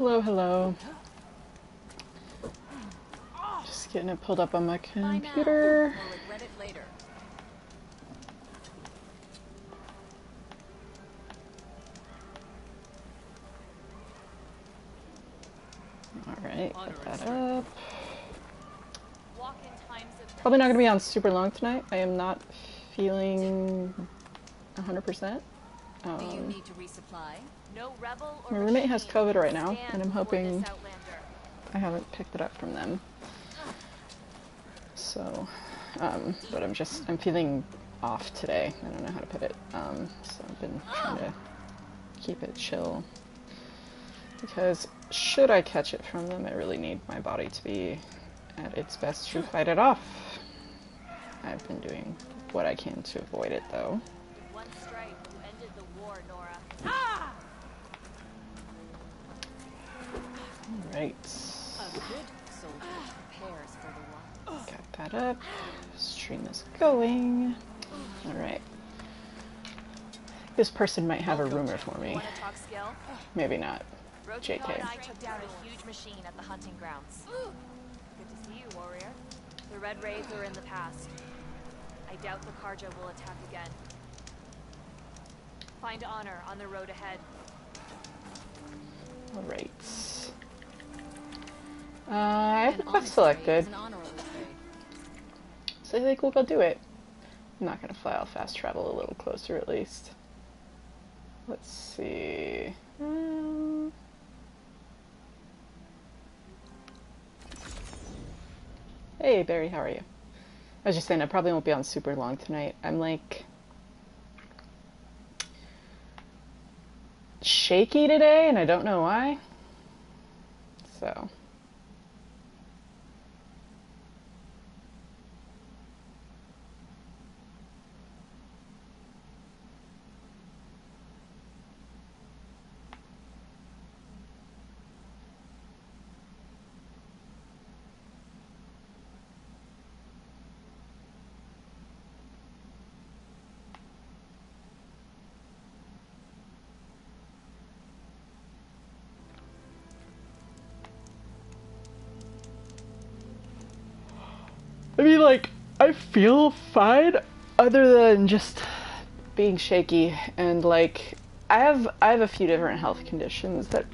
Hello, hello. Just getting it pulled up on my computer. Or regret it later. Alright, put that up. Probably not going to be on super long tonight. I am not feeling 100%. Do you need to resupply? No rebel or My roommate has COVID right now, and I'm hoping I haven't picked it up from them. So, but I'm feeling off today. I don't know how to put it. So I've been trying to keep it chill. Because should I catch it from them, I really need my body to be at its best to fight it off. I've been doing what I can to avoid it, though. One strike, you ended the war, Nora. Ah! Alright. A good soldier prepares for the war. Got that up. Stream is going. Alright. This person might have a rumor for me. Want to talk skill? Maybe not. Rotico JK. and I took down a huge machine at the hunting grounds. Good to see you, warrior. The Red Raids are in the past. I doubt the Karja will attack again. Find honor on the road ahead. Alright. I have the quest selected, so I think we'll go do it. I'm not gonna fly, I'll fast travel a little closer at least. Let's see. Hey Barry, how are you? I was just saying I probably won't be on super long tonight. I'm like shaky today and I don't know why. So I mean, like, I feel fine other than just being shaky and like I have a few different health conditions that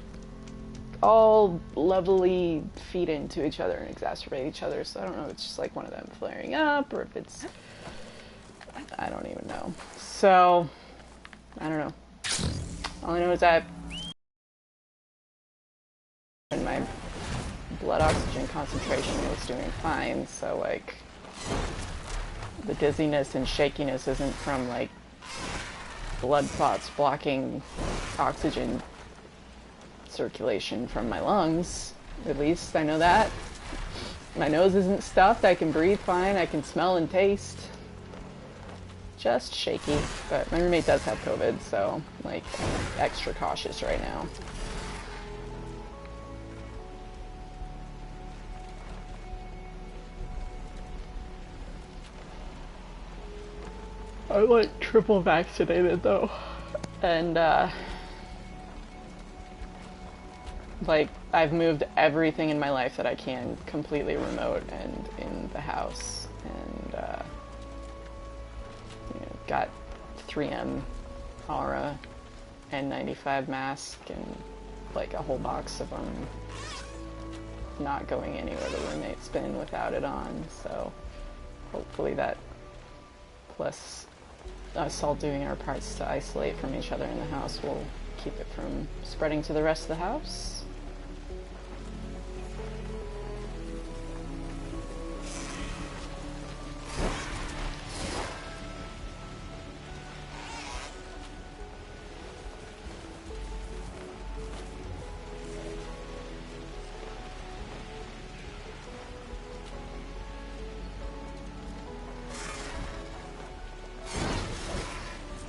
all levelly feed into each other and exacerbate each other, so I don't know if it's just like one of them flaring up or if it's I don't even know. So I don't know. All I know is that my blood oxygen concentration was doing fine, so like the dizziness and shakiness isn't from like blood clots blocking oxygen circulation from my lungs. At least I know that. My nose isn't stuffed, I can breathe fine, I can smell and taste. Just shaky. But my roommate does have COVID, so like I'm extra cautious right now. I'm like triple vaccinated though, and like I've moved everything in my life that I can completely remote and in the house, and you know, got 3M Aura N95 mask and like a whole box of them. Not going anywhere the roommate's been without it on, so hopefully that plus us all doing our parts to isolate from each other in the house will keep it from spreading to the rest of the house.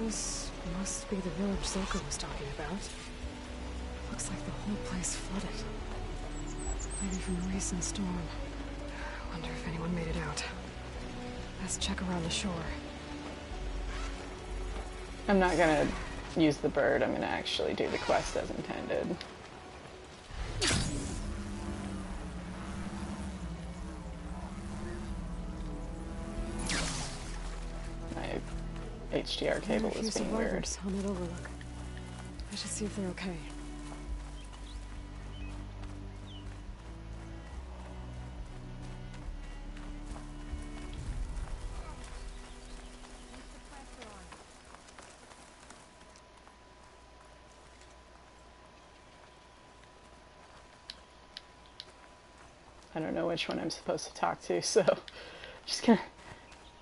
This must be the village Zoko was talking about. Looks like the whole place flooded. Maybe from a recent storm. Wonder if anyone made it out. Let's check around the shore. I'm not gonna use the bird, I'm gonna actually do the quest as intended. HDR cable is being weird. On that overlook. I should see if they're okay. I don't know which one I'm supposed to talk to, so just gonna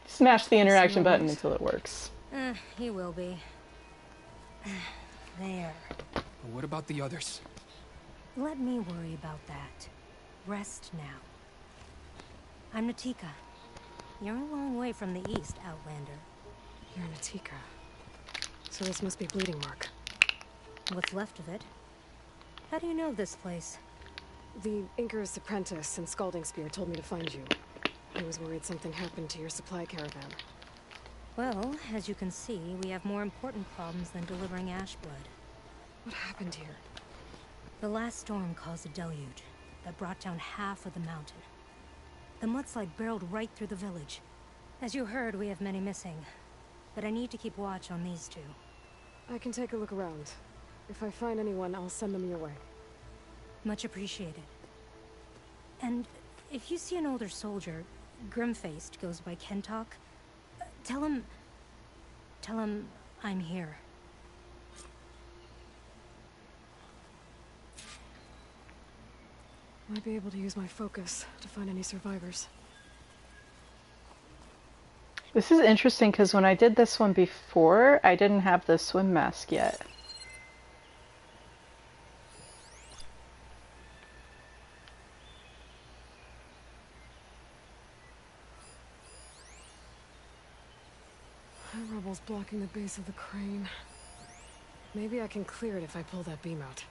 smash the interaction button until it works. He will be. There. But what about the others? Let me worry about that. Rest now. I'm Natika. You're a long way from the east, Outlander. You're Natika. So this must be Bleeding Mark. What's left of it? How do you know this place? The Inker's apprentice and Scalding Spear told me to find you. I was worried something happened to your supply caravan. Well, as you can see, we have more important problems than delivering Ashblood. What happened here? The last storm caused a deluge that brought down half of the mountain. The mudslide barreled right through the village. As you heard, we have many missing. But I need to keep watch on these two. I can take a look around. If I find anyone, I'll send them your way. Much appreciated. And if you see an older soldier, grim-faced, goes by Kentok, tell him I'm here. Might be able to use my focus to find any survivors. This is interesting because when I did this one before, I didn't have the swim mask yet. That rubble's blocking the base of the crane. Maybe I can clear it if I pull that beam out.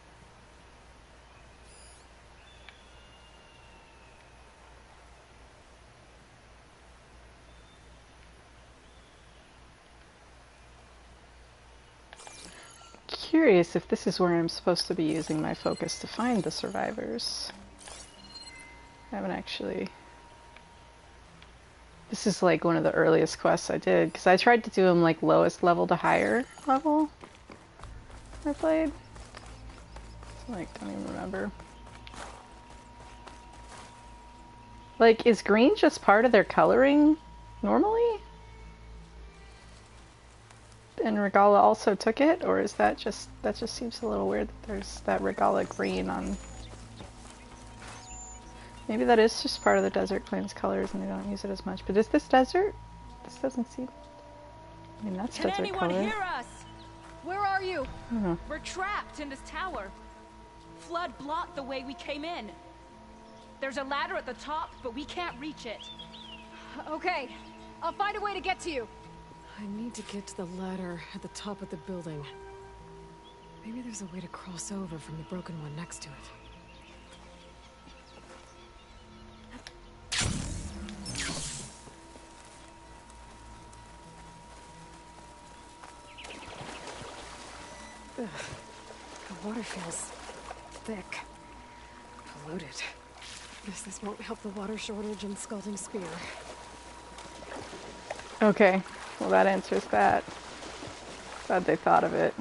Curious if this is where I'm supposed to be using my focus to find the survivors. I haven't actually... This is like one of the earliest quests I did, because I tried to do them like lowest level to higher level I played. So, like, don't even remember. Like, is green just part of their coloring normally? And Regala also took it, or is that just seems a little weird that there's that Regala green on. Maybe that is just part of the Desert Plains colors and they don't use it as much. But is this desert? This doesn't seem... I mean, that's Can desert anyone color. hear us? Where are you? Uh-huh. We're trapped in this tower. Flood blocked the way we came in. There's a ladder at the top, but we can't reach it. Okay, I'll find a way to get to you. I need to get to the ladder at the top of the building. Maybe there's a way to cross over from the broken one next to it. Ugh. The water feels thick, polluted. Guess this won't help the water shortage and Scalding Spear. Okay, well that answers that. Glad they thought of it.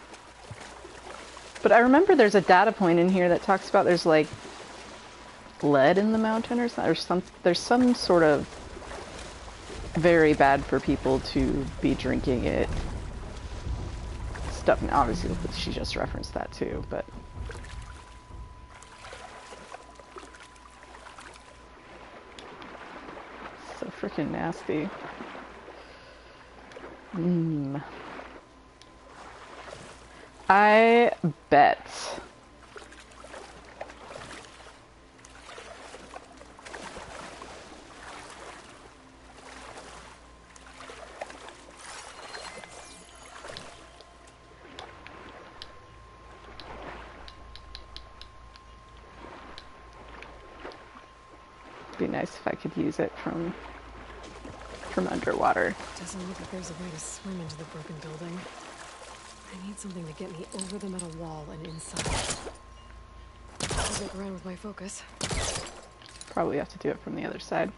But I remember there's a data point in here that talks about there's like lead in the mountain or something. There's some sort of very bad for people to be drinking it stuff. And obviously she just referenced that too, but so freaking nasty. I bet. It'd be nice if I could use it from underwater. Doesn't look like there's a way to swim into the broken building. I need something to get me over the metal wall and inside. I'll look around with my focus. Probably have to do it from the other side.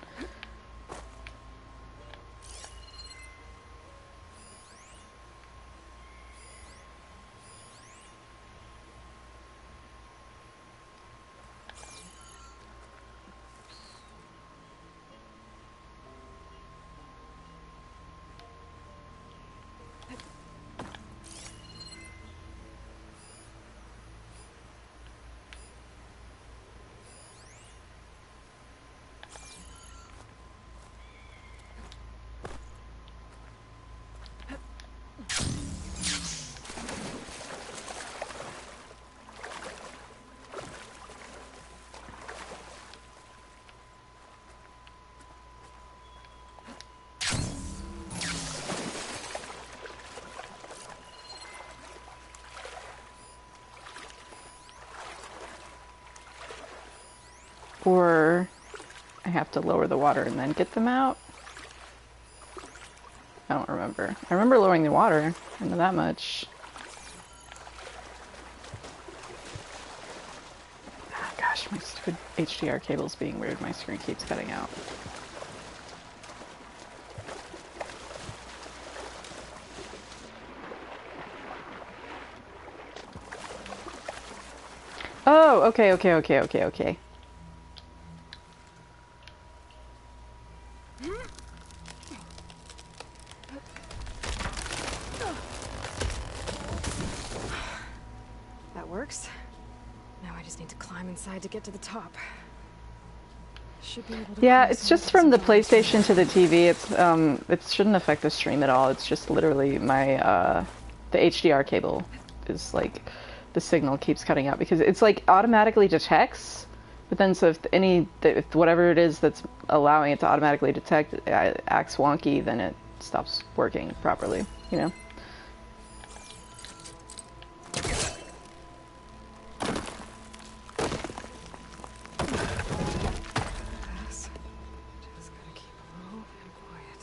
Or I have to lower the water and then get them out? I don't remember. I remember lowering the water. I know that much. Ah, gosh, my stupid HDR cable's being weird. My screen keeps cutting out. Oh, okay. That works. Now I just need to climb inside to get to the top. Should be able to Yeah, climb it's some just of from the those PlayStation to the TV. It shouldn't affect the stream at all. It's just literally my the HDR cable is like the signal keeps cutting out because it's like automatically detects, but then so if whatever it is that's allowing it to automatically detect acts wonky, then it stops working properly. You know. Just gotta keep low and quiet.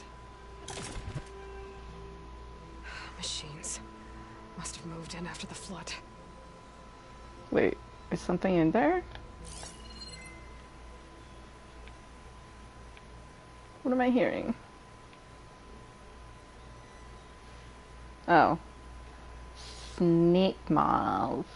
Machines must have moved in after the flood. Wait, is something in there? What am I hearing? Oh. Snake moths.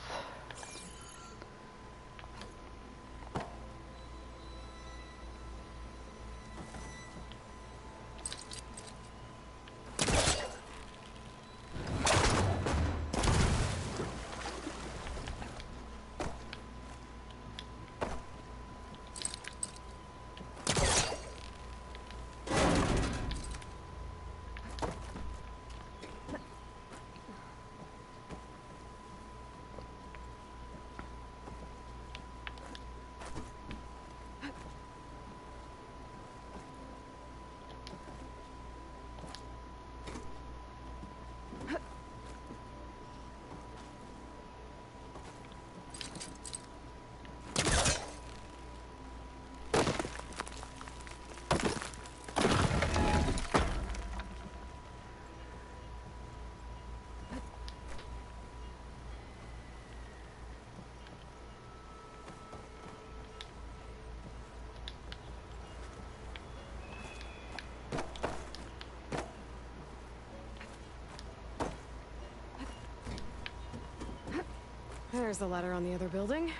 There's the ladder on the other building.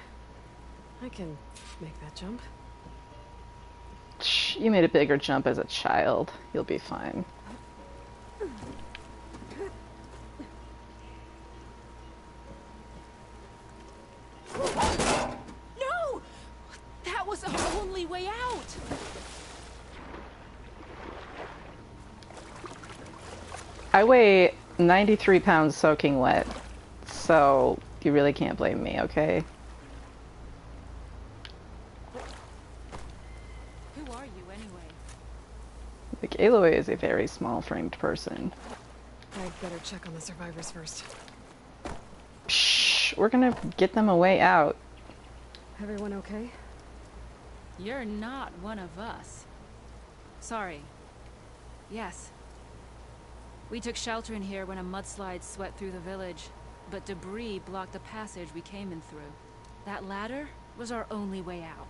I can make that jump. Shh, you made a bigger jump as a child. You'll be fine. No! That was our only way out! I weigh 93 pounds soaking wet, so you really can't blame me, okay? Who are you anyway? Like, Aloy is a very small-framed person. I'd better check on the survivors first. Shh, we're gonna get them a way out. Everyone okay? You're not one of us. Sorry. Yes. We took shelter in here when a mudslide swept through the village, but debris blocked the passage we came in through. That ladder was our only way out,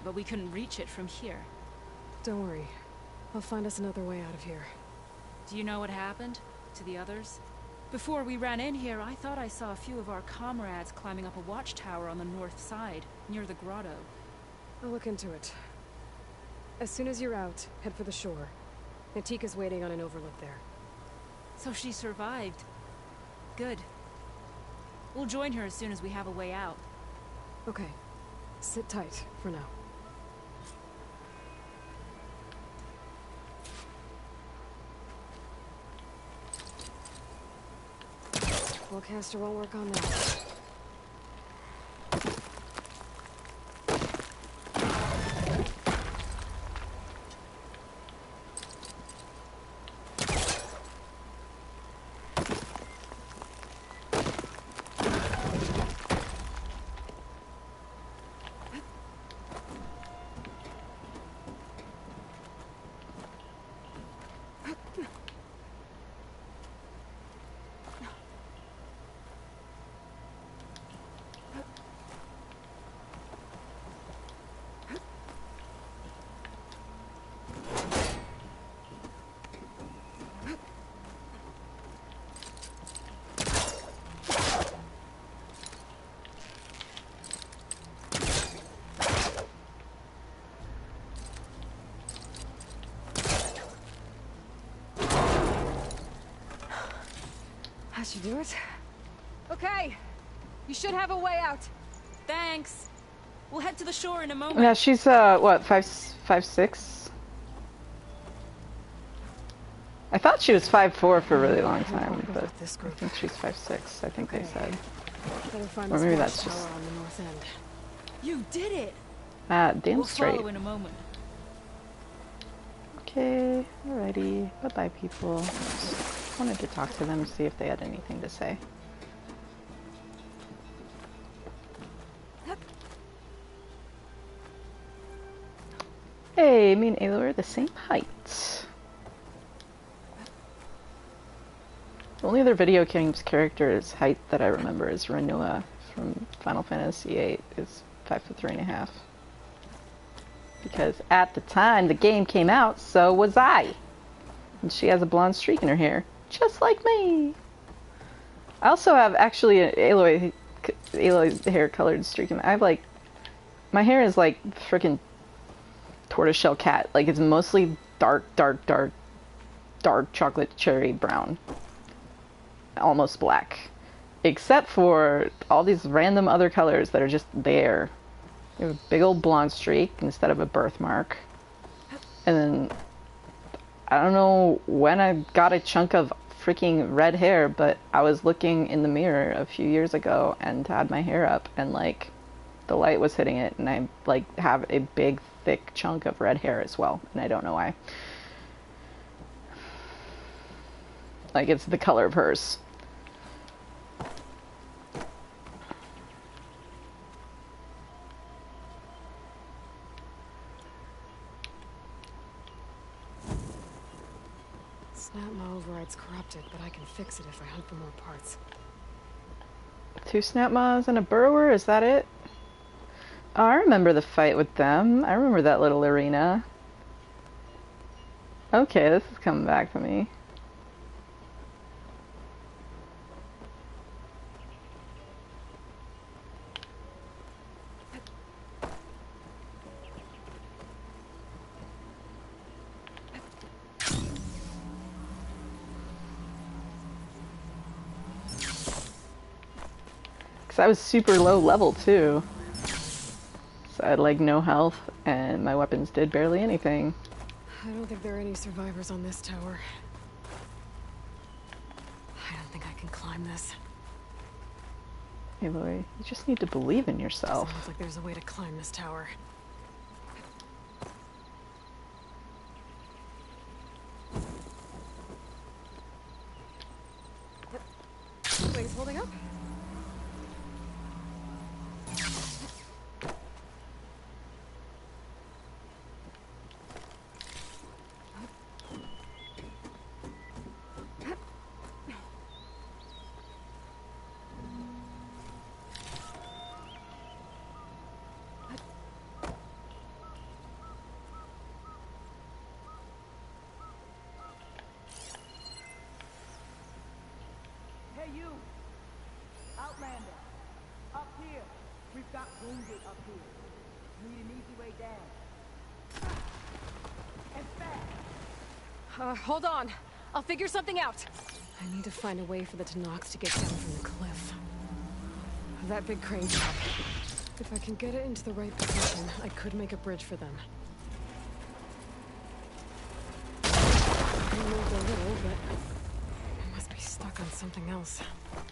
but we couldn't reach it from here. Don't worry. I'll find us another way out of here. Do you know what happened to the others? Before we ran in here, I thought I saw a few of our comrades climbing up a watchtower on the north side, near the grotto. I'll look into it. As soon as you're out, head for the shore. Natika's waiting on an overlook there. So she survived. Good. We'll join her as soon as we have a way out. Okay. Sit tight for now. Well, caster won't work on that. should do it. Okay. You should have a way out. Thanks. We'll head to the shore in a moment. Yeah, she's what, 5'6"? I thought she was 5'4" for a really long time, but I think she's 5'6". I think they said. Or maybe that's just on the north end. You did it. damn We'll straight. follow in a moment. Okay, alrighty. Bye-bye, people. Just wanted to talk to them, see if they had anything to say. Hey, me and Aloy are the same height. The only other video games character's height that I remember is Renua from Final Fantasy VIII. Is 5'3.5". Because at the time the game came out, so was I. And she has a blonde streak in her hair, just like me. I also have actually an Aloy's hair colored streak. I have like, my hair is like freaking tortoiseshell cat. Like it's mostly dark chocolate cherry brown, almost black, except for all these random other colors that are just there. You have a big old blonde streak instead of a birthmark, and then I don't know when I got a chunk of freaking red hair, but I was looking in the mirror a few years ago and had my hair up, and like the light was hitting it, and I like have a big thick chunk of red hair as well, and I don't know why. Like it's the color of hers. Snapma override's corrupted, but I can fix it if I hunt for more parts. 2 Snapmas and a Burrower, is that it? Oh, I remember the fight with them. I remember that little arena. Okay, this is coming back to me. I was super low level too, so I had like no health and my weapons did barely anything. I don't think there are any survivors on this tower. I don't think I can climb this. Aloy, you just need to believe in yourself. Sounds like there's a way to climb this tower. Wings holding up? Hold on. I'll figure something out. I need to find a way for the Tanox to get down from the cliff. That big crane job. If I can get it into the right position, I could make a bridge for them. I moved a little, but I must be stuck on something else.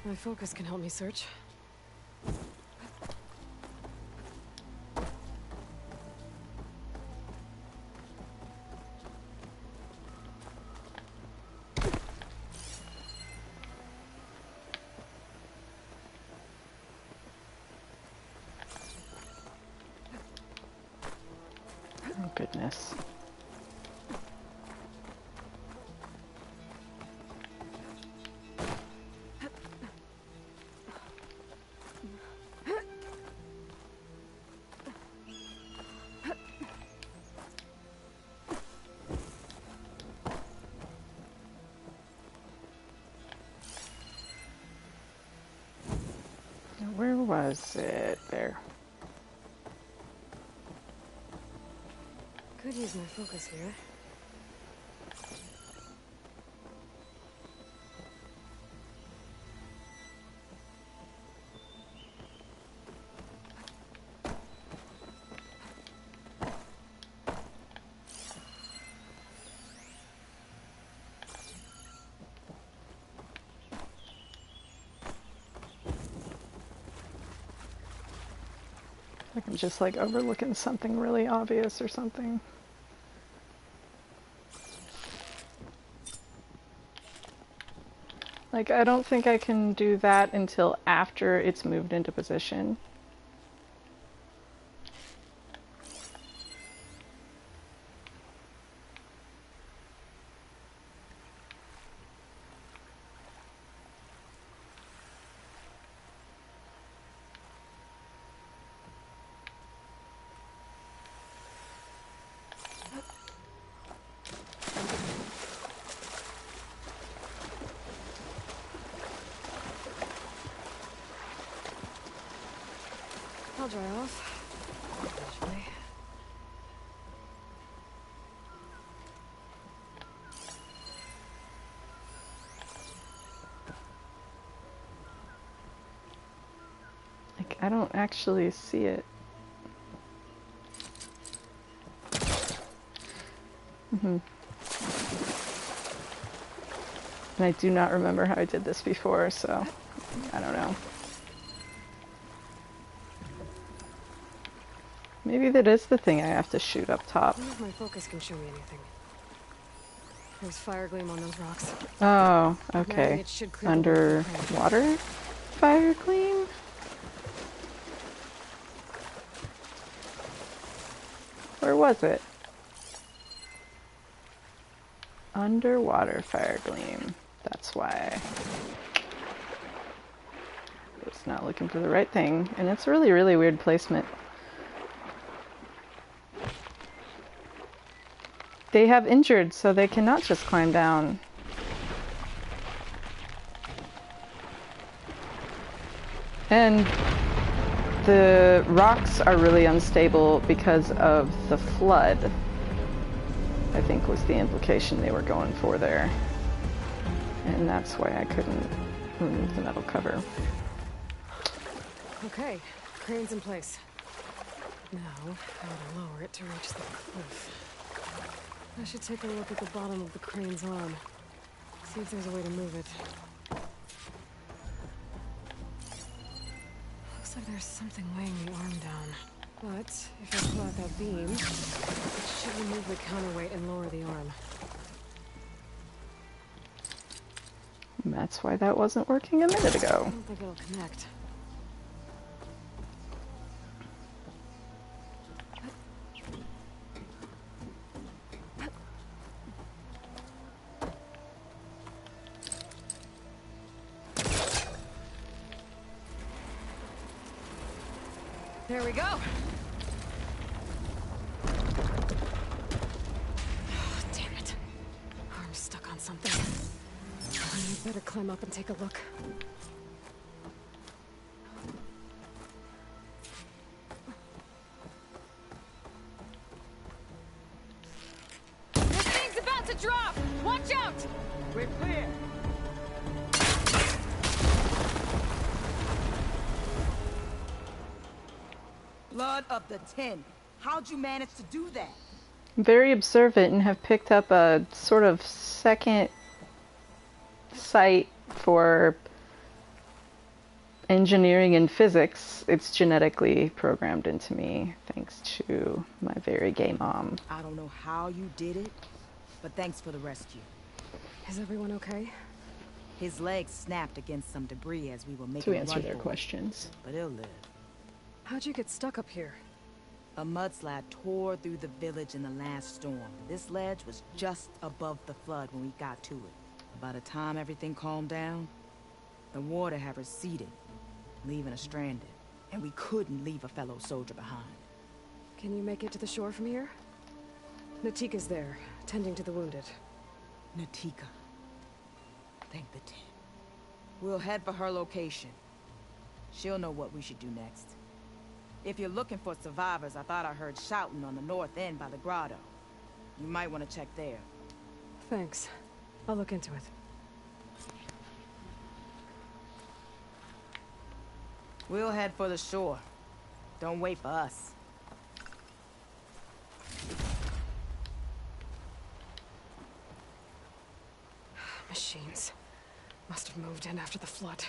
My focus can help me search. Oh goodness. Where was it? There. Could use my focus here. I'm just like overlooking something really obvious or something. Like, I don't think I can do that until after it's moved into position. I'll dry off. Eventually. Like, I don't actually see it. And I do not remember how I did this before, so I don't know. Maybe that is the thing I have to shoot up top. I wonder if my focus can show me anything. There's fire gleam on those rocks. Oh, Imagine okay. it should clear the way for the crane. Underwater fire gleam? Where was it? Underwater fire gleam. That's why. I was not looking for the right thing. And it's really, really weird placement. They have injured, so they cannot just climb down. And the rocks are really unstable because of the flood, I think was the implication they were going for there. And that's why I couldn't remove the metal cover. Okay, crane's in place. Now, how to lower it to reach the cliff. I should take a look at the bottom of the crane's arm. See if there's a way to move it. Looks like there's something weighing the arm down. But if I pull out that beam, it should remove the counterweight and lower the arm. And that's why that wasn't working a minute I ago. don't think it'll connect. There we go. Oh, damn it. Arm's stuck on something. I better climb up and take a look. This thing's about to drop! Watch out! We're clear. Blood of the 10. How'd you manage to do that? I'm very observant and have picked up a sort of second sight for engineering and physics. It's genetically programmed into me thanks to my very gay mom. I don't know how you did it, but thanks for the rescue. Is everyone okay? His legs snapped against some debris as we were making To a answer run their for it, questions. but he'll live. How'd you get stuck up here? A mudslide tore through the village in the last storm. This ledge was just above the flood when we got to it. By the time everything calmed down, the water had receded, leaving us stranded. And we couldn't leave a fellow soldier behind. Can you make it to the shore from here? Natika's there, tending to the wounded. Natika. Thank the 10. We'll head for her location. She'll know what we should do next. If you're looking for survivors, I thought I heard shouting on the north end by the grotto. You might want to check there. Thanks. I'll look into it. We'll head for the shore. Don't wait for us. Machines. Must have moved in after the flood.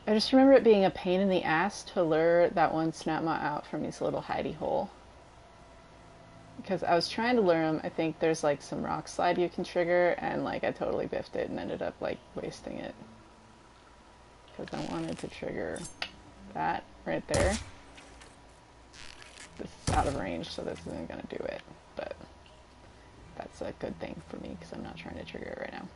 I just remember it being a pain in the ass to lure that one snapma out from his little hidey hole. Because I was trying to lure him, I think there's like some rock slide you can trigger, and like I totally biffed it and ended up like wasting it. Because I wanted to trigger that right there. This is out of range, so this isn't going to do it. But that's a good thing for me because I'm not trying to trigger it right now.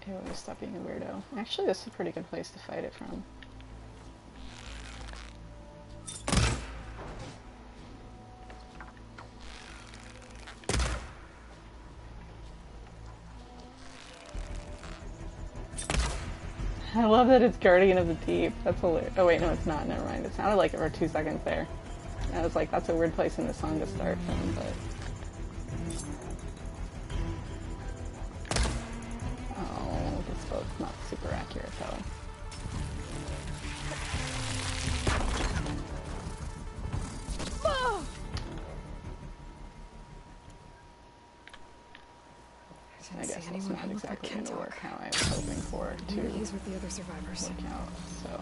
Hey, let me stop being a weirdo. Actually, this is a pretty good place to fight it from. I love that it's Guardian of the Deep. That's hilarious. Oh wait, no it's not. Never mind. It sounded like it for 2 seconds there. I was like, that's a weird place in the song to start from, but... Oh, this boat's not super accurate though. I guess that's not exactly going to work how I was hoping for to Maybe he's with the other survivors. work out, so...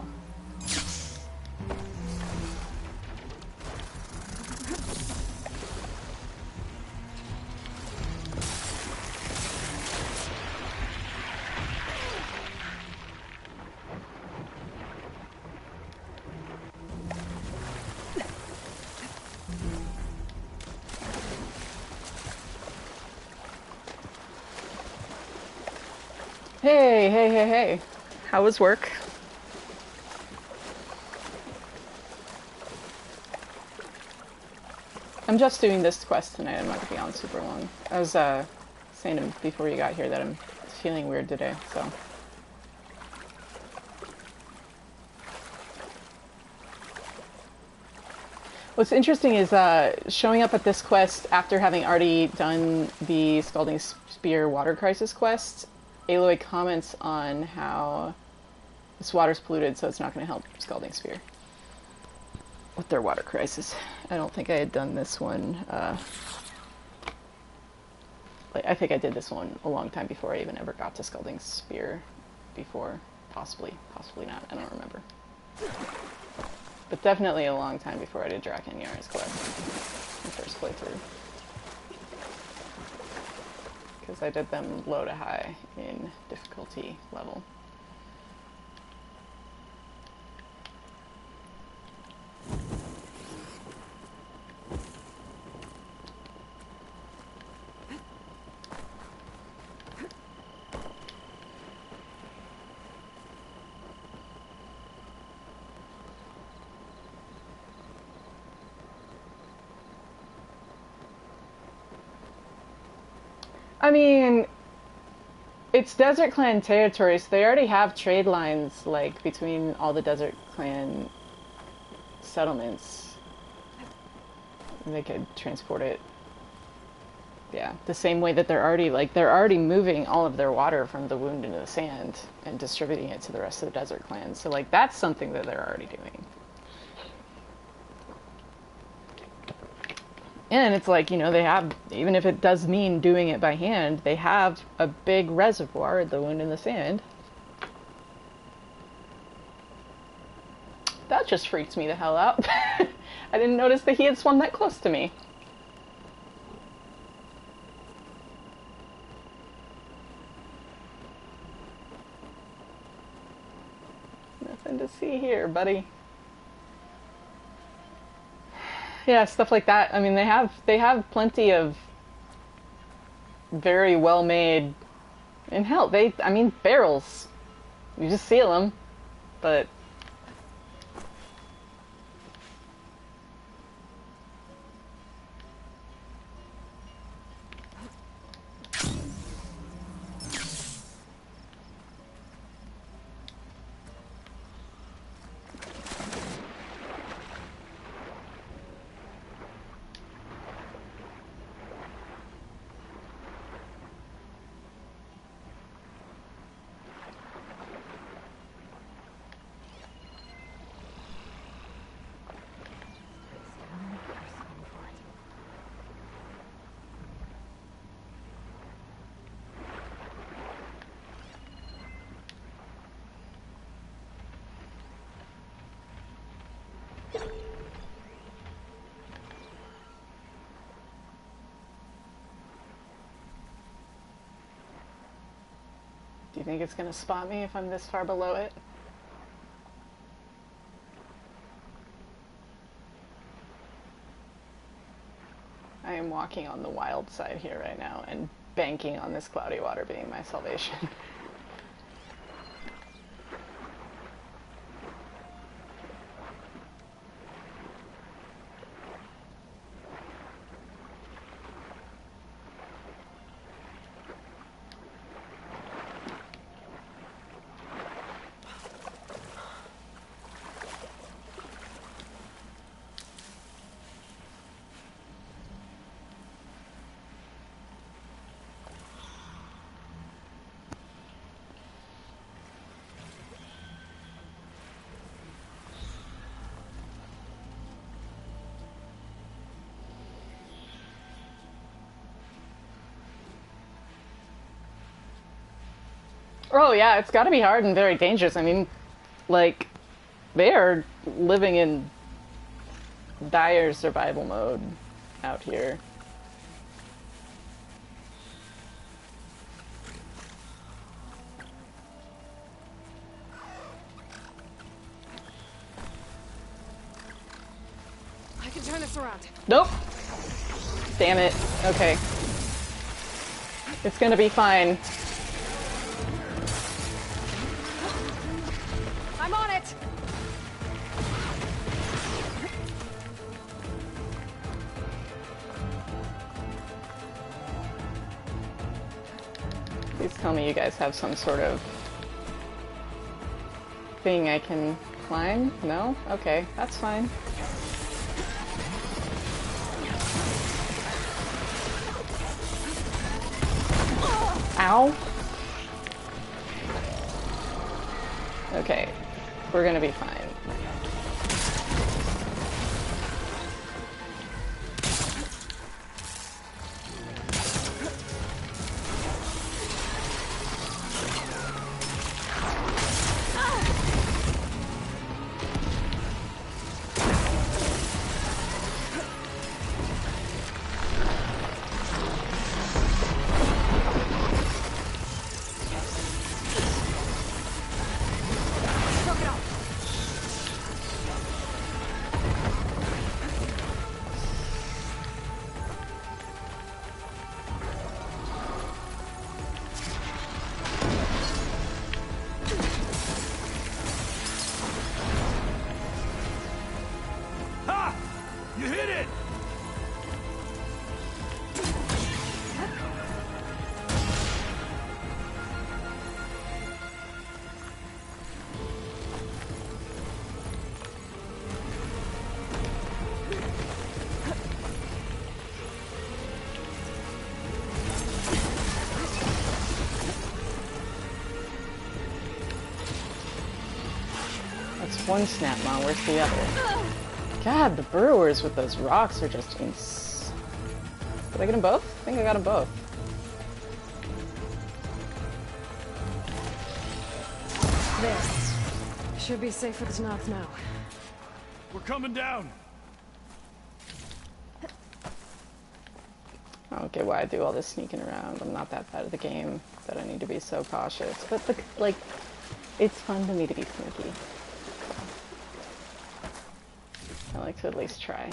Hey. How was work? I'm just doing this quest tonight. I'm not going to be on super long. I was saying before you got here that I'm feeling weird today, so... What's interesting is showing up at this quest after having already done the Scalding Spear Water Crisis quest. Aloy comments on how this water's polluted, so it's not going to help Scalding Spear with their water crisis. I don't think I had done this one. I think I did this one a long time before I even ever got to Scalding Spear before. Possibly not. I don't remember. But definitely a long time before I did Draken Yara's quest. My first playthrough. Because I did them low to high in difficulty level. I mean, it's Desert Clan territory, so they already have trade lines, like, between all the Desert Clan settlements. And they could transport it, yeah, the same way that they're already moving all of their water from the wound into the sand and distributing it to the rest of the Desert Clan. So, like, that's something that they're already doing. And it's like, you know, they have, even if it does mean doing it by hand, they have a big reservoir at the wound in the sand. That just freaked me the hell out. I didn't notice that he had swum that close to me. Nothing to see here, buddy. Yeah, stuff like that. I mean, they have plenty of very well made, and hell, I mean, barrels. You just seal them, but Do you think it's gonna spot me if I'm this far below it? I am walking on the wild side here right now and banking on this cloudy water being my salvation. Oh yeah, it's gotta be hard and very dangerous. I mean, like, they are living in dire survival mode out here. I can turn this around. Nope. Damn it. Okay. It's gonna be fine. I'm on it! Please tell me you guys have some sort of thing I can climb? No? Okay, that's fine. Ow. Okay, we're gonna be fine. One snap on, where's the other? God, the burrowers with those rocks are just Did I get them both? I think I got them both. There. Should be safe for the knock now. We're coming down. I don't get why I do all this sneaking around. I'm not that bad at the game that I need to be so cautious. But, like, it's fun to me to be sneaky. I like to at least try.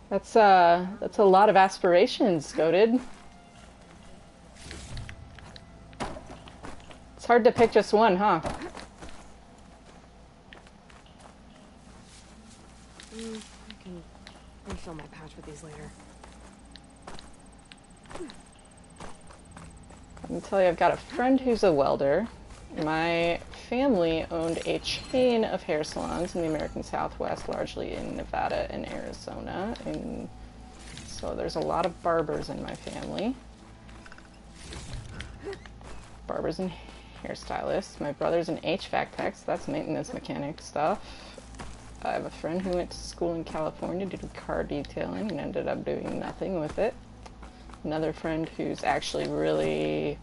That's a lot of aspirations, Goated. It's hard to pick just one, huh? I can refill my pouch with these later. I can tell you I've got a friend who's a welder. My family owned a chain of hair salons in the American Southwest, largely in Nevada and Arizona. And so there's a lot of barbers in my family. Barbers and hairstylists. My brother's an HVAC tech, so that's maintenance mechanic stuff. I have a friend who went to school in California to do car detailing and ended up doing nothing with it. Another friend who's actually really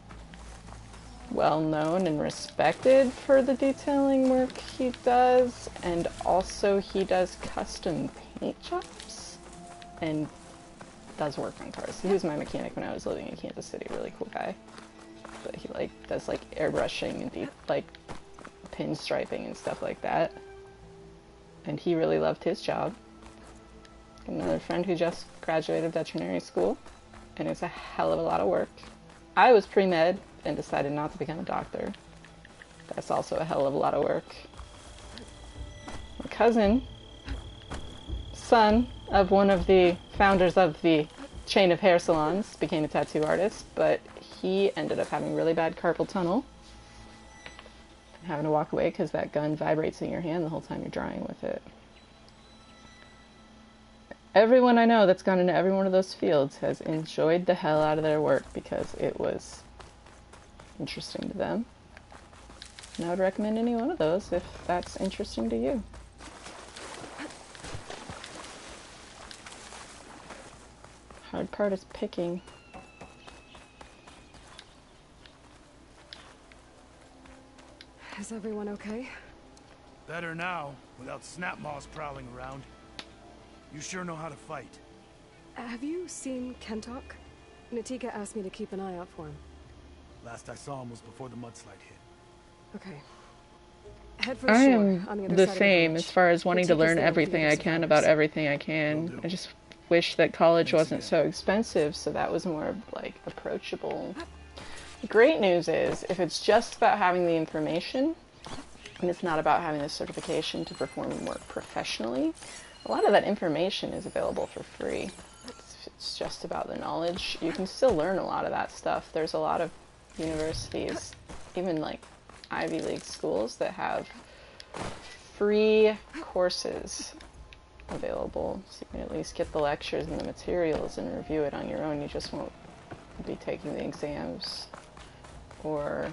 well known and respected for the detailing work he does, and also he does custom paint jobs and does work on cars. He was my mechanic when I was living in Kansas City, really cool guy. But he like does like airbrushing and deep like pinstriping and stuff like that. And he really loved his job. Another friend who just graduated veterinary school, and it's a hell of a lot of work. I was pre-med and decided not to become a doctor. That's also a hell of a lot of work. My cousin, son of one of the founders of the chain of hair salons, became a tattoo artist, but he ended up having really bad carpal tunnel. Having to walk away because that gun vibrates in your hand the whole time you're drawing with it. Everyone I know that's gone into every one of those fields has enjoyed the hell out of their work because it was interesting to them. And I would recommend any one of those if that's interesting to you. Hard part is picking. Is everyone okay? Better now, without snap maws prowling around. You sure know how to fight. Have you seen Kentok? Natika asked me to keep an eye out for him. Last I saw him was before the mudslide hit. Okay. Head for the I shore, am on the other the side of same village. as far as wanting to Natika's learn there everything for I the can survivors. about everything I can. Will do. I just wish that college Thanks wasn't again. so expensive, so that was more like approachable. The great news is, if it's just about having the information, and it's not about having the certification to perform work professionally, a lot of that information is available for free. It's just about the knowledge. You can still learn a lot of that stuff. There's a lot of universities, even like Ivy League schools, that have free courses available, so you can at least get the lectures and the materials and review it on your own. You just won't be taking the exams or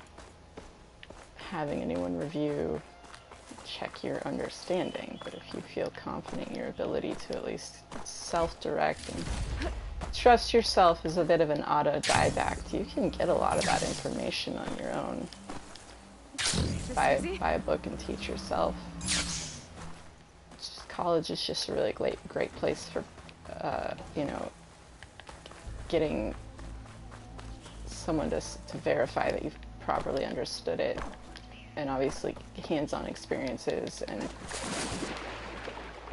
having anyone review, check your understanding. But if you feel confident in your ability to at least self-direct and trust yourself as a bit of an autodidact, you can get a lot of that information on your own. Buy a book and teach yourself. College is just a really great place for, you know, getting someone to verify that you've properly understood it, and obviously hands-on experiences, and,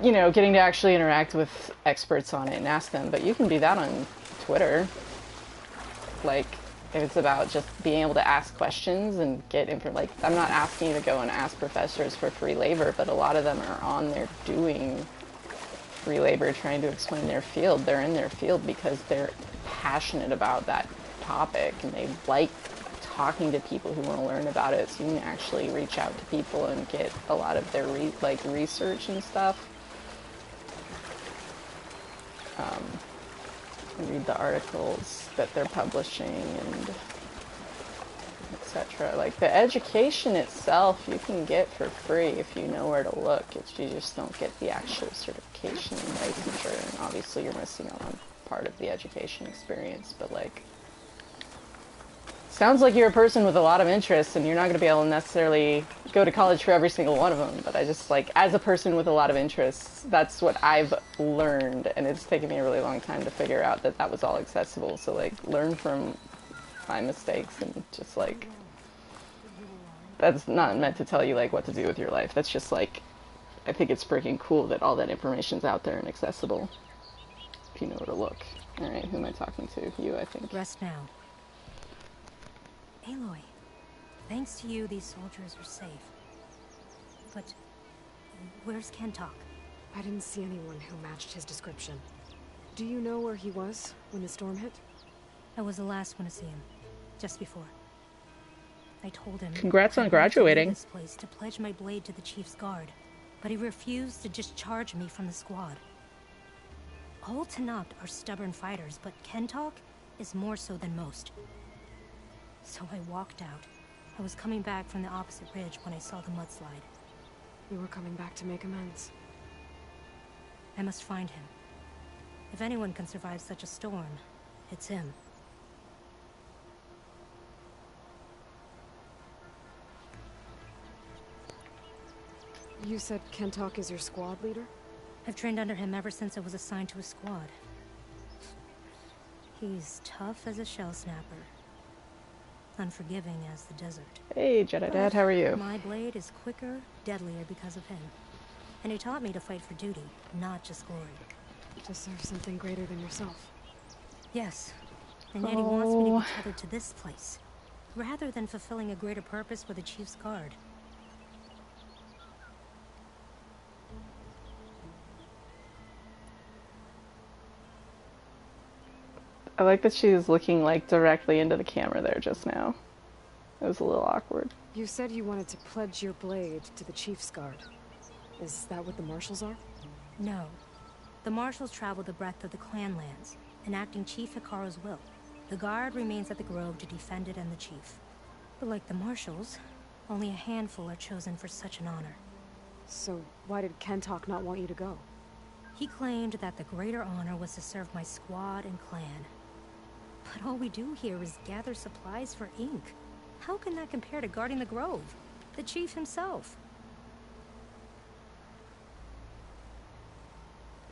you know, getting to actually interact with experts on it and ask them. But you can do that on Twitter. Like, if it's about just being able to ask questions and get info, like, I'm not asking you to go and ask professors for free labor, but a lot of them are on there doing free labor, trying to explain their field. They're in their field because they're passionate about that topic, and they like talking to people who want to learn about it. So you can actually reach out to people and get a lot of their research and stuff. Read the articles that they're publishing and etc. Like, the education itself you can get for free if you know where to look. You just don't get the actual certification and licensure, and obviously you're missing out on part of the education experience. But, like, sounds like you're a person with a lot of interests, and you're not going to be able to necessarily go to college for every single one of them. But I just, like, as a person with a lot of interests, that's what I've learned, and it's taken me a really long time to figure out that that was all accessible. So, like, learn from my mistakes, and just, like, that's not meant to tell you, like, what to do with your life. That's just, like, I think it's freaking cool that all that information's out there and accessible if you know where to look. Alright, who am I talking to? You, I think. Rest now. Aloy, thanks to you, these soldiers are safe. But where's Kentok? I didn't see anyone who matched his description. Do you know where he was when the storm hit? I was the last one to see him, just before. I told him... Congrats on I'd like to leave graduating. this place to pledge my blade to the Chief's guard, but he refused to discharge me from the squad. All Tanapt are stubborn fighters, but Kentok is more so than most. So I walked out. I was coming back from the opposite ridge when I saw the mudslide. You were coming back to make amends. I must find him. If anyone can survive such a storm, it's him. You said Kentok is your squad leader? I've trained under him ever since I was assigned to a squad. He's tough as a shell snapper. Unforgiving as the desert. Hey, Jedi Dad, how are you? My blade is quicker, deadlier because of him. And he taught me to fight for duty, not just glory. To serve something greater than yourself. Yes. And yet he wants me to be tethered to this place, rather than fulfilling a greater purpose for the Chief's Guard. I like that she was looking like directly into the camera there just now. It was a little awkward. You said you wanted to pledge your blade to the Chief's Guard. Is that what the Marshals are? No. The Marshals travel the breadth of the clan lands, enacting Chief Hikaru's will. The Guard remains at the Grove to defend it and the Chief. But like the Marshals, only a handful are chosen for such an honor. So why did Kentok not want you to go? He claimed that the greater honor was to serve my squad and clan. But all we do here is gather supplies for ink. How can that compare to guarding the Grove? The Chief himself.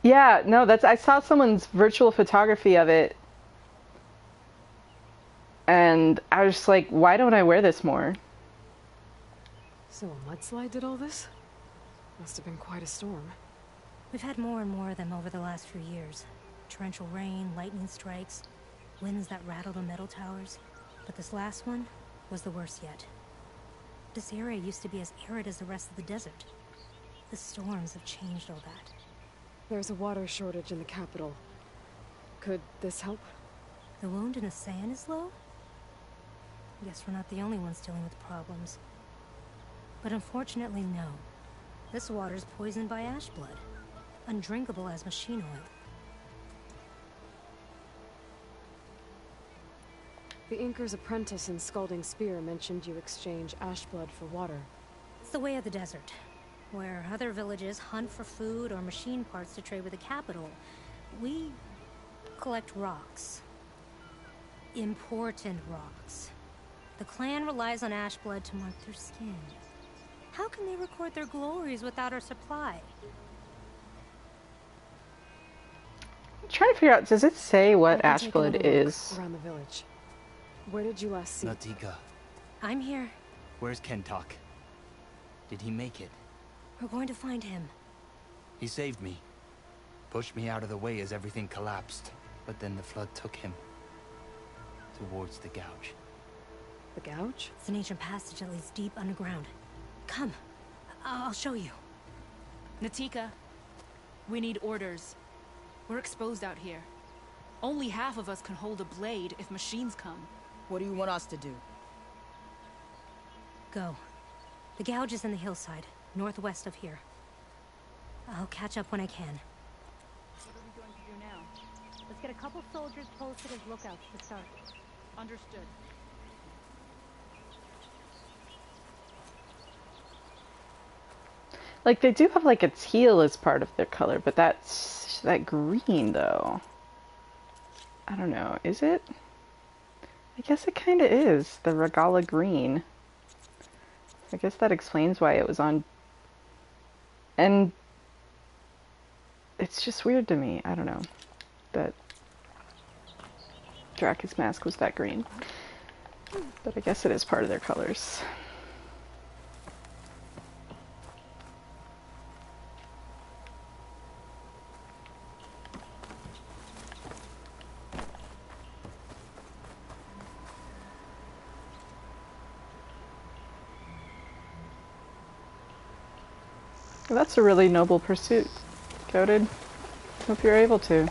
Yeah, no, I saw someone's virtual photography of it. And I was just like, why don't I wear this more? So a mudslide did all this? Must have been quite a storm. We've had more and more of them over the last few years. Torrential rain, lightning strikes, winds that rattle the metal towers. But this last one was the worst yet. This area used to be as arid as the rest of the desert. The storms have changed all that. There's a water shortage in the capital. Could this help? The wound in the sand is low? Guess we're not the only ones dealing with problems. But unfortunately, no. This water's poisoned by ash blood. Undrinkable as machine oil. The Inker's apprentice in Scalding Spear mentioned you exchange ash blood for water. It's the way of the desert, where other villages hunt for food or machine parts to trade with the capital. We collect rocks. Important rocks. The clan relies on ash blood to mark their skin. How can they record their glories without our supply? I'm trying to figure out, does it say what I've been ash taking blood a look is? around the village. Where did you last see? Natika, I'm here. where's Kentok? Did he make it? We're going to find him. He saved me. Pushed me out of the way as everything collapsed. But then the flood took him. Towards the gouge. The gouge? It's an ancient passage that leads deep underground. Come. I'll show you. Natika, we need orders. We're exposed out here. Only half of us can hold a blade if machines come. What do you want us to do? Go. The gouge is in the hillside, northwest of here. I'll catch up when I can. What are we going to do now? Let's get a couple soldiers posted as lookouts to start. Understood. Like, they do have, like, a teal as part of their color, but that's that green, though. I don't know. Is it? I guess it kind of is. The Regala green. I guess that explains why it was on. And it's just weird to me. I don't know. That Draca's mask was that green. But I guess it is part of their colors. Well, that's a really noble pursuit, Coded. Hope you're able to.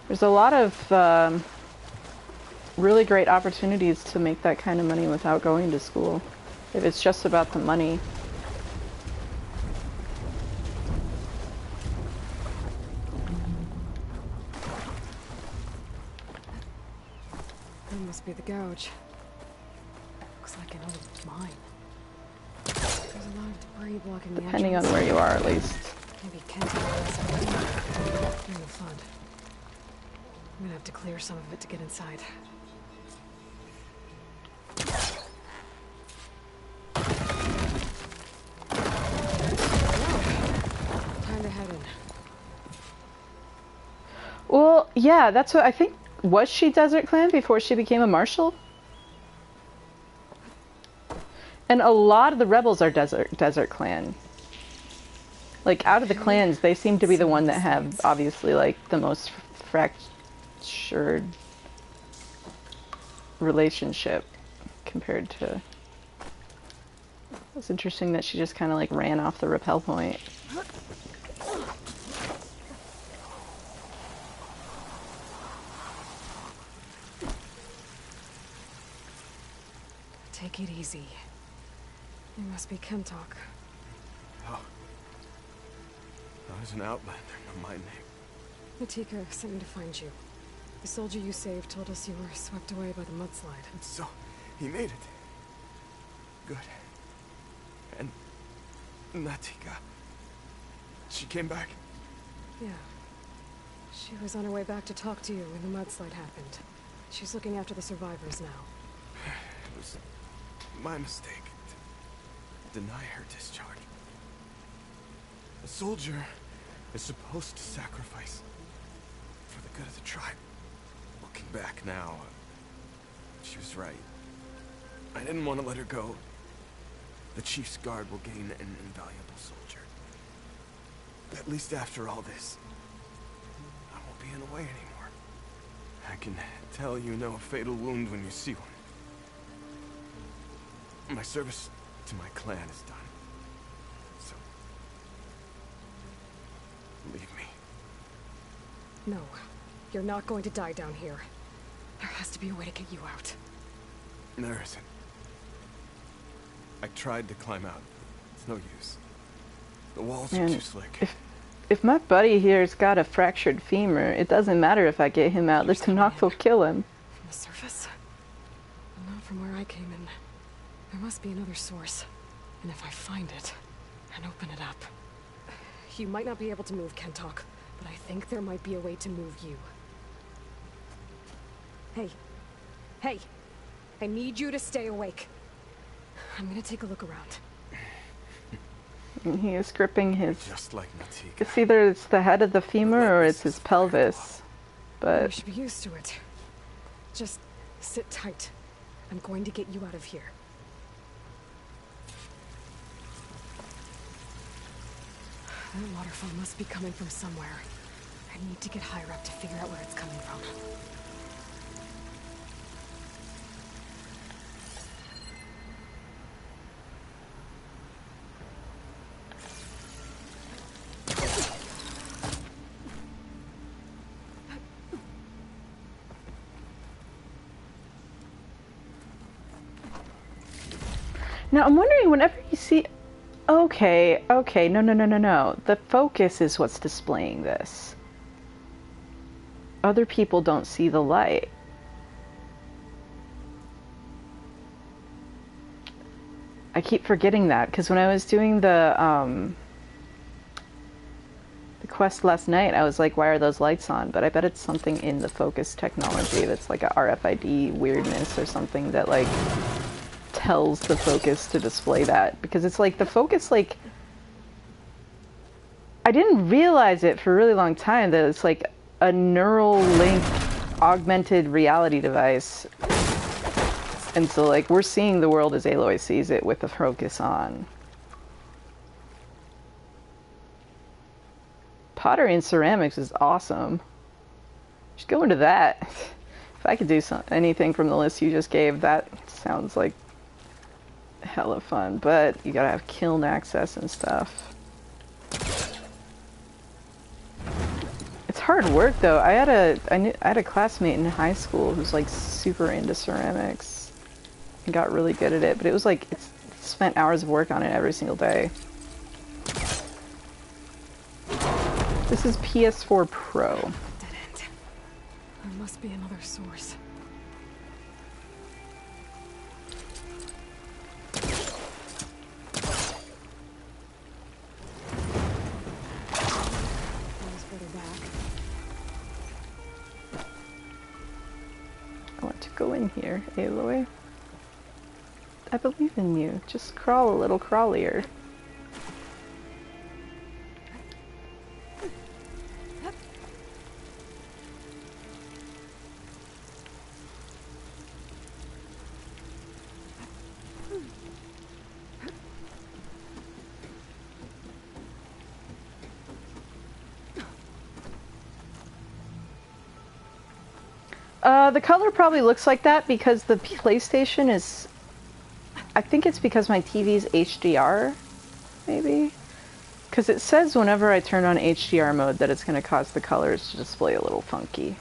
There's a lot of really great opportunities to make that kind of money without going to school, if it's just about the money. That must be the gouge. Looks like an old mine. There's a lot of debris blocking the Depending on entrance. where you are, at least. Maybe Kenton has something in the flood. I'm gonna have to clear some of it to get inside. Yeah, that's what I think. Was she Desert Clan before she became a marshal? And a lot of the rebels are Desert Clan. Like, out of the clans, they seem to be the one that have, obviously, like, the most fractured relationship compared to... It's interesting that she just kind of, like, ran off the rappel point. Take it easy. You must be Kentok. Oh. I was an outlander, not my name. Natika sent me to find you. The soldier you saved told us you were swept away by the mudslide. So, he made it. Good. And Natika, she came back? Yeah. She was on her way back to talk to you when the mudslide happened. She's looking after the survivors now. It was my mistake to deny her discharge. A soldier is supposed to sacrifice for the good of the tribe. Looking back now, she was right. I didn't want to let her go. The chief's guard will gain an invaluable soldier. At least after all this, I won't be in the way anymore. I can tell you know a fatal wound when you see one. My service to my clan is done. So, leave me. No, you're not going to die down here. There has to be a way to get you out. There isn't. I tried to climb out. It's no use. The walls are too slick. If my buddy here's got a fractured femur, it doesn't matter if I get him out. The Tunok will kill him. From the surface? Not from where I came in. There must be another source. And if I find it, and open it up... You might not be able to move Kentok, but I think there might be a way to move you. Hey. Hey! I need you to stay awake. I'm gonna take a look around. And he is gripping his... Just like Natika. It's either it's the head of the femur or it's his pelvis. You But should be used to it. Just sit tight. I'm going to get you out of here. That waterfall must be coming from somewhere. I need to get higher up to figure out where it's coming from. now I'm wondering, whenever you see... Okay, no. The focus is what's displaying this. Other people don't see the light. I keep forgetting that, because when I was doing the quest last night, I was like, why are those lights on? But I bet it's something in the focus technology that's like a RFID weirdness or something that like tells the focus to display that, because it's like the focus, like, I didn't realize it for a really long time that it's like a neural link augmented reality device, and so like we're seeing the world as Aloy sees it with the focus on. Pottery and ceramics is awesome. Just go into that. If I could do anything from the list you just gave, that sounds like hella fun, but you gotta have kiln access and stuff. It's hard work though. I had a classmate in high school who's like super into ceramics and got really good at it, but it was like, it's spent hours of work on it every single day. This is PS4 Pro. Dead end. There must be another source. I want to go in here, Aloy. I believe in you. Just crawl a little crawlier. The color probably looks like that because the PlayStation is... I think it's because my TV's HDR, maybe? Because it says whenever I turn on HDR mode that it's going to cause the colors to display a little funky.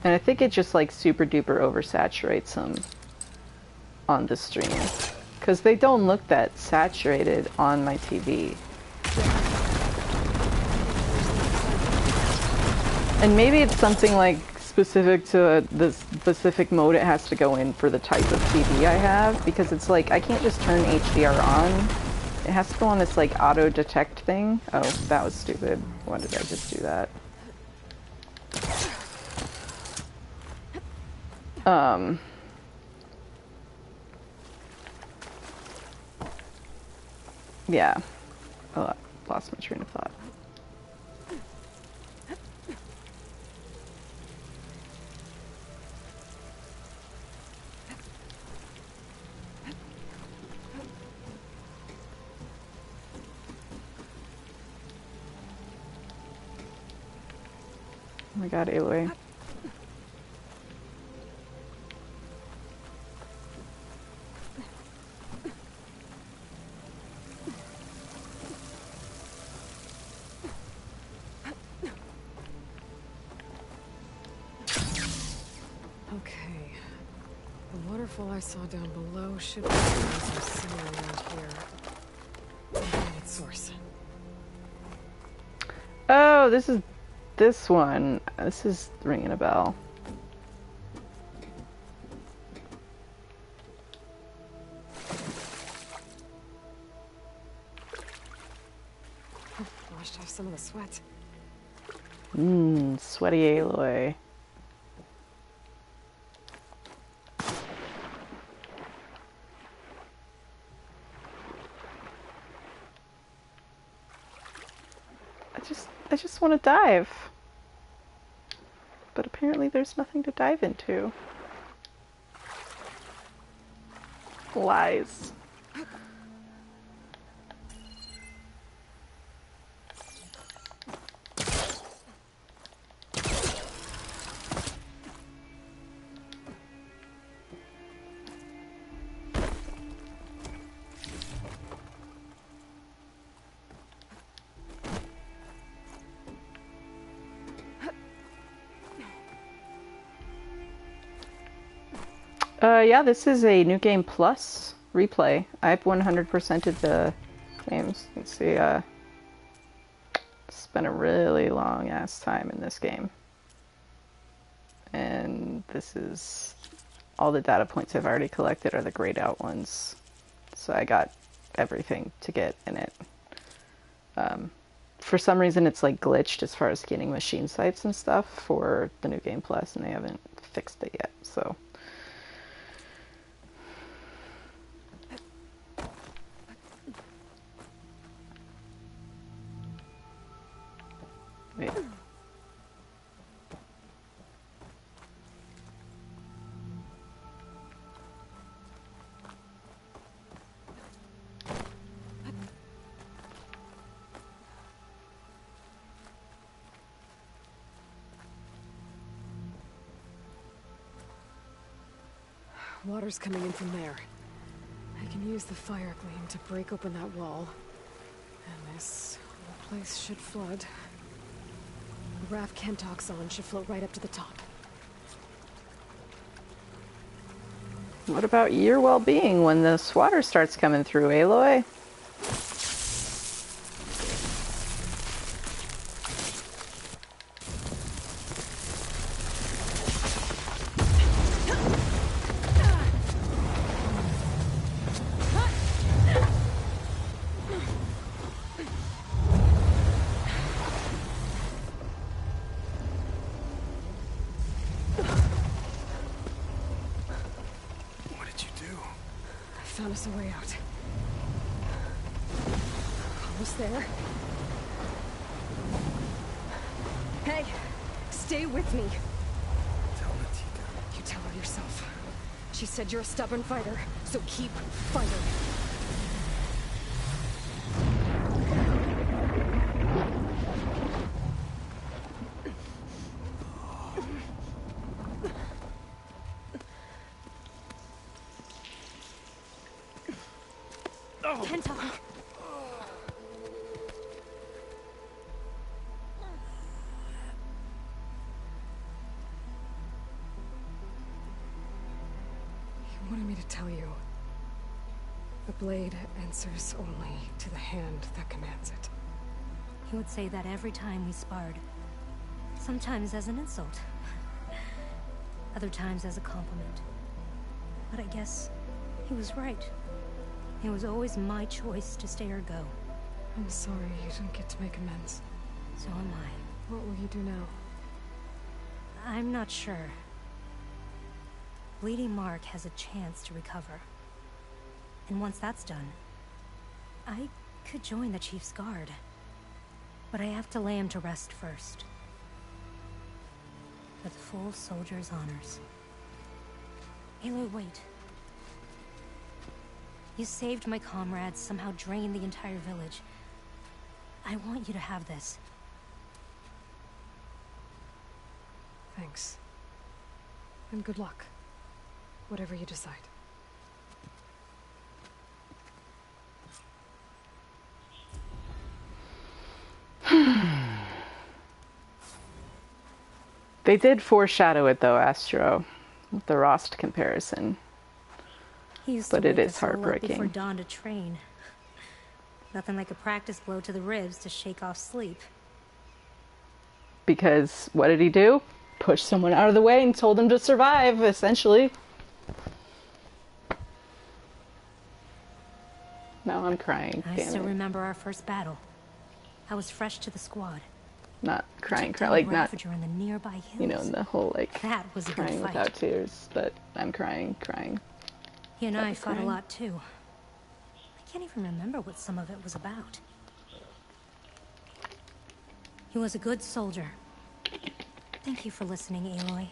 And I think it just like super duper oversaturates them on the stream. Because they don't look that saturated on my TV. And maybe it's something like specific to the specific mode it has to go in for the type of TV I have, because it's like I can't just turn HDR on. It has to go on this like auto detect thing. Oh, that was stupid. Why did I just do that? Yeah. Oh, I lost my train of thought. Oh my god, Aloy. Okay. The waterfall I saw down below should be somewhere around here. Its source. Oh, this is this one. This is ringing a bell. Washed off some of the sweat. Sweaty Aloy. I just want to dive. But apparently there's nothing to dive into. Lies. Yeah, this is a New Game Plus replay. I've 100%ed the games. You can see, spent a really long ass time in this game. And this is all the data points I've already collected are the grayed out ones. So I got everything to get in it. For some reason it's like glitched as far as getting machine sites and stuff for the New Game Plus, and they haven't fixed it yet, so. Wait. Water's coming in from there. I can use the fire gleam to break open that wall. And this whole place should flood. The raft Kentock's on should float right up to the top. What about your well-being when this water starts coming through, Aloy? Found us a way out. Almost there. Hey, stay with me. Tell Natika. You tell her yourself. She said you're a stubborn fighter, so keep fighting. Kenta. He wanted me to tell you. The blade answers only to the hand that commands it. He would say that every time we sparred. Sometimes as an insult. Other times as a compliment. But I guess he was right. It was always my choice to stay or go. I'm sorry you didn't get to make amends. So am I. What will you do now? I'm not sure. Bleeding Mark has a chance to recover. And once that's done, I could join the Chief's Guard. But I have to lay him to rest first. With full soldier's honors. Aloy, wait. You saved my comrades, somehow drained the entire village. I want you to have this. Thanks. And good luck. Whatever you decide. They did foreshadow it though, Astro, with the Rost comparison. He used But to it wake is us all up heartbreaking. before dawn to train. Nothing like a practice blow to the ribs to shake off sleep. Because what did he do? Push someone out of the way and told them to survive, essentially. Now I'm crying. I Damn still it. remember our first battle. I was fresh to the squad. Not crying, Took cry, down like a not, Ravager in the nearby hills. you know, the whole like That was a good crying fight. without tears, but I'm crying. He and That I was fought a crying. lot too. I can't even remember what some of it was about. He was a good soldier. Thank you for listening, Aloy.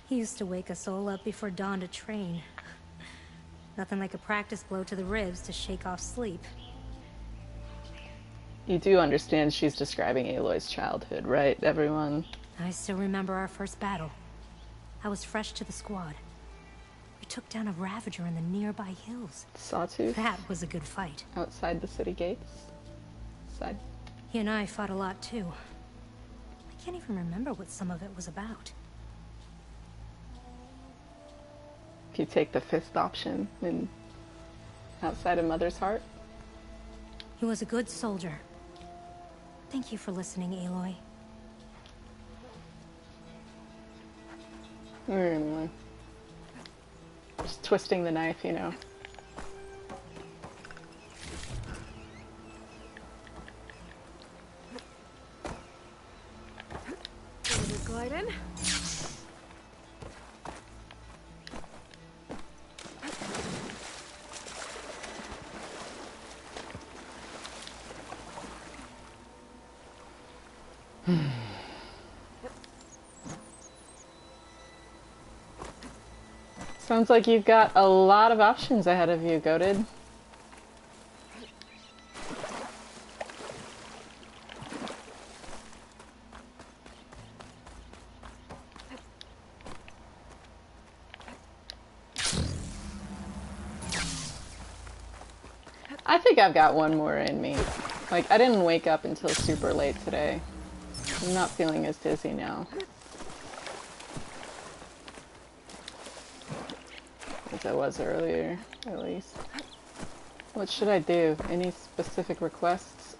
He used to wake us all up before dawn to train. Nothing like a practice blow to the ribs to shake off sleep. You do understand she's describing Aloy's childhood, right, everyone? I still remember our first battle. I was fresh to the squad. We took down a Ravager in the nearby hills. Sawtooth? That was a good fight. Outside the city gates? Side. He and I fought a lot too. I can't even remember what some of it was about. If you take the fifth option, then outside of Mother's Heart? He was a good soldier. Thank you for listening, Aloy. Anyway. Just twisting the knife, you know. Glide in. Sounds like you've got a lot of options ahead of you, Goated. I think I've got one more in me. Like, I didn't wake up until super late today. I'm not feeling as dizzy now as I was earlier, at least. What should I do? Any specific requests?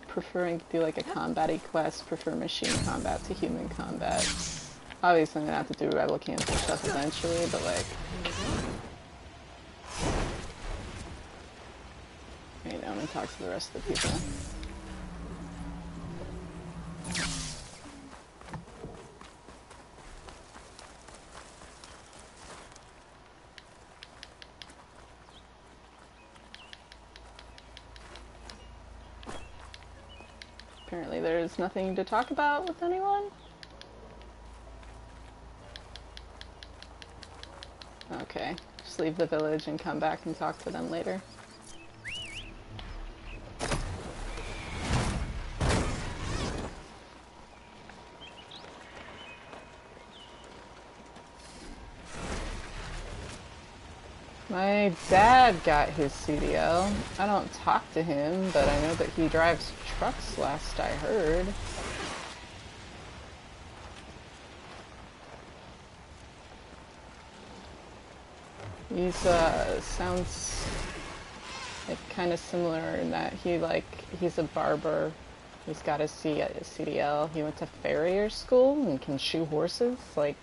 Preferring to do like a combat-y quest, prefer machine combat to human combat. Obviously I'm gonna have to do rebel cancel stuff eventually, but like... You know, I'm gonna talk to the rest of the people. Apparently there's nothing to talk about with anyone. Okay, just leave the village and come back and talk to them later. My dad got his CDL. I don't talk to him, but I know that he drives trucks last I heard. He's, sounds like kind of similar in that he's a barber. He's got his CDL. He went to farrier school and can shoe horses. Like,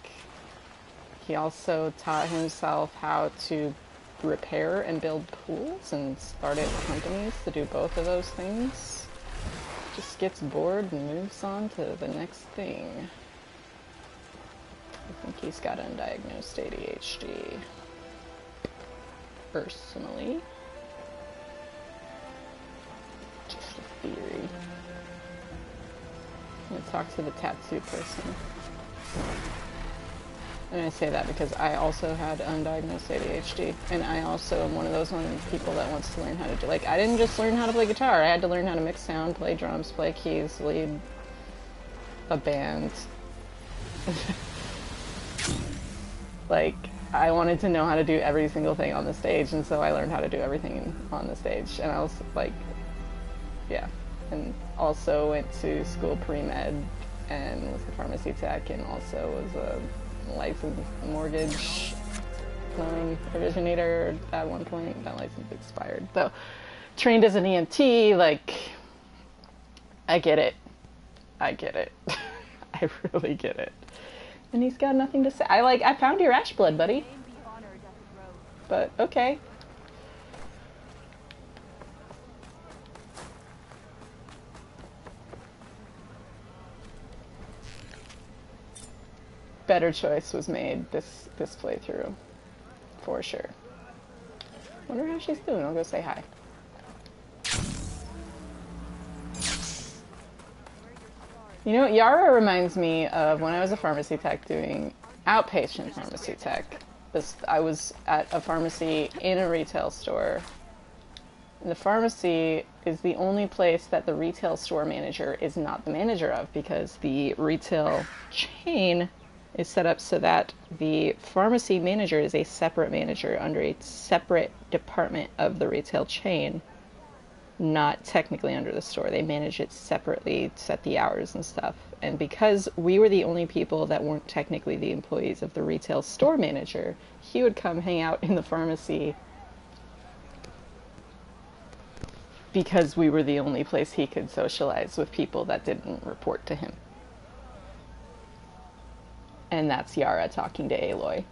he also taught himself how to repair and build pools and started companies to do both of those things. Just gets bored and moves on to the next thing. I think he's got undiagnosed ADHD. Personally. Just a theory. I'm gonna talk to the tattoo person. And I say that because I also had undiagnosed ADHD, and I also am one of those people that wants to learn how to do, like, I didn't just learn how to play guitar, I had to learn how to mix sound, play drums, play keys, lead a band. Like, I wanted to know how to do every single thing on the stage, and so I learned how to do everything on the stage, and I was like, yeah. And also went to school pre-med, and was a pharmacy tech, and also was a licensed mortgage loan originator at one point. That license expired. So, trained as an EMT, like, I get it. I get it. I really get it. And he's got nothing to say. I found your ash blood, buddy. But, okay. Better choice was made this playthrough, for sure. Wonder how she's doing. I'll go say hi. You know, Yara reminds me of when I was a pharmacy tech doing outpatient pharmacy tech. I was at a pharmacy in a retail store. And the pharmacy is the only place that the retail store manager is not the manager of, because the retail chain is set up so that the pharmacy manager is a separate manager under a separate department of the retail chain, not technically under the store. They manage it separately, set the hours and stuff. And because we were the only people that weren't technically the employees of the retail store manager, he would come hang out in the pharmacy because we were the only place he could socialize with people that didn't report to him. And that's Yara talking to Aloy.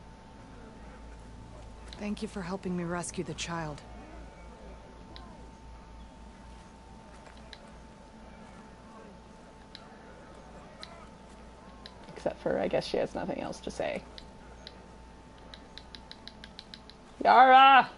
Thank you for helping me rescue the child. Except for, I guess she has nothing else to say. Yara!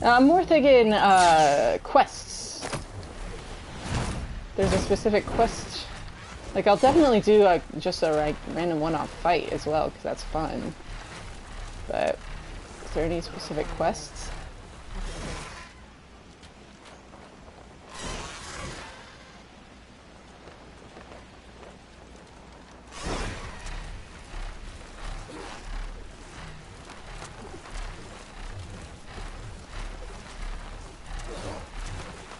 I'm more thinking, quests. There's a specific quest. Like, I'll definitely do, just a, random one-off fight as well, because that's fun. But, is there any specific quests?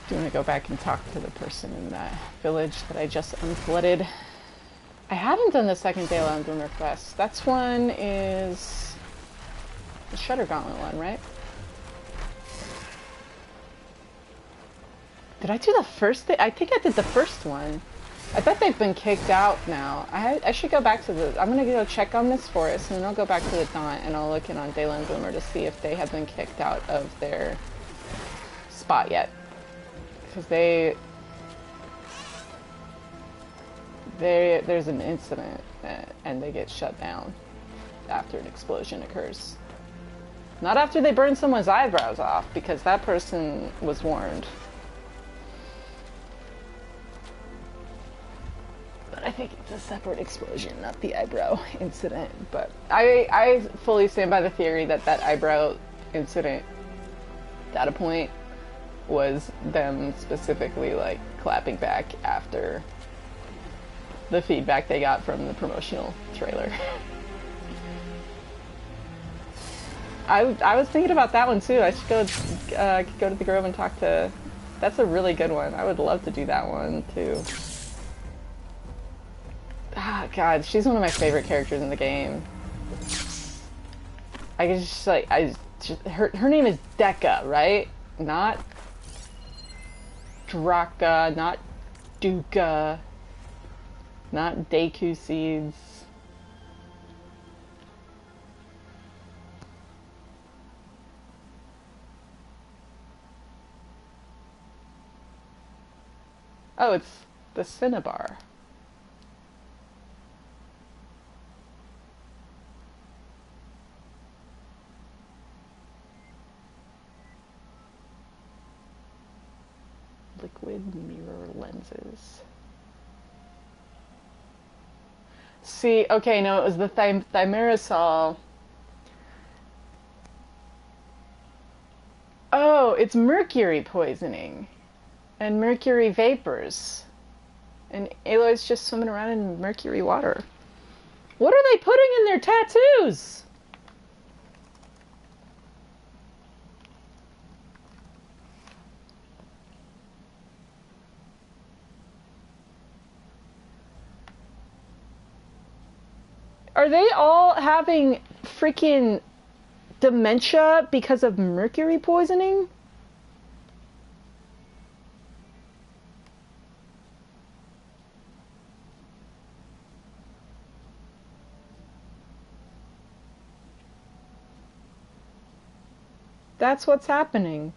Do you want to go back and talk to the person in that village that I just unflooded? I haven't done the second Dale and Bloomer quest. That's one is the Shutter Gauntlet one, right? Did I do the first thing? I think I did the first one. I bet they've been kicked out now. I should go back to the... I'm going to go check on this forest, and then I'll go back to the Daunt, and I'll look in on Dale and Bloomer to see if they have been kicked out of their spot yet. Because there's an incident and they get shut down after an explosion occurs. Not after they burn someone's eyebrows off, because that person was warned. But I think it's a separate explosion, not the eyebrow incident. But I fully stand by the theory that that eyebrow incident data point was them specifically like clapping back after the feedback they got from the promotional trailer. I was thinking about that one too. I should go to the Grove and talk to. That's a really good one. I would love to do that one too. Ah, God, she's one of my favorite characters in the game. I just like her name is Dekka, right? Not Draka, not Duka, not Deku Seeds. Oh, it's the Cinnabar. Liquid mirror lenses. See, okay, no, it was the thimerosal. Oh, it's mercury poisoning. And mercury vapors. And Aloy's just swimming around in mercury water. What are they putting in their tattoos? Are they all having freaking dementia because of mercury poisoning? That's what's happening.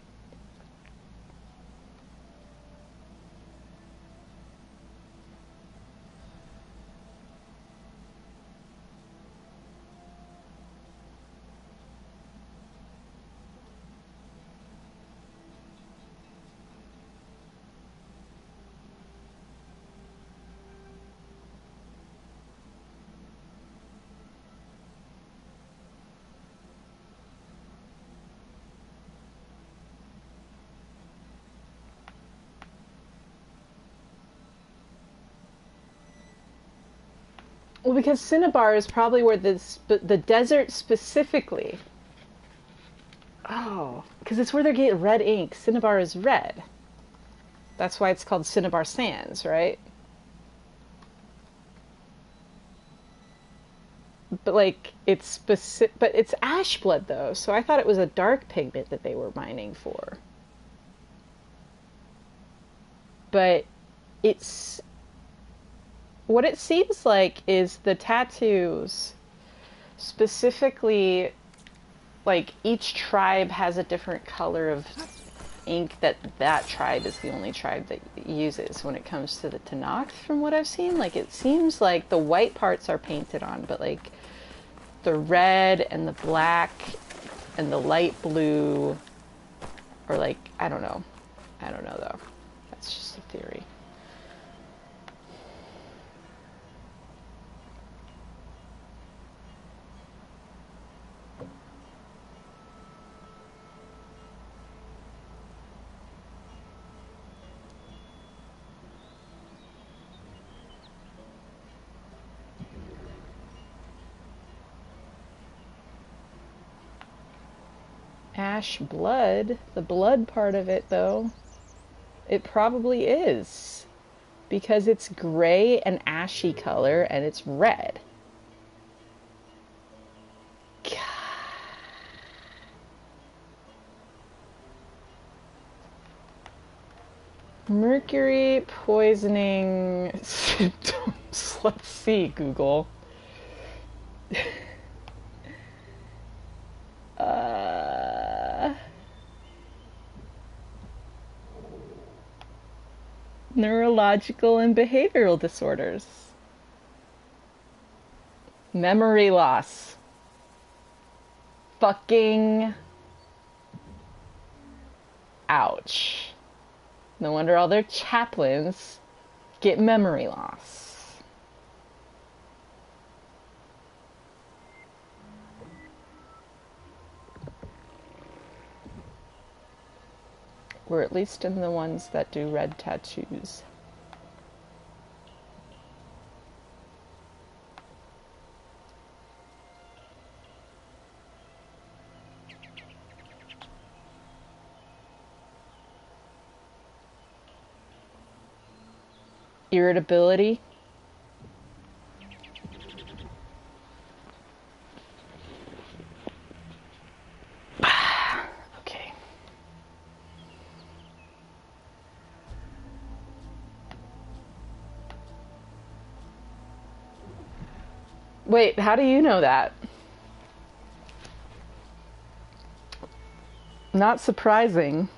Well, because Cinnabar is probably where the desert specifically. Oh, because it's where they get red ink. Cinnabar is red. That's why it's called Cinnabar Sands, right? But like it's specific, but it's ash blood though. So I thought it was a dark pigment that they were mining for. But it's what it seems like is the tattoos specifically, like each tribe has a different color of ink that tribe is the only tribe that uses when it comes to the Tenakth, from what I've seen. Like it seems like the white parts are painted on, but like the red and the black and the light blue, or like I don't know though. That's just a theory. Ash blood, the blood part of it though, it probably is, because it's gray and ashy color and it's red. God. Mercury poisoning symptoms. Let's see, Google. Neurological and behavioral disorders. Memory loss. Fucking ouch. No wonder all their chaplains get memory loss. Or at least in the ones that do red tattoos. Irritability. Okay. Wait, how do you know that? Not surprising.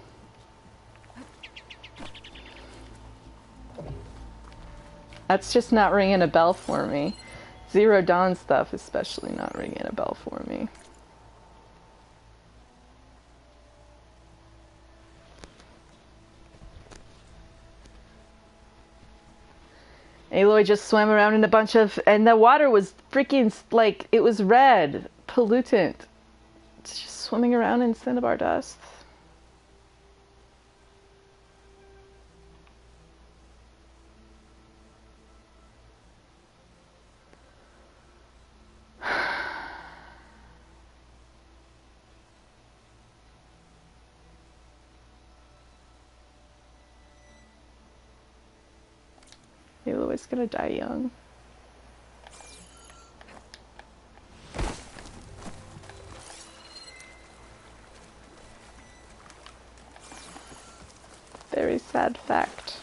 That's just not ringing a bell for me. Zero Dawn stuff especially not ringing a bell for me. Aloy just swam around in a bunch of... And the water was freaking, like, it was red. Pollutant. It's just swimming around in cinnabar dust. Aloy's gonna die young. Very sad fact.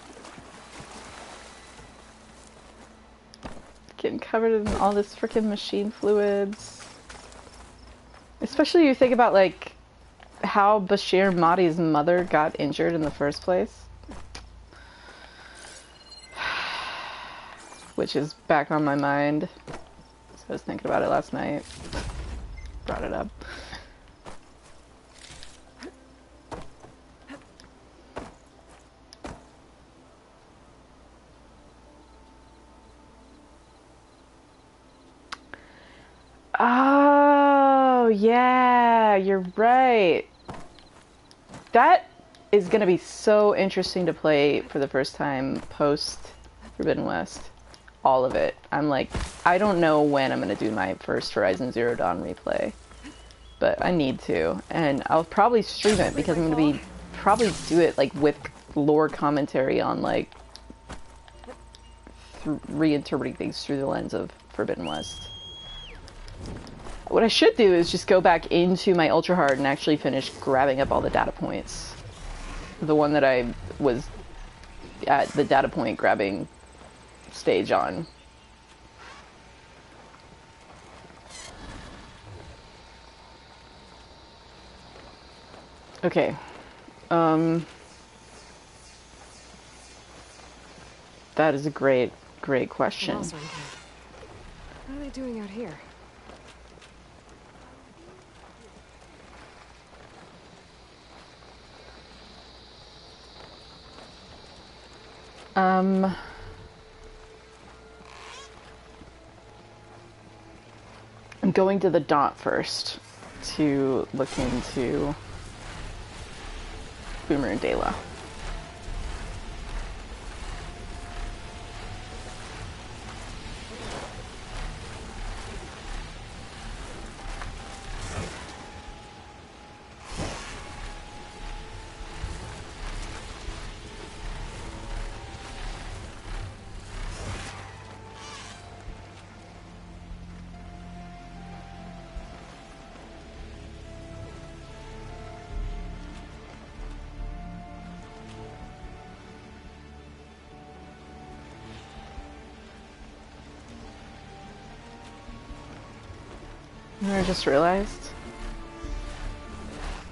Getting covered in all this freaking machine fluids. Especially you think about like how Bashir Mahdi's mother got injured in the first place. Which is back on my mind. So I was thinking about it last night. Brought it up. Oh, yeah, you're right. That is going to be so interesting to play for the first time post Forbidden West. All of it. I'm like, I don't know when I'm going to do my first Horizon Zero Dawn replay, but I need to, and I'll probably stream it because I'm going to be probably do it like with lore commentary on like reinterpreting things through the lens of Forbidden West. What I should do is just go back into my Ultra Hard and actually finish grabbing up all the data points. The one that I was at the data point grabbing stage on. Okay. That is a great question. What are they doing out here? I'm going to the Dot first to look into Boomer and Dayla. I just realized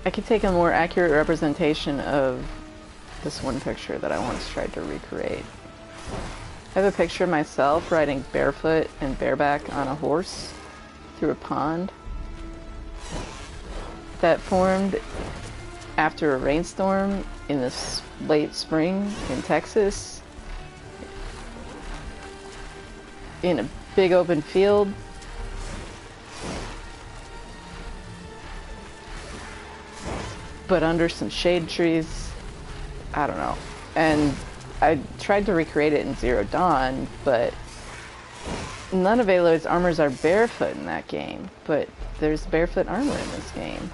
I could take a more accurate representation of this one picture that I once tried to recreate. I have a picture of myself riding barefoot and bareback on a horse through a pond that formed after a rainstorm in this late spring in Texas in a big open field. But under some shade trees. I don't know. And I tried to recreate it in Zero Dawn, but none of Aloy's armors are barefoot in that game, but there's barefoot armor in this game.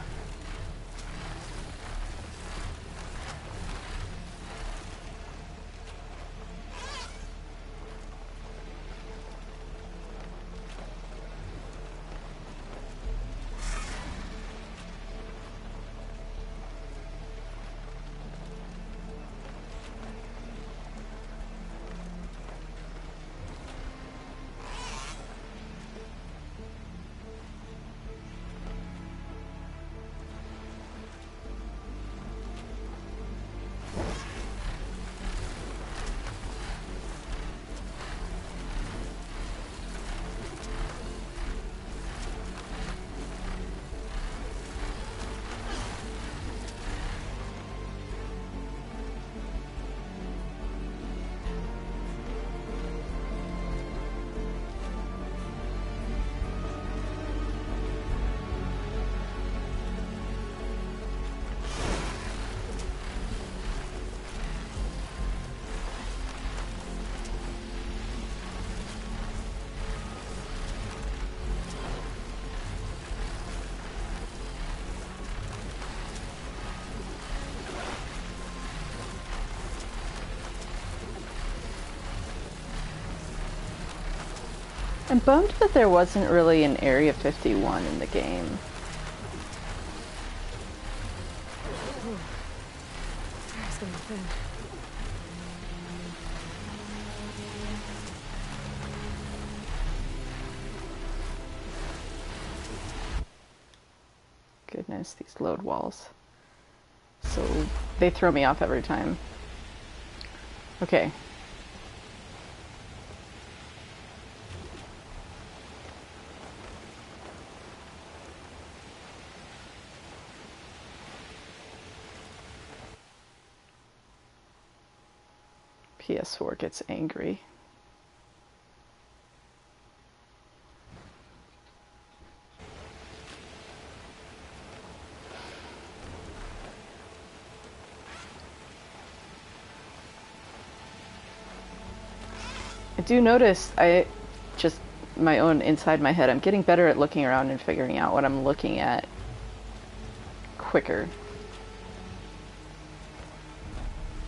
I'm bummed that there wasn't really an Area 51 in the game. Goodness, these load walls. So they throw me off every time. Okay. PS4 gets angry. I do notice, my own inside my head, I'm getting better at looking around and figuring out what I'm looking at quicker.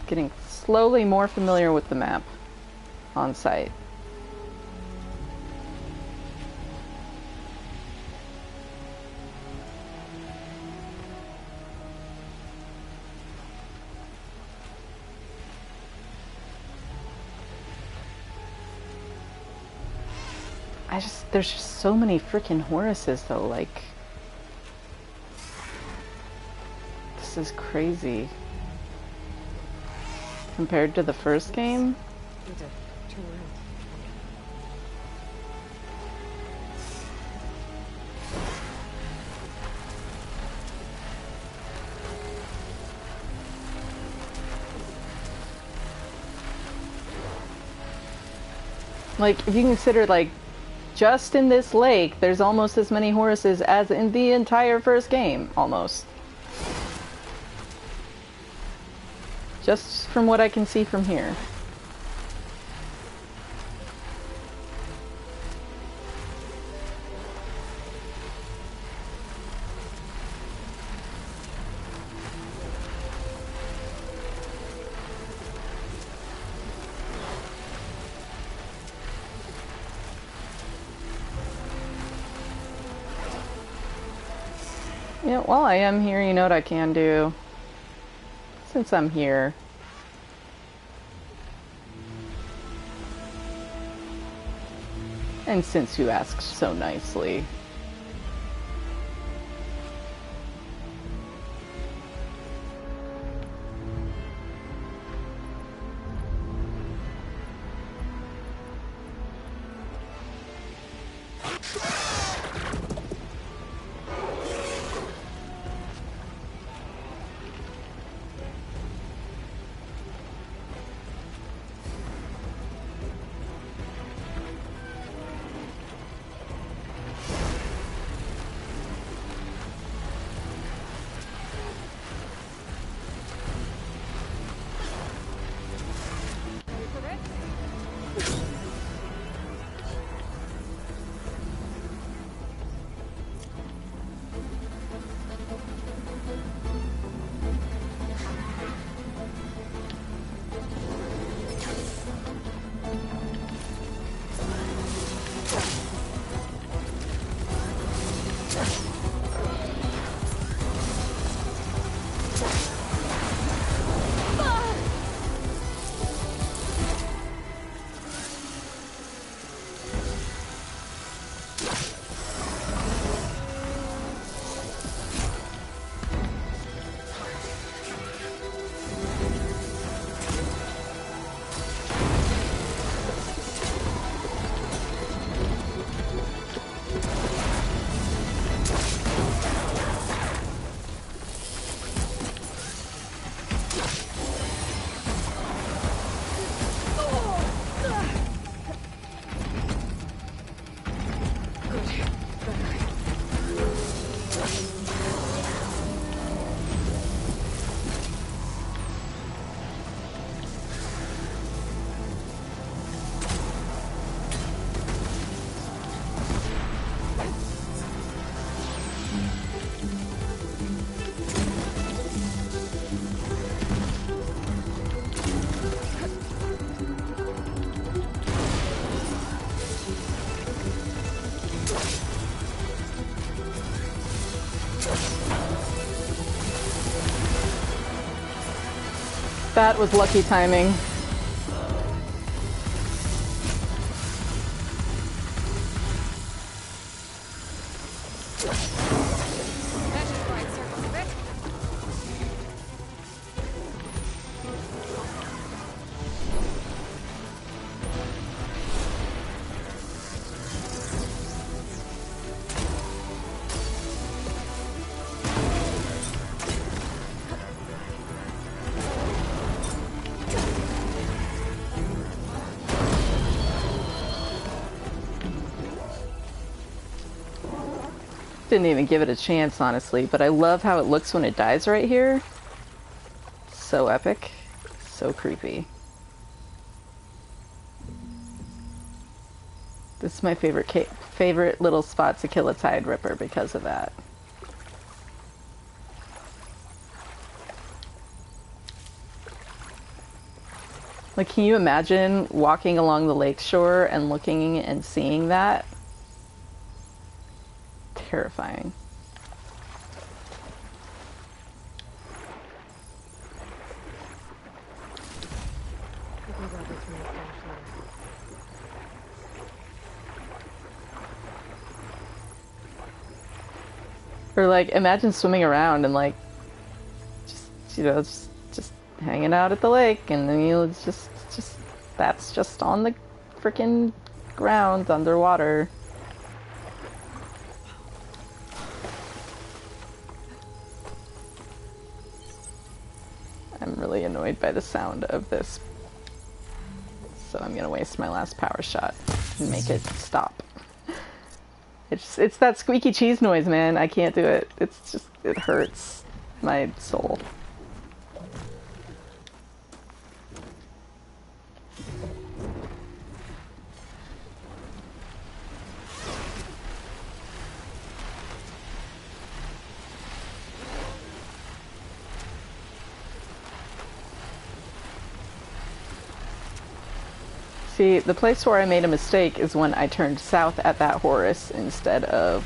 Getting slowly more familiar with the map on site. There's just so many freaking Horuses though, like, this is crazy. Compared to the first game? Like, if you consider, like, just in this lake, there's almost as many Horuses as in the entire first game, almost. Just from what I can see from here. Yeah, while I am here, you know what I can do? Since I'm here. And since you asked so nicely. That was lucky timing. Didn't even give it a chance, honestly, but I love how it looks when it dies right here. So epic. So creepy. This is my favorite little spot to kill a Tide Ripper because of that. Like, can you imagine walking along the lake shore and looking and seeing that? Terrifying. Or like, imagine swimming around and like, just, you know, just hanging out at the lake, and then you just that's just on the freaking ground underwater. I'm really annoyed by the sound of this, so I'm gonna waste my last power shot and make it stop. It's that squeaky cheese noise, man. I can't do it. It's just, it hurts my soul. See, the place where I made a mistake is when I turned south at that Horus instead of...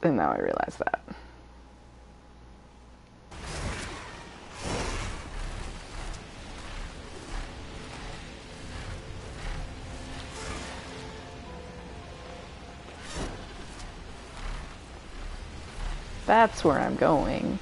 And now I realize that. That's where I'm going.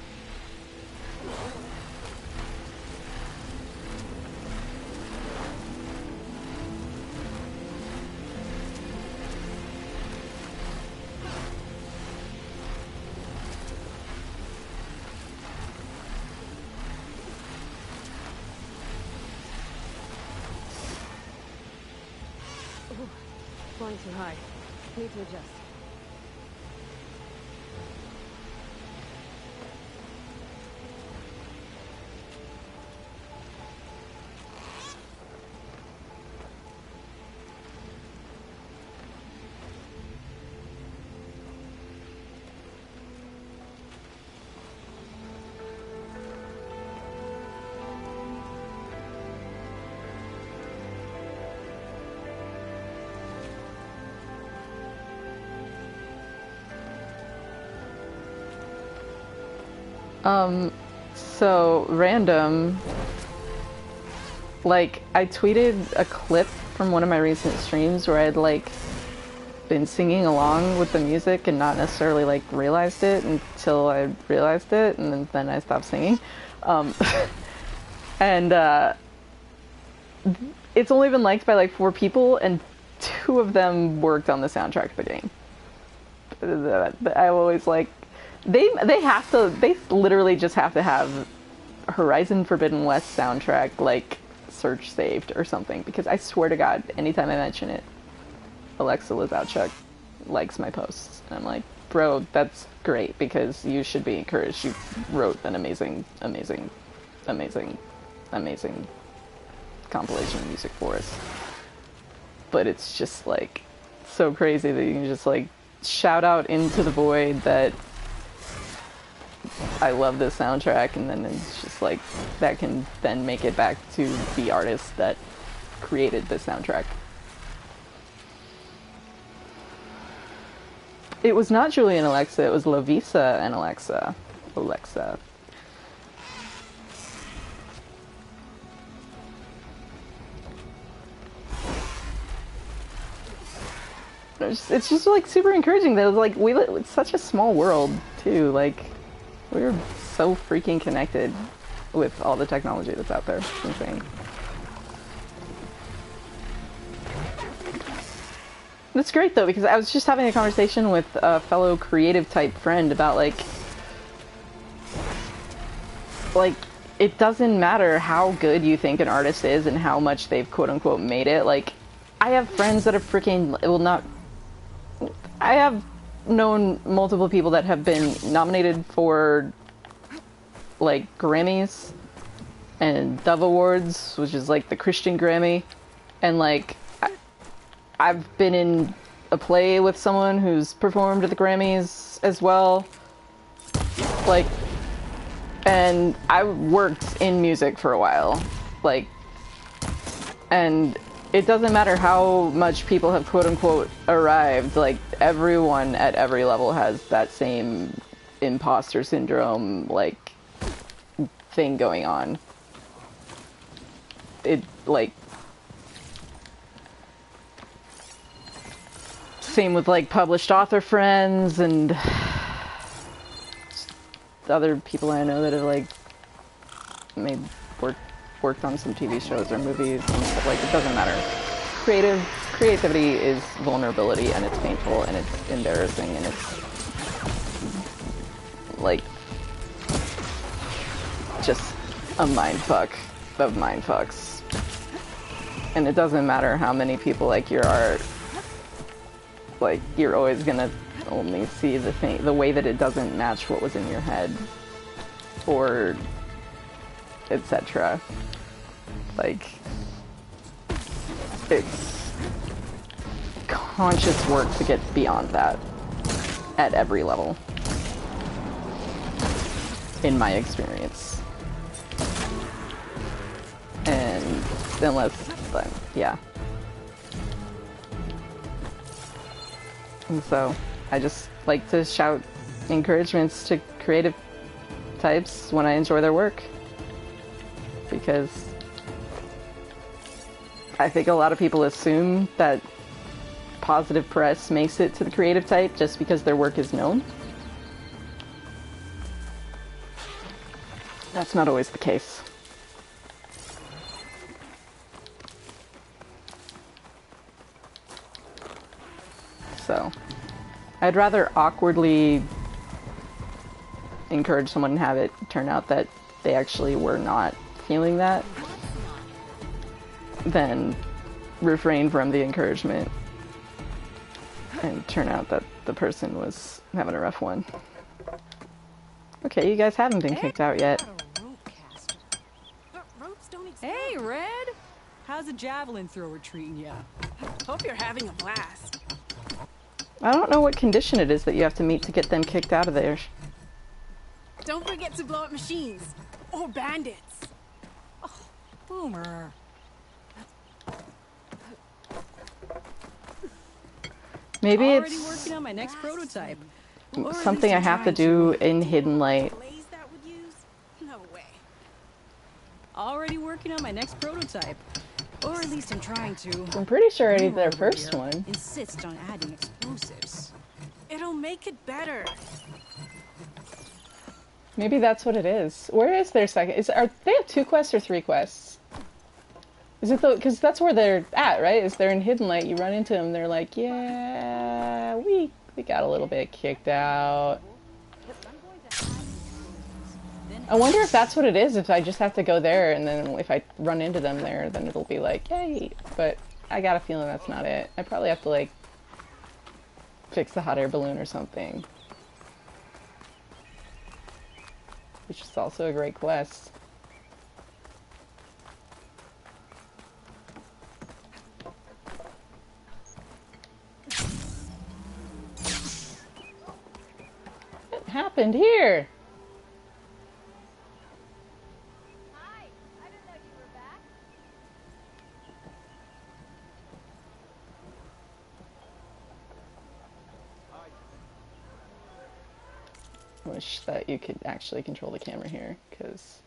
Flying too high. Need to adjust. So random. Like, I tweeted a clip from one of my recent streams where I'd like been singing along with the music and not necessarily like realized it until I realized it, and then I stopped singing. And it's only been liked by like 4 people, and 2 of them worked on the soundtrack of the game. I always like, they literally just have to have Horizon Forbidden West soundtrack like search saved or something, because I swear to God, anytime I mention it, Alexa Lazowchuk likes my posts, and I'm like, bro, that's great, because you should be encouraged. You wrote an amazing compilation of music for us. But it's just like so crazy that you can just like shout out into the void that I love this soundtrack, and then it's just like that can then make it back to the artist that created the soundtrack. It was not Julie and Alexa, it was Lovisa and Alexa. It's just like super encouraging that like it's such a small world too. Like, we're so freaking connected with all the technology that's out there. It's insane. It's great though, because I was just having a conversation with a fellow creative type friend about like it doesn't matter how good you think an artist is and how much they've quote unquote made it. Like, I have friends that have freaking I have known multiple people that have been nominated for like Grammys and Dove Awards, which is like the Christian Grammy, and like I've been in a play with someone who's performed at the Grammys as well, like, and I worked in music for a while, like, and it doesn't matter how much people have quote-unquote arrived, like, everyone at every level has that same imposter syndrome, like, thing going on. It, like, same with, like, published author friends and other people I know that have, like, worked on some TV shows or movies and stuff. Like, it doesn't matter. Creativity is vulnerability, and it's painful, and it's embarrassing, and it's like just a mindfuck of mindfucks. And it doesn't matter how many people like your art. Like, you're always gonna only see the way that it doesn't match what was in your head, or etc. Like, it's conscious work to get beyond that at every level, in my experience. And yeah. And so I just like to shout encouragements to creative types when I enjoy their work, because I think a lot of people assume that positive press makes it to the creative type just because their work is known. That's not always the case. So, I'd rather awkwardly encourage someone and have it turn out that they actually were not feeling that than refrain from the encouragement and turn out that the person was having a rough one. Okay, you guys haven't been kicked out yet. Hey, Red! How's the javelin thrower treating ya? Hope you're having a blast. I don't know what condition it is that you have to meet to get them kicked out of there. Don't forget to blow up machines. Or bandits. Oh, Boomer. Maybe Already it's working on my next prototype. something I have to do in Hidden Light Already working on my next prototype. Or at least I'm trying to. I'm pretty sure I need their Over first here one. Insist on adding explosives. It'll make it better. Maybe that's what it is. Where is their second? Are they have 2 quests or 3 quests? Is it because that's where they're at, right? Is they're in Hidden Light? You run into them, they're like, yeah, we got a little bit kicked out. I wonder if that's what it is. If I just have to go there, and then if I run into them there, then it'll be like, yay. But I got a feeling that's not it. I probably have to like fix the hot air balloon or something. Which is also a great quest. What happened here? Hi, I didn't know you were back. I wish that you could actually control the camera here, because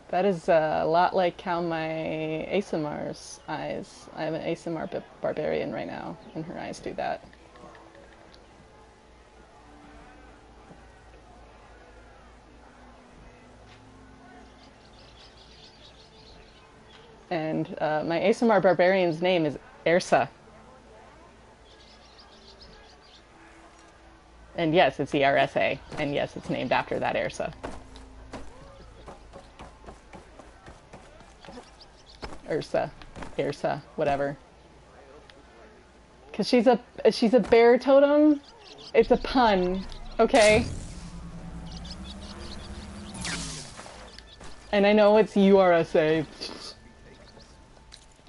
that is a lot like how my ASMR's eyes. I have an ASMR barbarian right now, and her eyes do that. And my ASMR barbarian's name is Ersa. And yes, it's ERSA. And yes, it's named after that Ersa. Ersa, whatever. Cause she's a bear totem. It's a pun, okay? And I know it's URSA,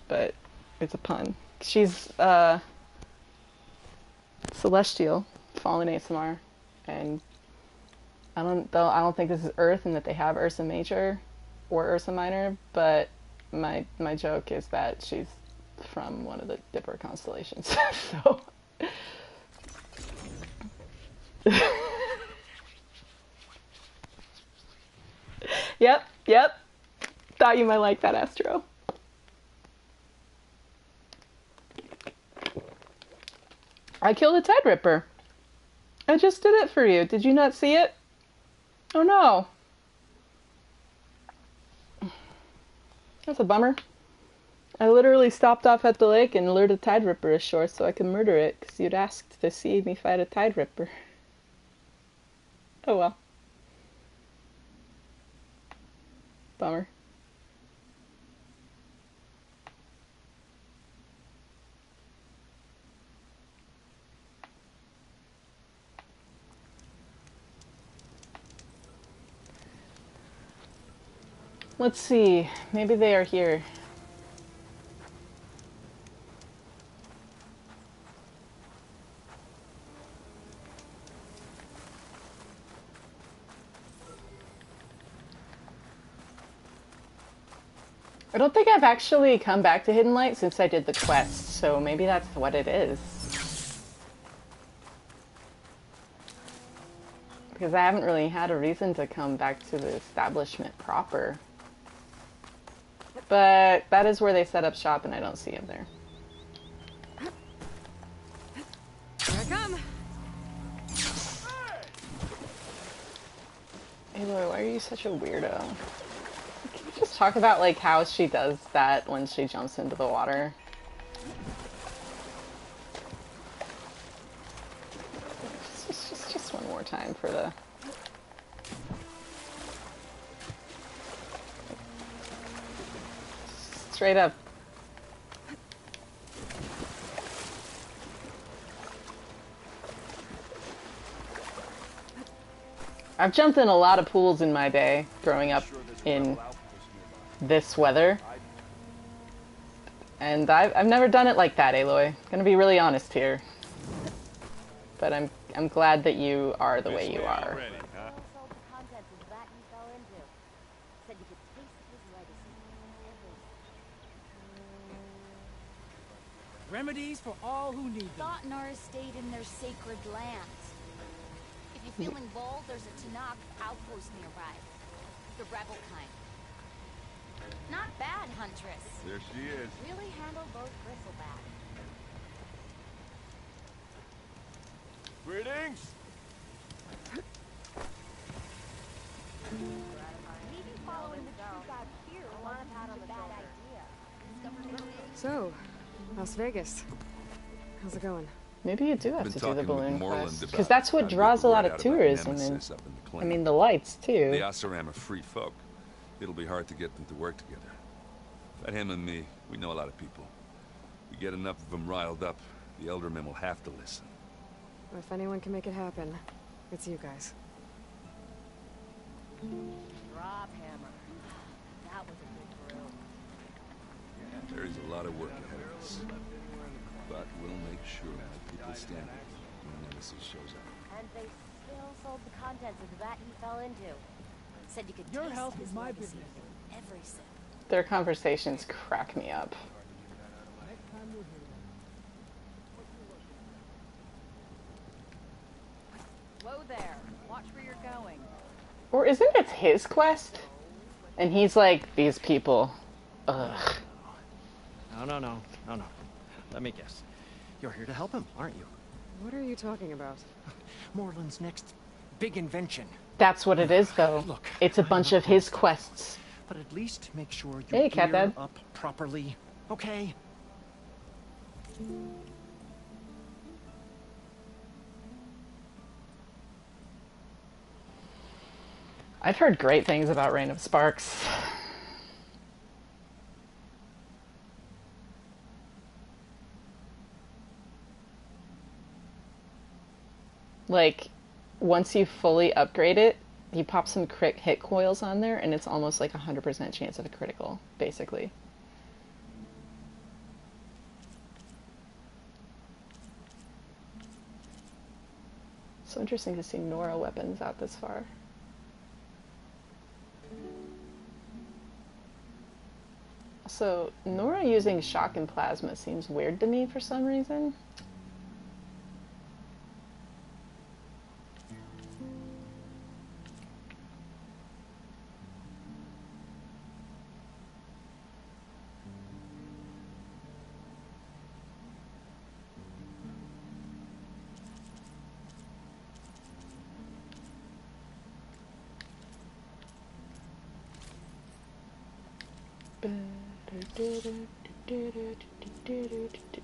but it's a pun. She's celestial, fallen ASMR, and I don't think this is Earth and that they have Ursa Major or Ursa Minor, but my joke is that she's from one of the Dipper constellations. So Yep. Thought you might like that, Astro. I killed a Tide Ripper. I just did it for you. Did you not see it? Oh no. That's a bummer. I literally stopped off at the lake and lured a Tide Ripper ashore so I could murder it because you'd asked to see me fight a Tide Ripper. Oh well. Bummer. Let's see. Maybe they are here. I don't think I've actually come back to Hidden Light since I did the quest, so maybe that's what it is. Because I haven't really had a reason to come back to the establishment proper. But that is where they set up shop and I don't see him there. Here I come. Aloy, why are you such a weirdo? Can you just talk about like how she does that when she jumps into the water? Just one more time for the... Straight up. I've jumped in a lot of pools in my day growing up in this weather. And I've never done it like that, Aloy. Gonna be really honest here. But I'm glad that you are the way you are. Remedies for all who need them. Thought Nara stayed in their sacred lands. If you're feeling bold, there's a Tanakh outpost nearby. The rebel kind. Not bad, Huntress. There she is. Really handle both bristleback. Greetings. Maybe following the two guys here wasn't a bad idea. So, Las Vegas. How's it going? Maybe you do have Been to do the talking with balloon Moreland quest. about Because that's what how to get draws the a lot word of out about tourism. And, Nemesis up in the I claim. mean, the lights, too. The Oseram are free folk. It'll be hard to get them to work together. But him and me, we know a lot of people. We get enough of them riled up, the Eldermen will have to listen. If anyone can make it happen, it's you guys. Drop hammer. That was a good drill. There is a lot of work ahead of us. But we'll make sure that people stand with when Nemesis shows up. And they still sold the contents of the vat he fell into. Said you could Your taste health his is my legacy business. in every sip. Their conversations crack me up. Next time we're here. Whoa there. Watch where you're going. Or isn't it his quest? And he's like, these people. Ugh. No. Let me guess. You're here to help him, aren't you? What are you talking about? Moreland's next big invention. That's what it is, though. Look, It's a bunch of his quests. But at least make sure you Hey, Cat gear Dad. up properly, okay? I've heard great things about Rain of Sparks. Like, once you fully upgrade it, you pop some crit hit coils on there, and it's almost like 100% chance of a critical, basically. So interesting to see Nora weapons out this far. So, Nora using shock and plasma seems weird to me for some reason.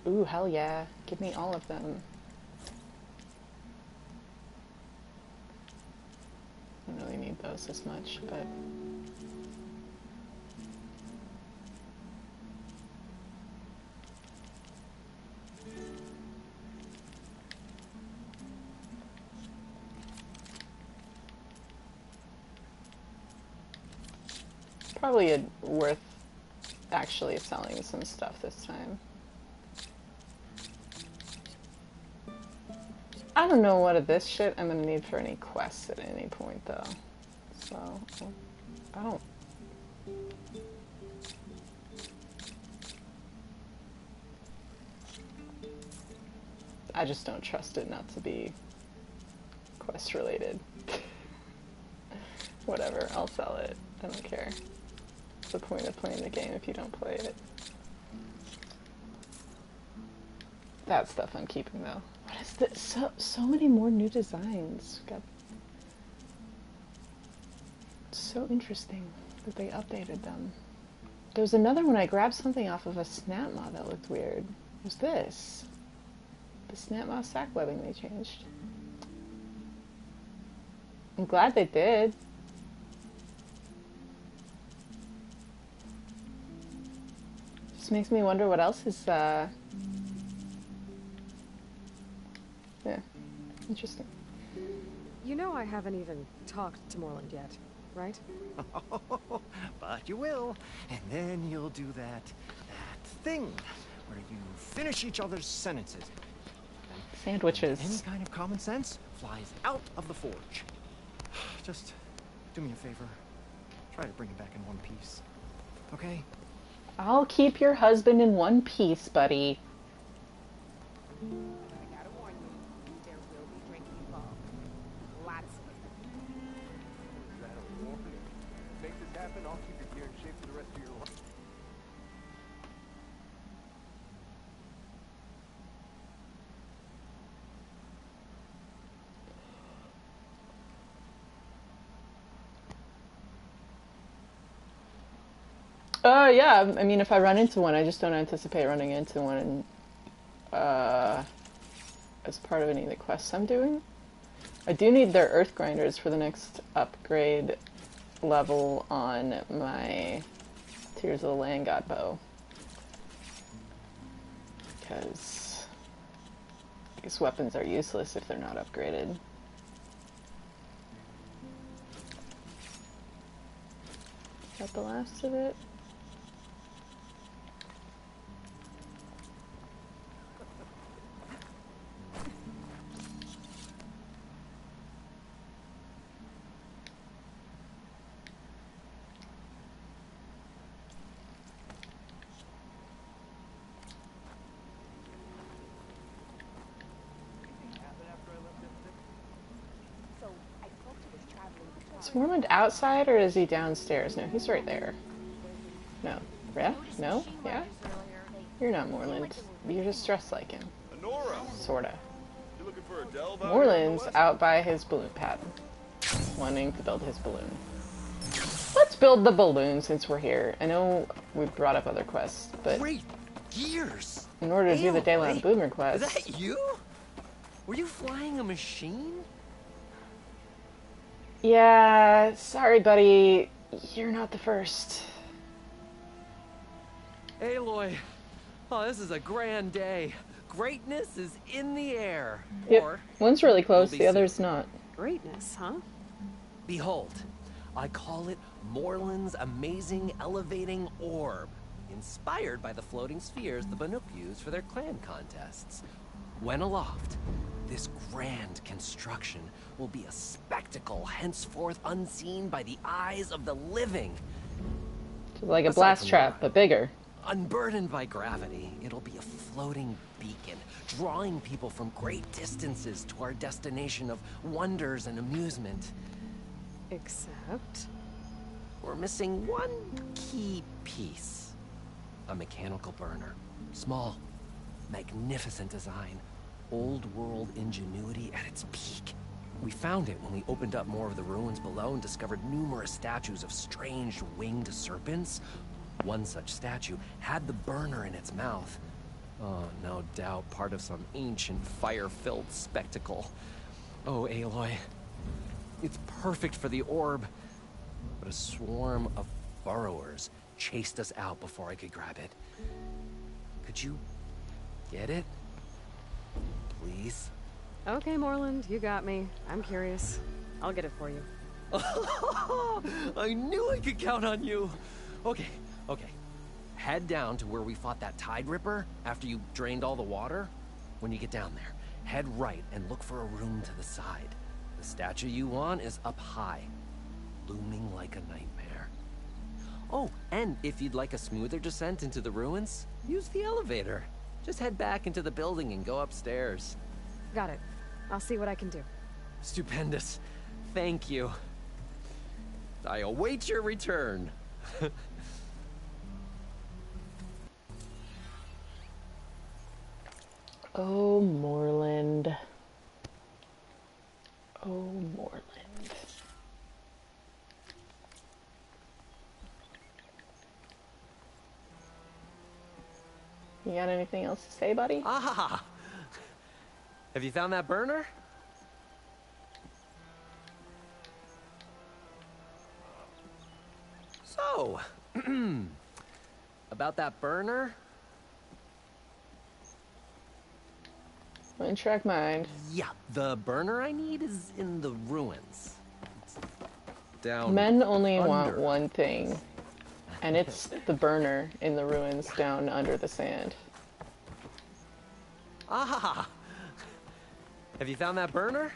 Ooh, hell yeah. Give me all of them. I don't really need those as much, but... Probably worth actually selling some stuff this time. I don't know what of this shit I'm gonna need for any quests at any point though. So, I don't... I just don't trust it not to be quest related. Whatever, I'll sell it. I don't care. What's the point of playing the game if you don't play it? That stuff I'm keeping though. What is this? So many more new designs. Got so interesting that they updated them. There was another one I grabbed something off of a snap mod that looked weird. What was this? The snap mod sack webbing they changed. I'm glad they did. Just makes me wonder what else is yeah, interesting. You know I haven't even talked to Moreland yet, right? But you will, and then you'll do that thing where you finish each other's sentences. Sandwiches. Any kind of common sense flies out of the forge. Just do me a favor. Try to bring it back in one piece. Okay? I'll keep your husband in one piece, buddy. I gotta warn you, there will be drinking involved. Lots of it. Is that a warning? Make this happen, I'll keep your gear in shape for the rest of your life. Yeah, I mean, if I run into one, I just don't anticipate running into one, as part of any of the quests I'm doing. I do need their earth grinders for the next upgrade level on my Tears of the Land God bow. Because these weapons are useless if they're not upgraded. Is that the last of it? Is Moreland outside or is he downstairs? No, he's right there. No. Yeah? No? Yeah? You're not Moreland. You're just dressed like him. Sorta. You looking for a delve out Moreland's out by his balloon pad, wanting to build his balloon. Let's build the balloon since we're here. I know we brought up other quests, but Great gears! in order to do the Daylight Boomer quest... Is that you? Were you flying a machine? Yeah, sorry buddy, you're not the first. Aloy, oh, this is a grand day. Greatness is in the air. Yep. Or One's really close, will be the other's not. Greatness, huh? behold, I call it Moreland's amazing elevating orb, inspired by the floating spheres the Banuk used for their clan contests. When aloft, this grand construction will be a spectacle henceforth unseen by the eyes of the living. Like a blast trap, but bigger. Unburdened by gravity, it'll be a floating beacon, drawing people from great distances to our destination of wonders and amusement. Except? We're missing one key piece. A mechanical burner. Small, magnificent design. Old world ingenuity at its peak. We found it when we opened up more of the ruins below and discovered numerous statues of strange winged serpents. One such statue had the burner in its mouth. Oh, no doubt part of some ancient fire-filled spectacle. Oh, Aloy. It's perfect for the orb. But a swarm of burrowers chased us out before I could grab it. Could you get it? Please? Okay, Moreland, you got me. I'm curious. I'll get it for you. I knew I could count on you. Okay. Head down to where we fought that Tide Ripper after you drained all the water. When you get down there, head right and look for a room to the side. The statue you want is up high, looming like a nightmare. Oh, and if you'd like a smoother descent into the ruins, use the elevator. Just head back into the building and go upstairs. Got it. I'll see what I can do. Stupendous. Thank you. I await your return. Oh, Moreland. Oh, Moreland. You got anything else to say, buddy? Ah! Have you found that burner? So, about that burner? One-track mind. Yeah, the burner I need is in the ruins. It's down Men only want under. one thing, and it's the burner in the ruins down under the sand. Ah! Have you found that burner?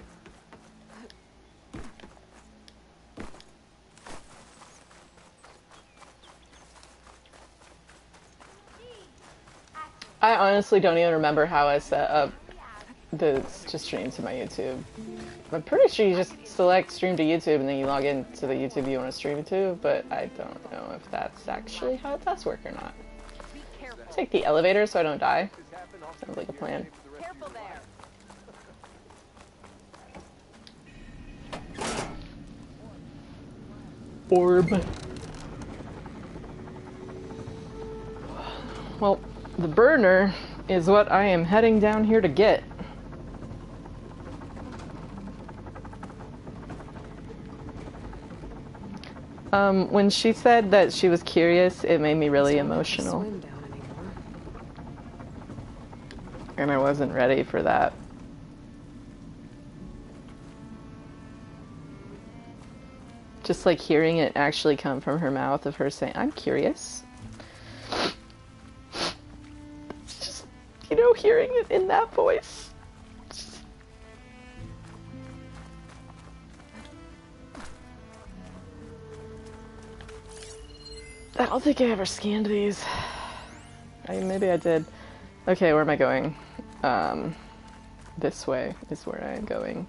I honestly don't even remember how I set up this to stream to my YouTube. I'm pretty sure you just select stream to YouTube and then you log into the YouTube you want to stream to, but I don't know if that's actually how it does work or not. Take the elevator so I don't die. Sounds like a plan. Careful there. Orb. Well, the burner is what I am heading down here to get. When she said that she was curious, it made me really emotional. And I wasn't ready for that. Just like hearing it actually come from her mouth of her saying, I'm curious. Just, you know, hearing it in that voice. I don't think I ever scanned these. Maybe I did. Okay, where am I going? This way is where I am going.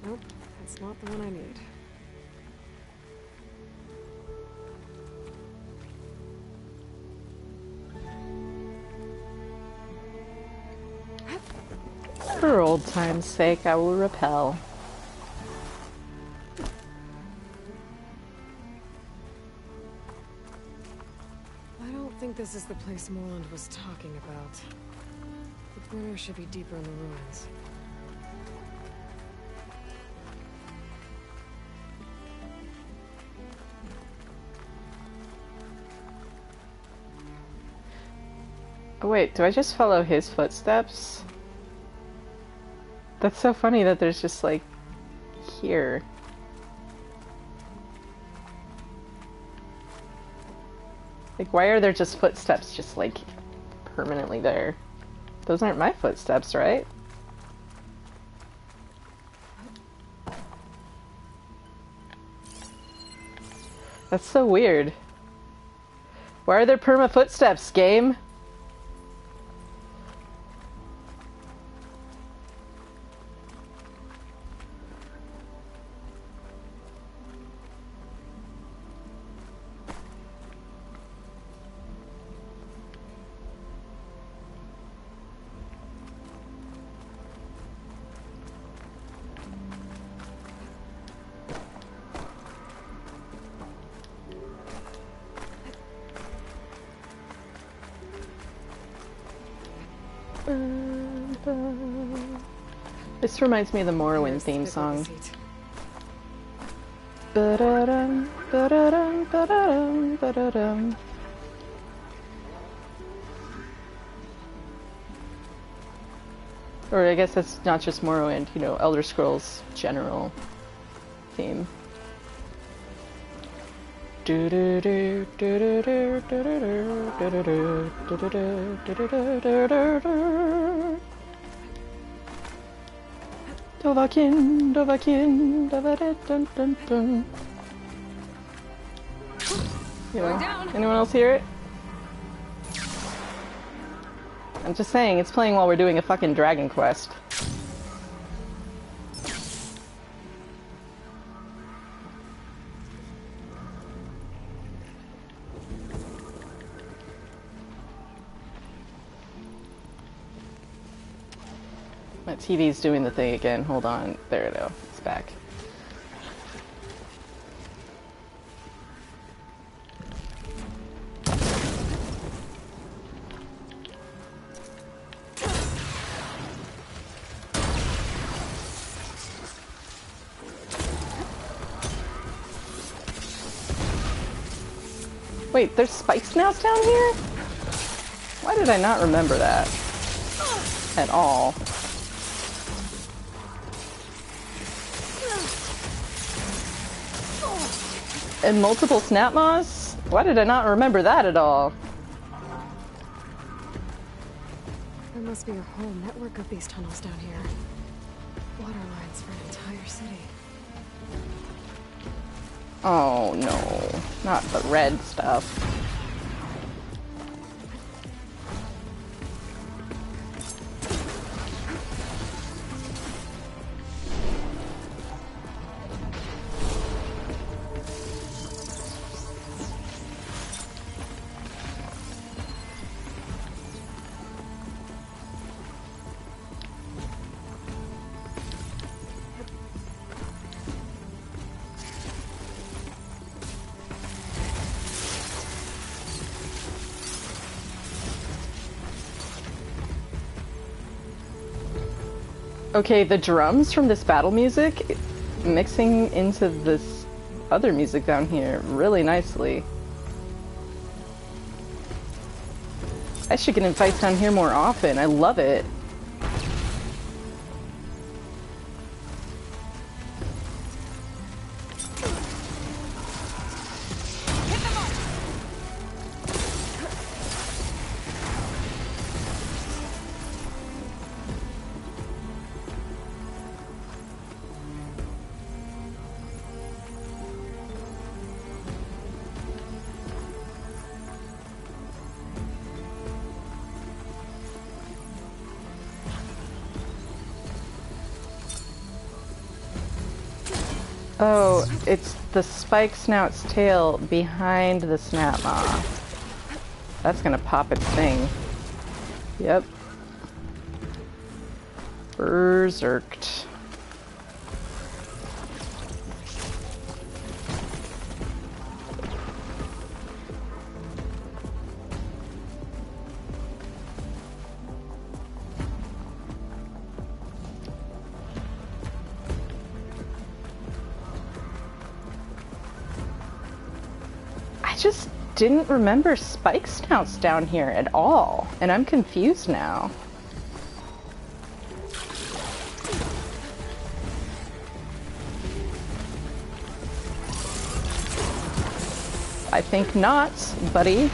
Nope, that's not the one I need. For old time's sake, I will repel. I don't think this is the place Morland was talking about. The burner should be deeper in the ruins. Oh wait, do I just follow his footsteps? That's so funny that there's just like here. Like, why are there just footsteps just like permanently there? Those aren't my footsteps, right? That's so weird. Why are there perma footsteps, game? This reminds me of the Morrowind theme song. Ba-da-dum, ba-da-dum, ba-da-dum, ba-da-dum. Or I guess that's not just Morrowind, you know, Elder Scrolls general theme. Dovakin, Dovakin, Dovadidun. You know, anyone else hear it? I'm just saying, it's playing while we're doing a fucking Dragon Quest. My TV's doing the thing again. Hold on. There it is. It's back. Wait, there's spike snouts down here? Why did I not remember that? At all. And multiple snap moths? Why did I not remember that at all? There must be a whole network of these tunnels down here. Water lines for an entire entire city. Oh no, not the red stuff. Okay, the drums from this battle music mixing into this other music down here really nicely. I should get invites down here more often. I love it. Oh, it's the spike snout's tail behind the snap maw. That's gonna pop its thing. Yep. Berserked. I just didn't remember spike snouts down here at all, and I'm confused now. I think not, buddy.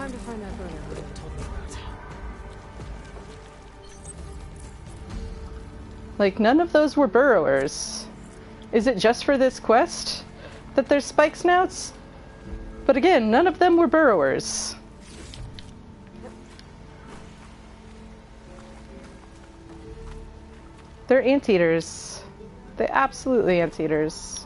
Time to find that burner who told me about. Like, none of those were burrowers. Is it just for this quest that there's spike snouts? But again, none of them were burrowers. They're anteaters. They're absolutely anteaters.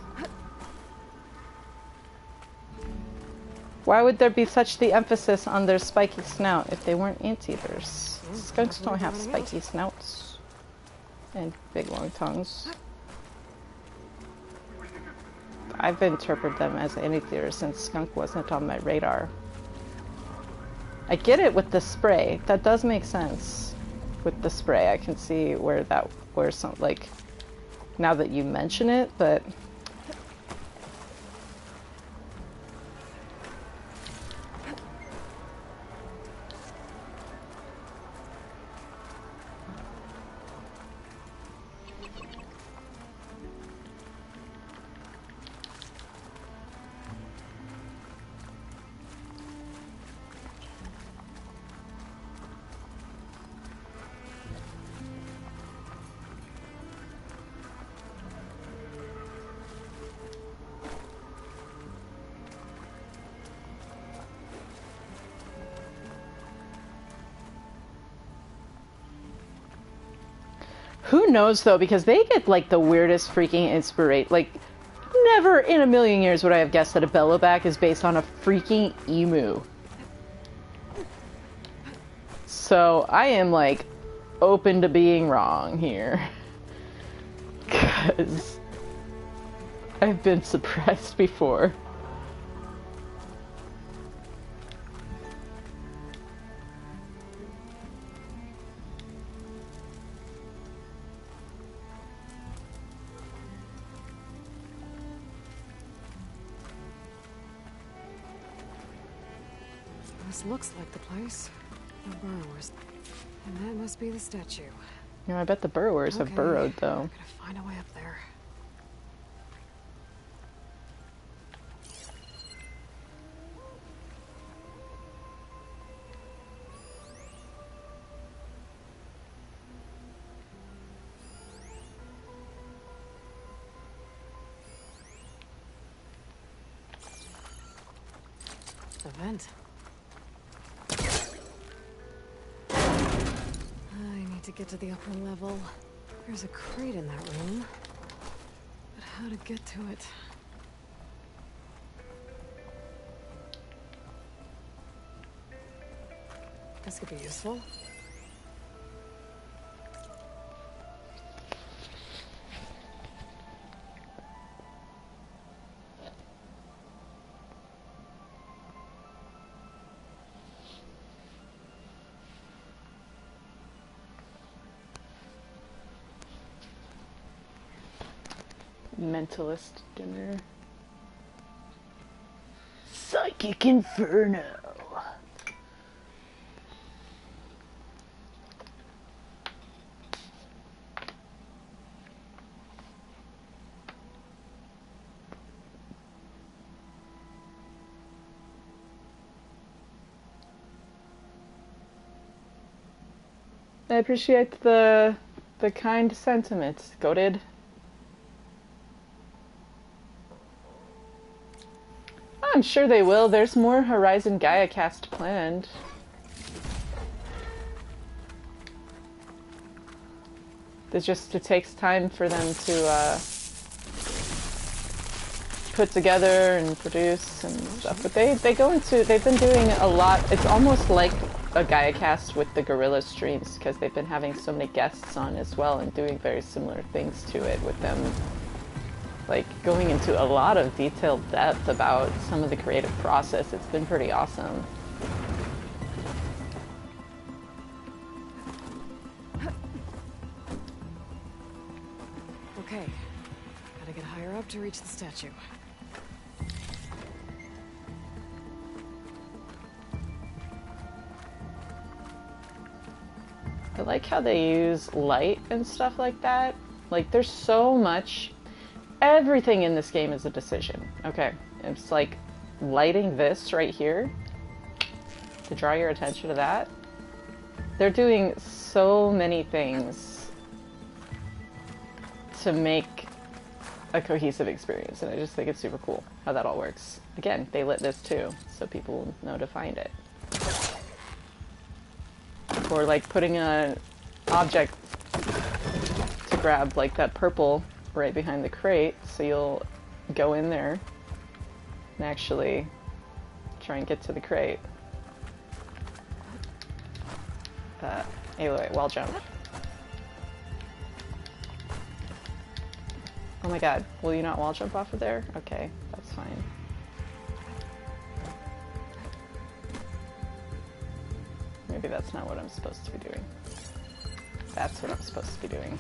Why would there be such the emphasis on their spiky snout if they weren't anteaters? Skunks don't have spiky snouts and big long tongues. I've interpreted them as anteaters since skunk wasn't on my radar. I get it with the spray. That does make sense. With the spray, I can see where some, like, now that you mention it, but who knows though, because they get like the weirdest freaking inspiration. Like, never in a million years would I have guessed that a bellowback is based on a freaking emu. So I am like open to being wrong here. Because I've been surprised before. This looks like the place. The burrowers. And that must be the statue. You know, I bet the burrowers have burrowed, though. Gotta find a way up there. A vent. I need to get to the upper level. There's a crate in that room. But how to get to it? This could be useful. Mentalist dinner. Psychic Inferno. I appreciate the kind sentiments, goated. I'm sure they will. There's more Horizon Gaia cast planned. It takes time for them to put together and produce and stuff. But they've been doing a lot. It's almost like a Gaia cast with the Gorilla streams, because they've been having so many guests on as well and doing very similar things to it, with them like going into a lot of detailed depth about some of the creative process. It's been pretty awesome. Okay, gotta get higher up to reach the statue. I like how they use light and stuff like that. Like, there's so much. Everything in this game is a decision. Okay, it's like lighting this right here to draw your attention to that. They're doing so many things to make a cohesive experience, and I just think it's super cool how that all works. Again, they lit this too, so people know to find it. Or like putting an object to grab, like that purple right behind the crate, so you'll go in there and actually try and get to the crate. Anyway, wall jump. Oh my god, will you not wall jump off of there? Okay, that's fine. Maybe that's not what I'm supposed to be doing. That's what I'm supposed to be doing.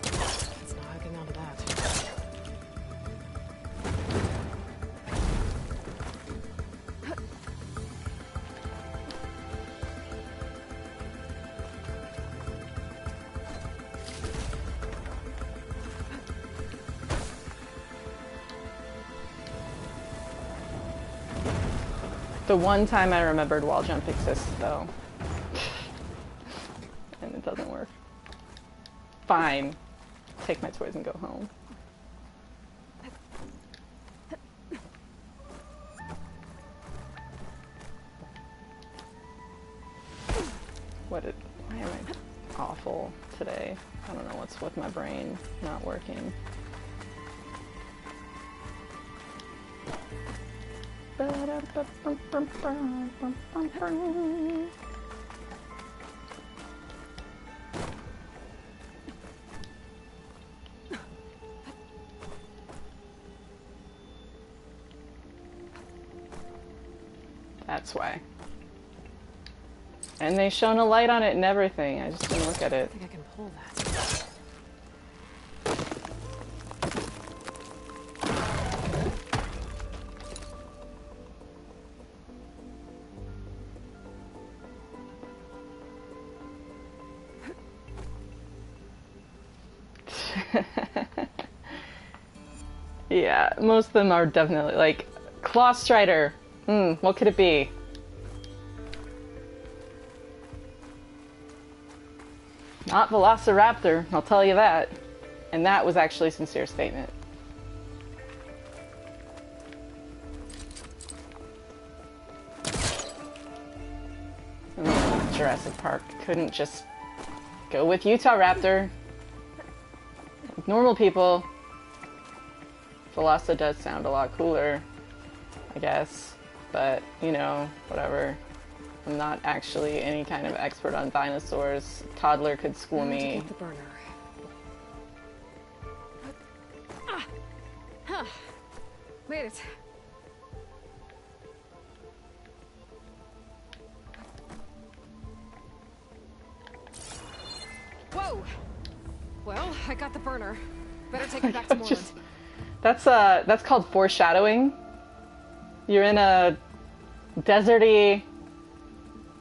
It's not hooking onto that. The one time I remembered wall jump exists, though. And it doesn't work. Fine. Take my toys and go home. Why am I awful today? I don't know what's with my brain not working. That's why. And they shone a light on it and everything. I just didn't look at it. I think I can pull that. Yeah, most of them are definitely like Claw Strider. What could it be? Not Velociraptor, I'll tell you that. And that was actually a sincere statement. Jurassic Park couldn't just go with Utah Raptor. Like normal people. Veloci does sound a lot cooler, I guess. But, you know, whatever. I'm not actually any kind of expert on dinosaurs. Toddler could school me. Get the burner. Made it. Whoa! Well, I got the burner. Better take it back to Moreland. That's called foreshadowing. You're in a deserty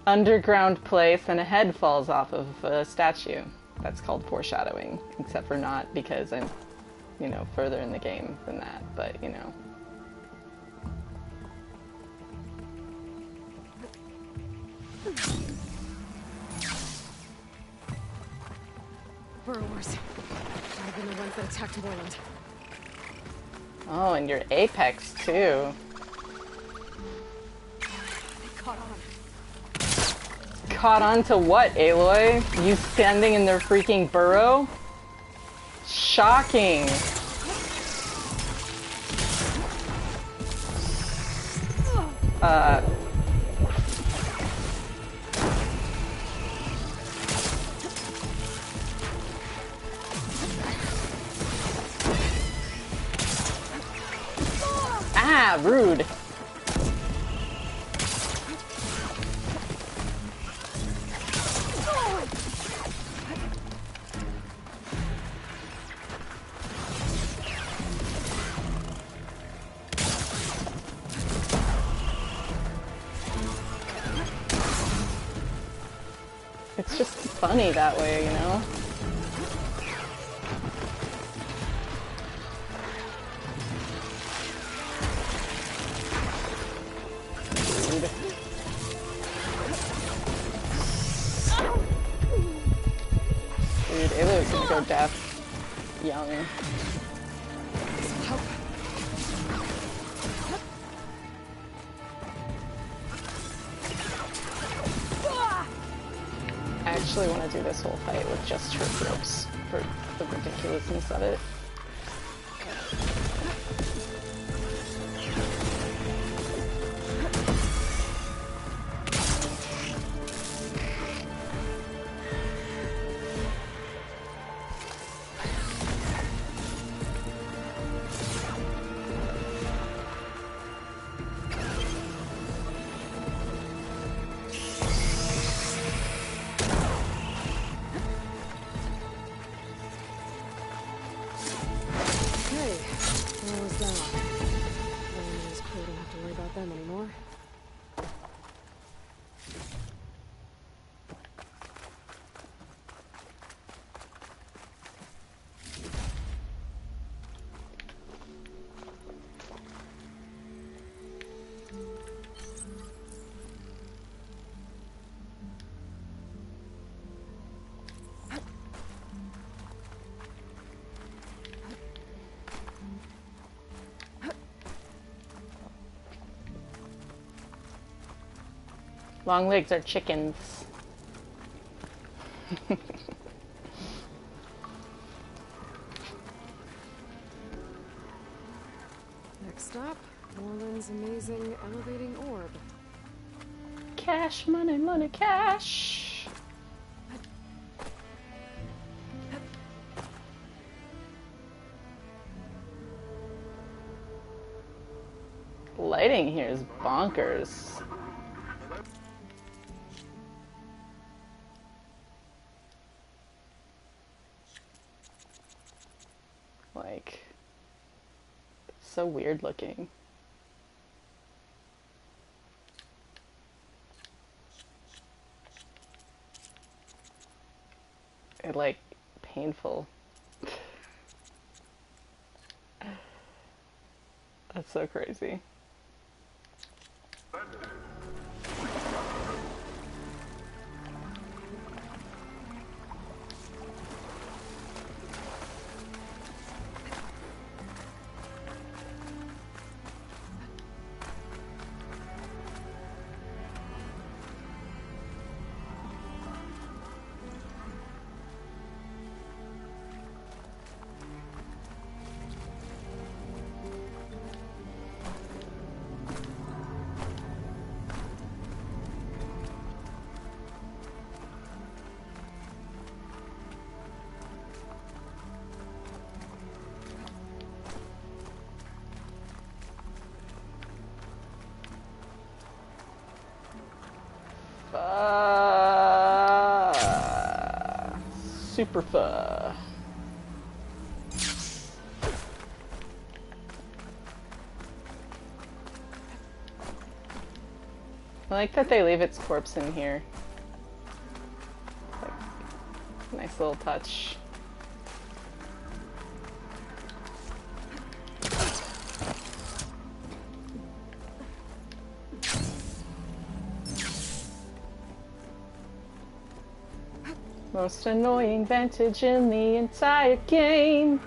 underground place and a head falls off of a statue. That's called foreshadowing. Except for not, because I'm, you know, further in the game than that, but you know. Burrowers. I've been the ones that attacked Moreland. Oh, and your apex too. They caught on. Caught on to what, Aloy? You standing in their freaking burrow? Shocking. Ah, rude. It's just funny that way, you know? Dude, Aloy's gonna go deaf young. I actually want to do this whole fight with just short ropes for the ridiculousness of it. Anymore. Long legs are chickens. Next stop, Moreland's amazing elevating orb. Cash, money, money, cash. Lighting here is bonkers. Like, so weird looking. It like painful. That's so crazy. Super fur. I like that they leave its corpse in here. Like, nice little touch. Most annoying vantage in the entire game.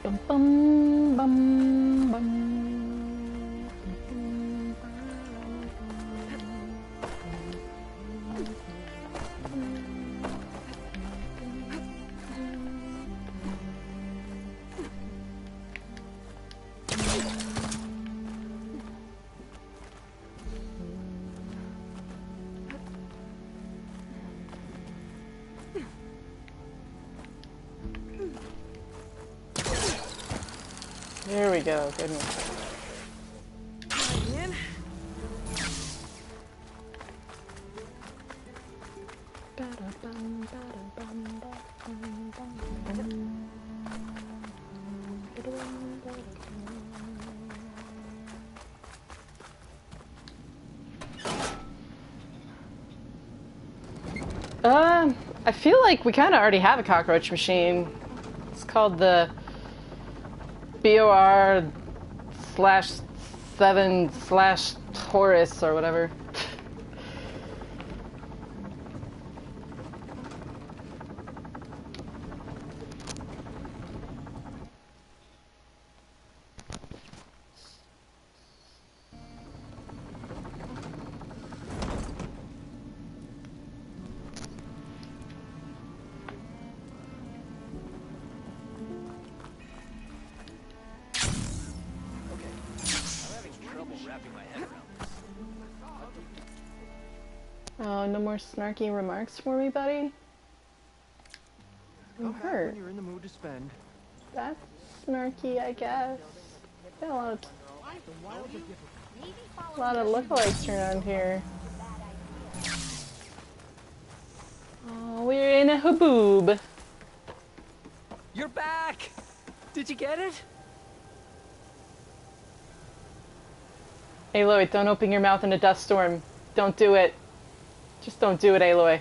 Bum, bum, bum, bum. There we go, goodness. I feel like we kind of already have a cockroach machine. It's called the BOR/7/Taurus or whatever. Oh, no more snarky remarks for me, buddy? I'm hurt. When you're in the mood to spend. That's snarky, I guess. Got a lot of lookalikes around here. Oh, we're in a haboob. You're back! Did you get it? Aloy, don't open your mouth in a dust storm. Don't do it. Just don't do it, Aloy.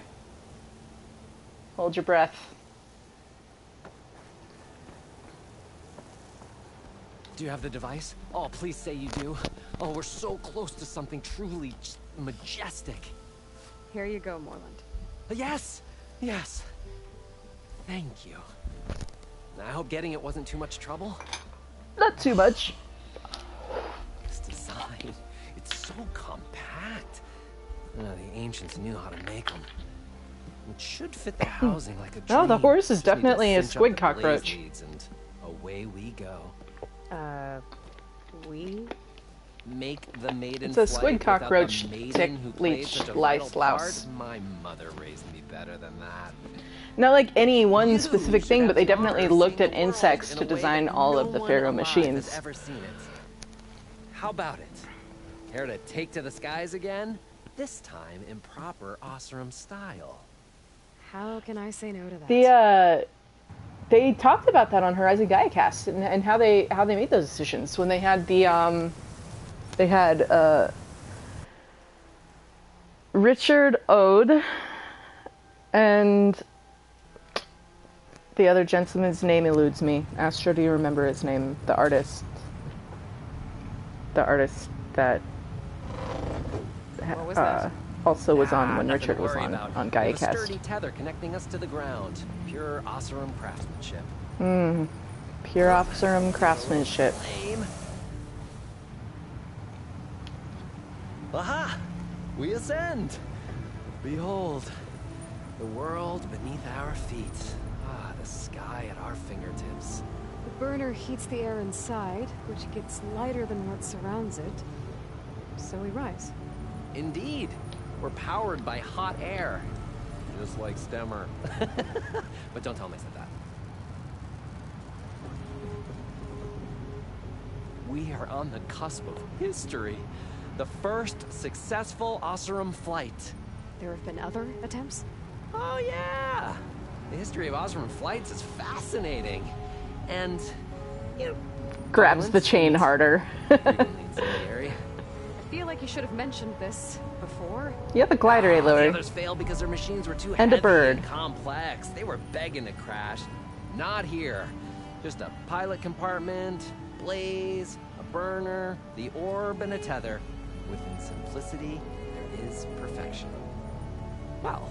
Hold your breath. Do you have the device? Oh, please say you do. Oh, we're so close to something truly just majestic. Here you go, Morland. Yes! Yes. Thank you. I hope getting it wasn't too much trouble. Not too much. This design, it's so compact. The ancients knew how to make them. It should fit the housing like a dream. Oh, the horse is definitely a squid And cockroach. away we go. We? Make the maiden It's a squid flight without the cockroach, maiden tick, who played leech, such a lice, vital louse. part. My mother raised me better than that. Not like any one You specific should thing, have but they the honor definitely of looked seeing at the world insects in to a way design that all no of the one Pharaoh alive machines. has ever seen it. How about it? Care to take to the skies again? This time in proper Osram style. How can I say no to that? They talked about that on Horizon Gaia Cast and how they made those decisions when they had Richard Ode and the other gentleman's name eludes me. Astro, do you remember his name? The artist that what was that? also was on when Nothing to Richard was worry on about. on We Gaia have a Cast. sturdy tether connecting us to the ground. Pure Osram craftsmanship. Pure Osram craftsmanship. Lame. Aha! We ascend! Behold, the world beneath our feet. Ah, the sky at our fingertips. The burner heats the air inside, which gets lighter than what surrounds it. So we rise. Indeed. We're powered by hot air. Just like Stemmer. But don't tell him I said that. We are on the cusp of history. The first successful Osram flight. There have been other attempts? Oh yeah! The history of Osram flights is fascinating. And, you know, Grabs the chain harder. incendiary. I feel like you should have mentioned this before. Yeah, the glider ate The lower. others failed because their machines were too And a heavy bird. and complex. They were begging to crash. Not here. Just a pilot compartment, blaze, a burner, the orb, and a tether. Within simplicity, there is perfection. Well,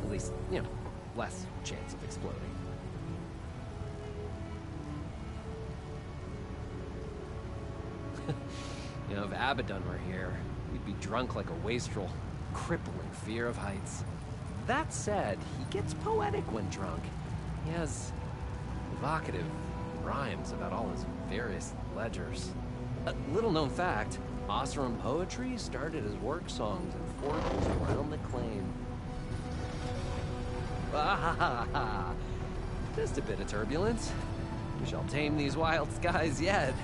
at least, you know, less chance of exploding. You know, if Abaddon were here, we'd be drunk like a wastrel, crippling fear of heights. That said, he gets poetic when drunk. He has evocative rhymes about all his various ledgers. A little known fact, Osram poetry started as work songs in forges around the claim. Ah, just a bit of turbulence. We shall tame these wild skies yet.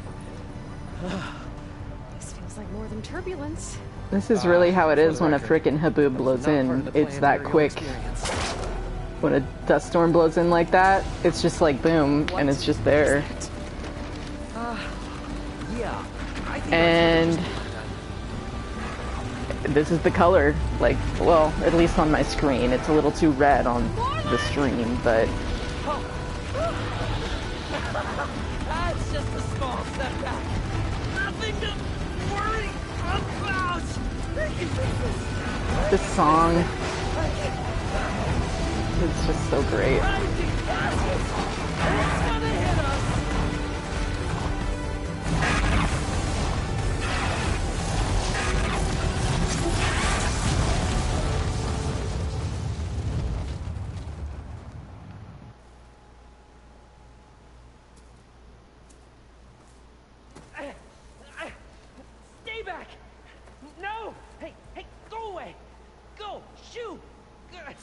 This feels like more than turbulence. This is really how it for is the when a record, frickin' haboob blows not part in. of the It's planned that aerial quick. experience. When a dust storm blows in like that, it's just like boom, and it's just there. Yeah, I think And this is the color. Like, well, at least on my screen. It's a little too red on the stream, but That's just a small setback. Nothing to worry about. this song is just so great. Stay back! No! Hey, go away! Go! Shoot! Moreland.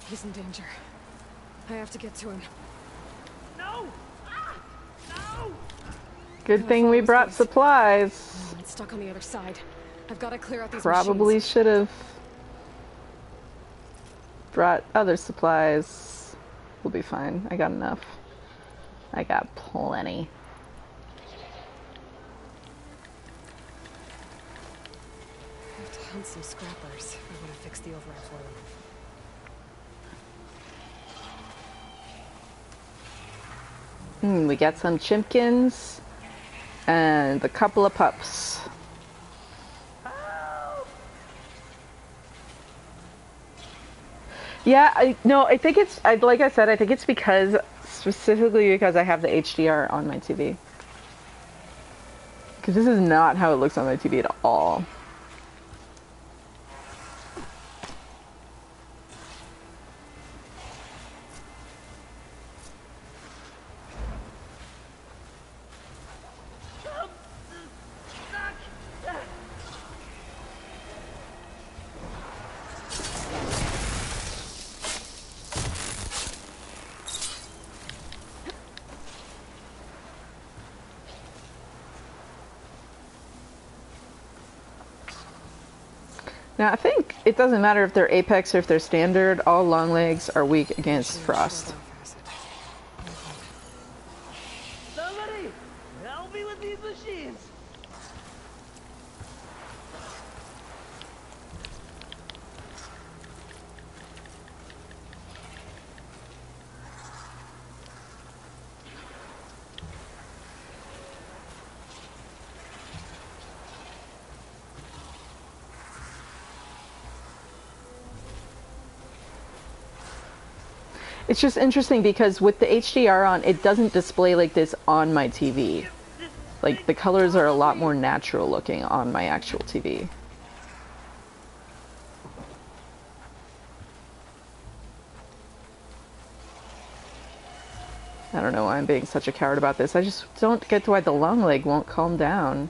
He's in danger. I have to get to him. No! No! Good thing we brought supplies. It's stuck on the other side. I've got to clear out these Probably machines. should have brought other supplies. We'll be fine. I got enough. I got plenty. I have to hunt some scrappers if I want to fix the override boiler. We got some chimkins and a couple of pups. Yeah, I think it's, like I said, I think it's specifically because I have the HDR on my TV. Because this is not how it looks on my TV at all. Now, I think it doesn't matter if they're apex or if they're standard, all long legs are weak against frost. Somebody, help me with these machines! It's just interesting because with the HDR on, it doesn't display like this on my TV. Like, the colors are a lot more natural looking on my actual TV. I don't know why I'm being such a coward about this. I just don't get why the long leg won't calm down.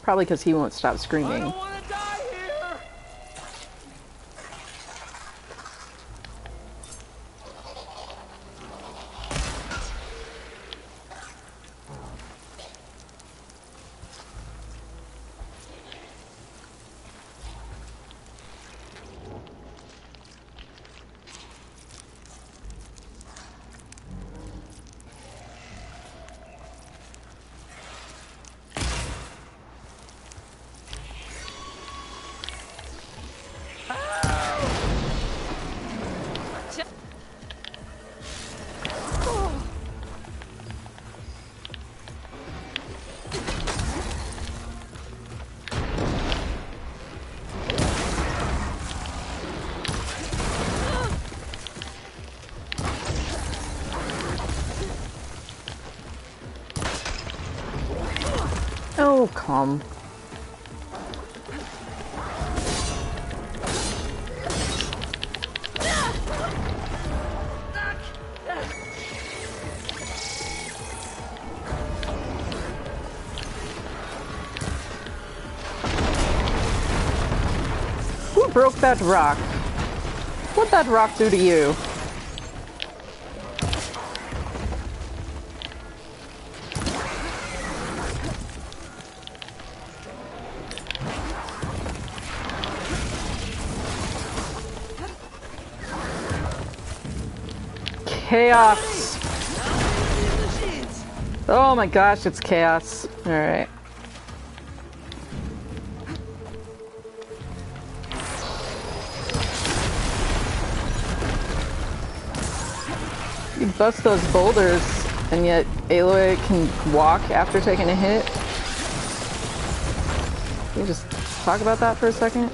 Probably because he won't stop screaming. Oh, calm. Who broke that rock? What'd that rock do to you? Chaos. Oh my gosh, it's chaos. Alright. You bust those boulders, and yet Aloy can walk after taking a hit. Can you just talk about that for a second?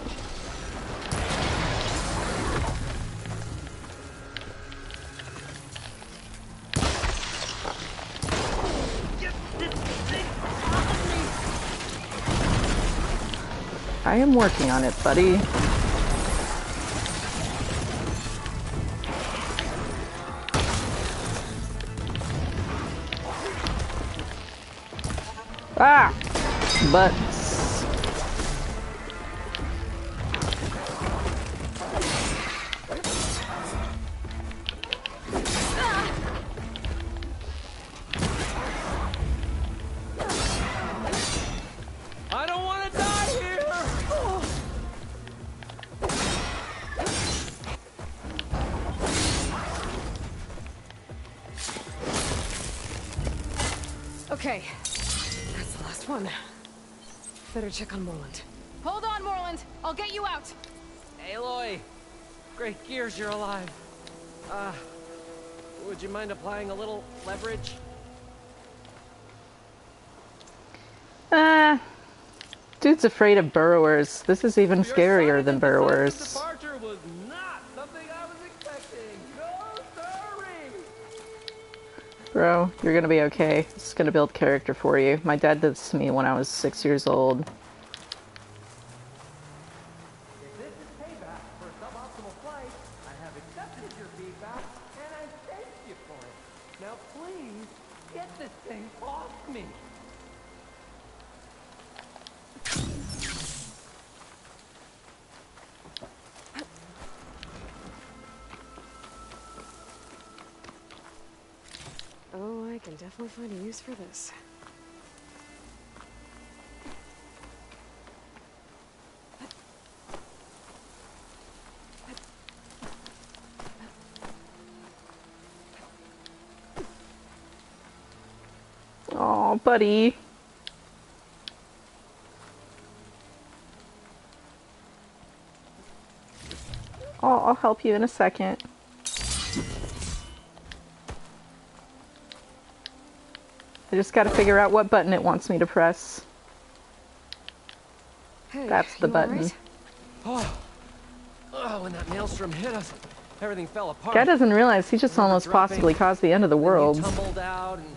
I am working on it, buddy. Ah! Butts. I don't want to die here! Oh. Okay, that's the last one. Better check on Morland. Hold on, Morland. I'll get you out. Aloy! Great gears you're alive. Would you mind applying a little leverage? Dude's afraid of burrowers. This is even scarier than burrowers. Departure was not something I was expecting. No, sorry. Bro, you're gonna be okay. This is gonna build character for you. My dad did this to me when I was 6 years old. If this is payback for suboptimal flight, I have accepted your feedback, and I thank you for it. Now please, get this thing off me. I can definitely find a use for this. Oh, buddy. I'll help you in a second. I just gotta figure out what button it wants me to press. Hey, That's the you button. alright? Oh, when that maelstrom hit us, everything fell apart. Guy doesn't realize he just almost possibly caused the end of the world. Tumbled out and...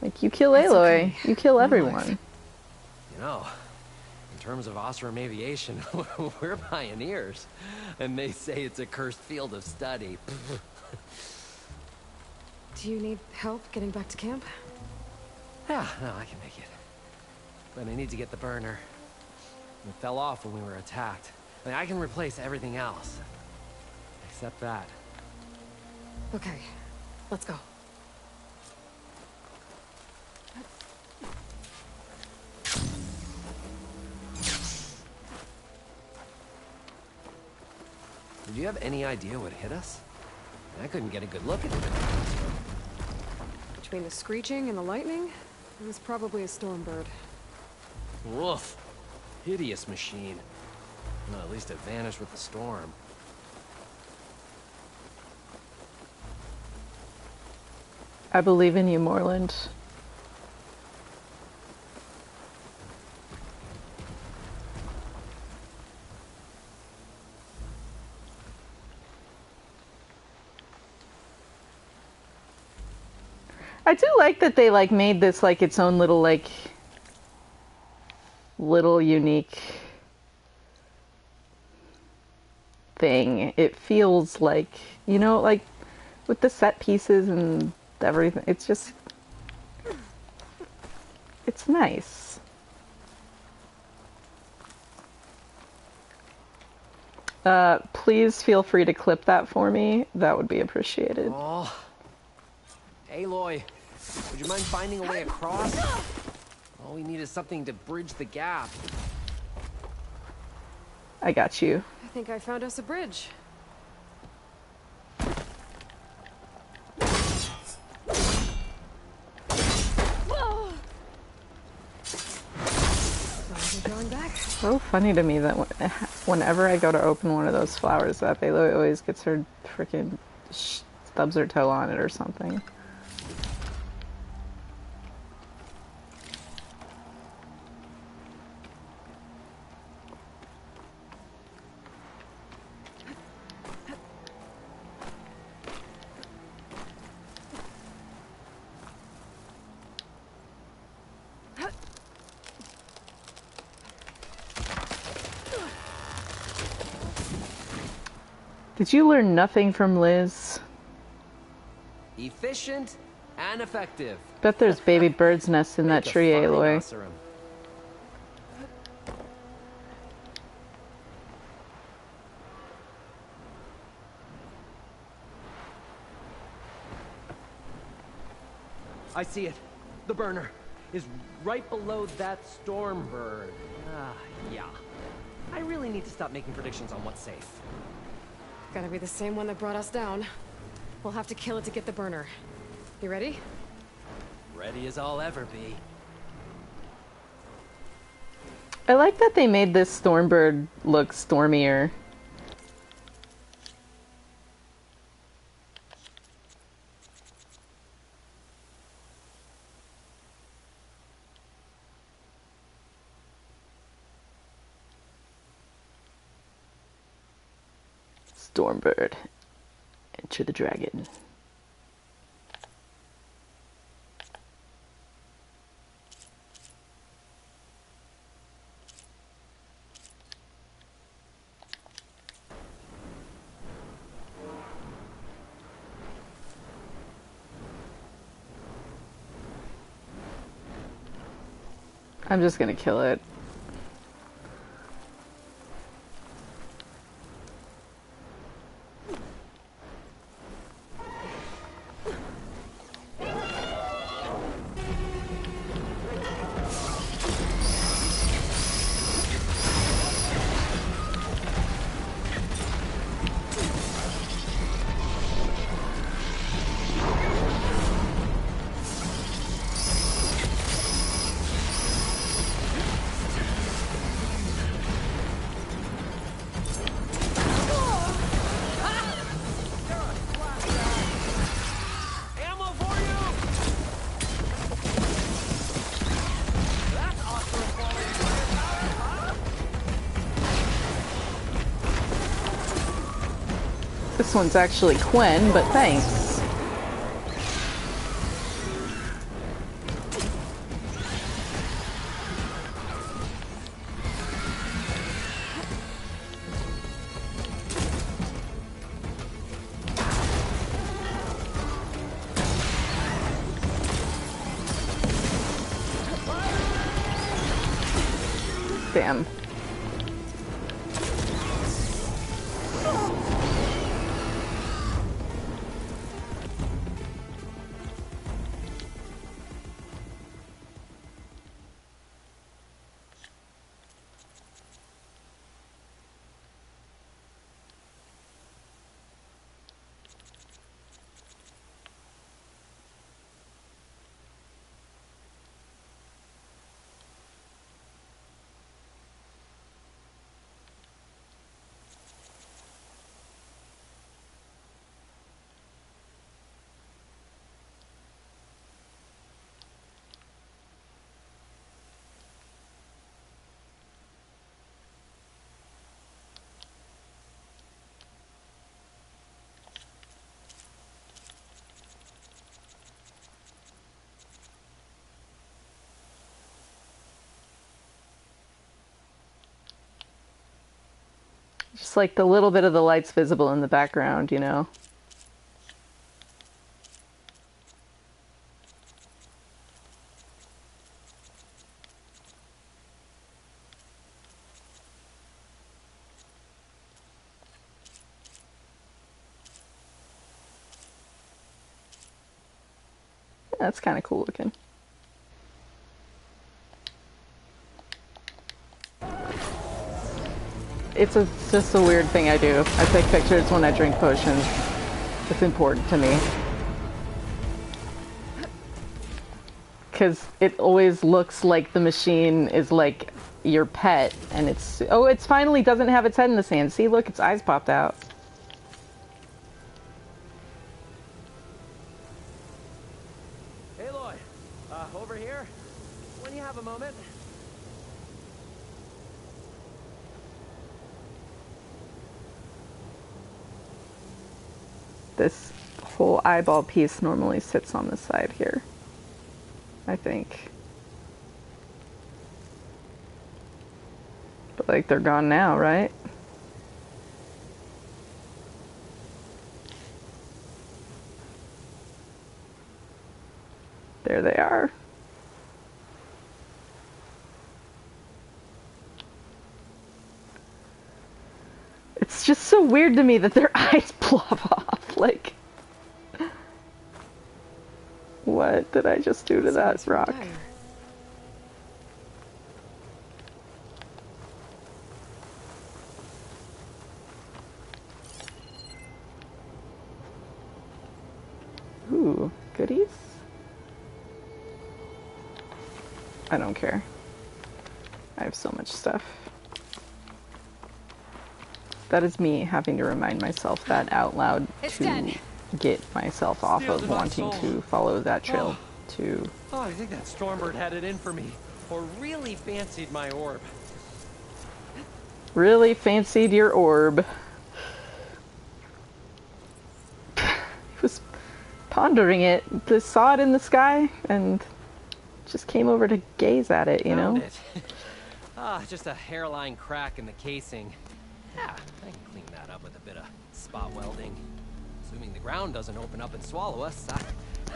Like, you kill Aloy, you kill everyone. You know, in terms of Osram aviation, we're pioneers. And they say it's a cursed field of study. Do you need help getting back to camp? Yeah, no, I can make it. But I need to get the burner. It fell off when we were attacked. I mean, I can replace everything else. Except that. Okay, let's go. Do you have any idea what hit us? I couldn't get a good look at it. Between the screeching and the lightning, it was probably a storm bird. Woof. Hideous machine. Well, at least it vanished with the storm. I believe in you, Moreland. I do like that they like made this like its own little like little unique thing. It feels like, you know, like with the set pieces and everything, it's just, it's nice. Please feel free to clip that for me. That would be appreciated. Oh. Aloy, would you mind finding a way across? All we need is something to bridge the gap. I got you. I think I found us a bridge. So funny to me that whenever I go to open one of those flowers up, Aloy always gets her freaking stubs her toe on it or something. Did you learn nothing from Liz? Efficient and effective. Bet there's baby bird's nests in that tree, Aloy. I see it. The burner is right below that storm bird. Yeah. I really need to stop making predictions on what's safe. Gotta be the same one that brought us down. We'll have to kill it to get the burner. You ready? Ready as I'll ever be. I like that they made this storm bird look stormier. Stormbird, enter the dragon. I'm just gonna kill it. this one's actually Quinn, but thanks. Damn. Just like the little bit of the lights visible in the background, you know? That's kind of cool looking. It's just a weird thing I do. I take pictures when I drink potions. It's important to me. Because it always looks like the machine is like your pet, and it's... Oh, it's finally doesn't have its head in the sand. See, look, its eyes popped out. Aloy, over here. When you have a moment. This whole eyeball piece normally sits on the side here, I think. But like they're gone now, right? There they are. It's just so weird to me that their eyes plop off. Like, what did I just do to that rock? Ooh, goodies? I don't care. I have so much stuff. That is me having to remind myself that out loud to get myself off of wanting to follow that trail to... Oh, I think that Stormbird had it in for me. Or really fancied my orb. Really fancied your orb. He was pondering it, saw it in the sky, and just came over to gaze at it, you know? Just a hairline crack in the casing. Yeah, I can clean that up with a bit of spot welding. Assuming the ground doesn't open up and swallow us,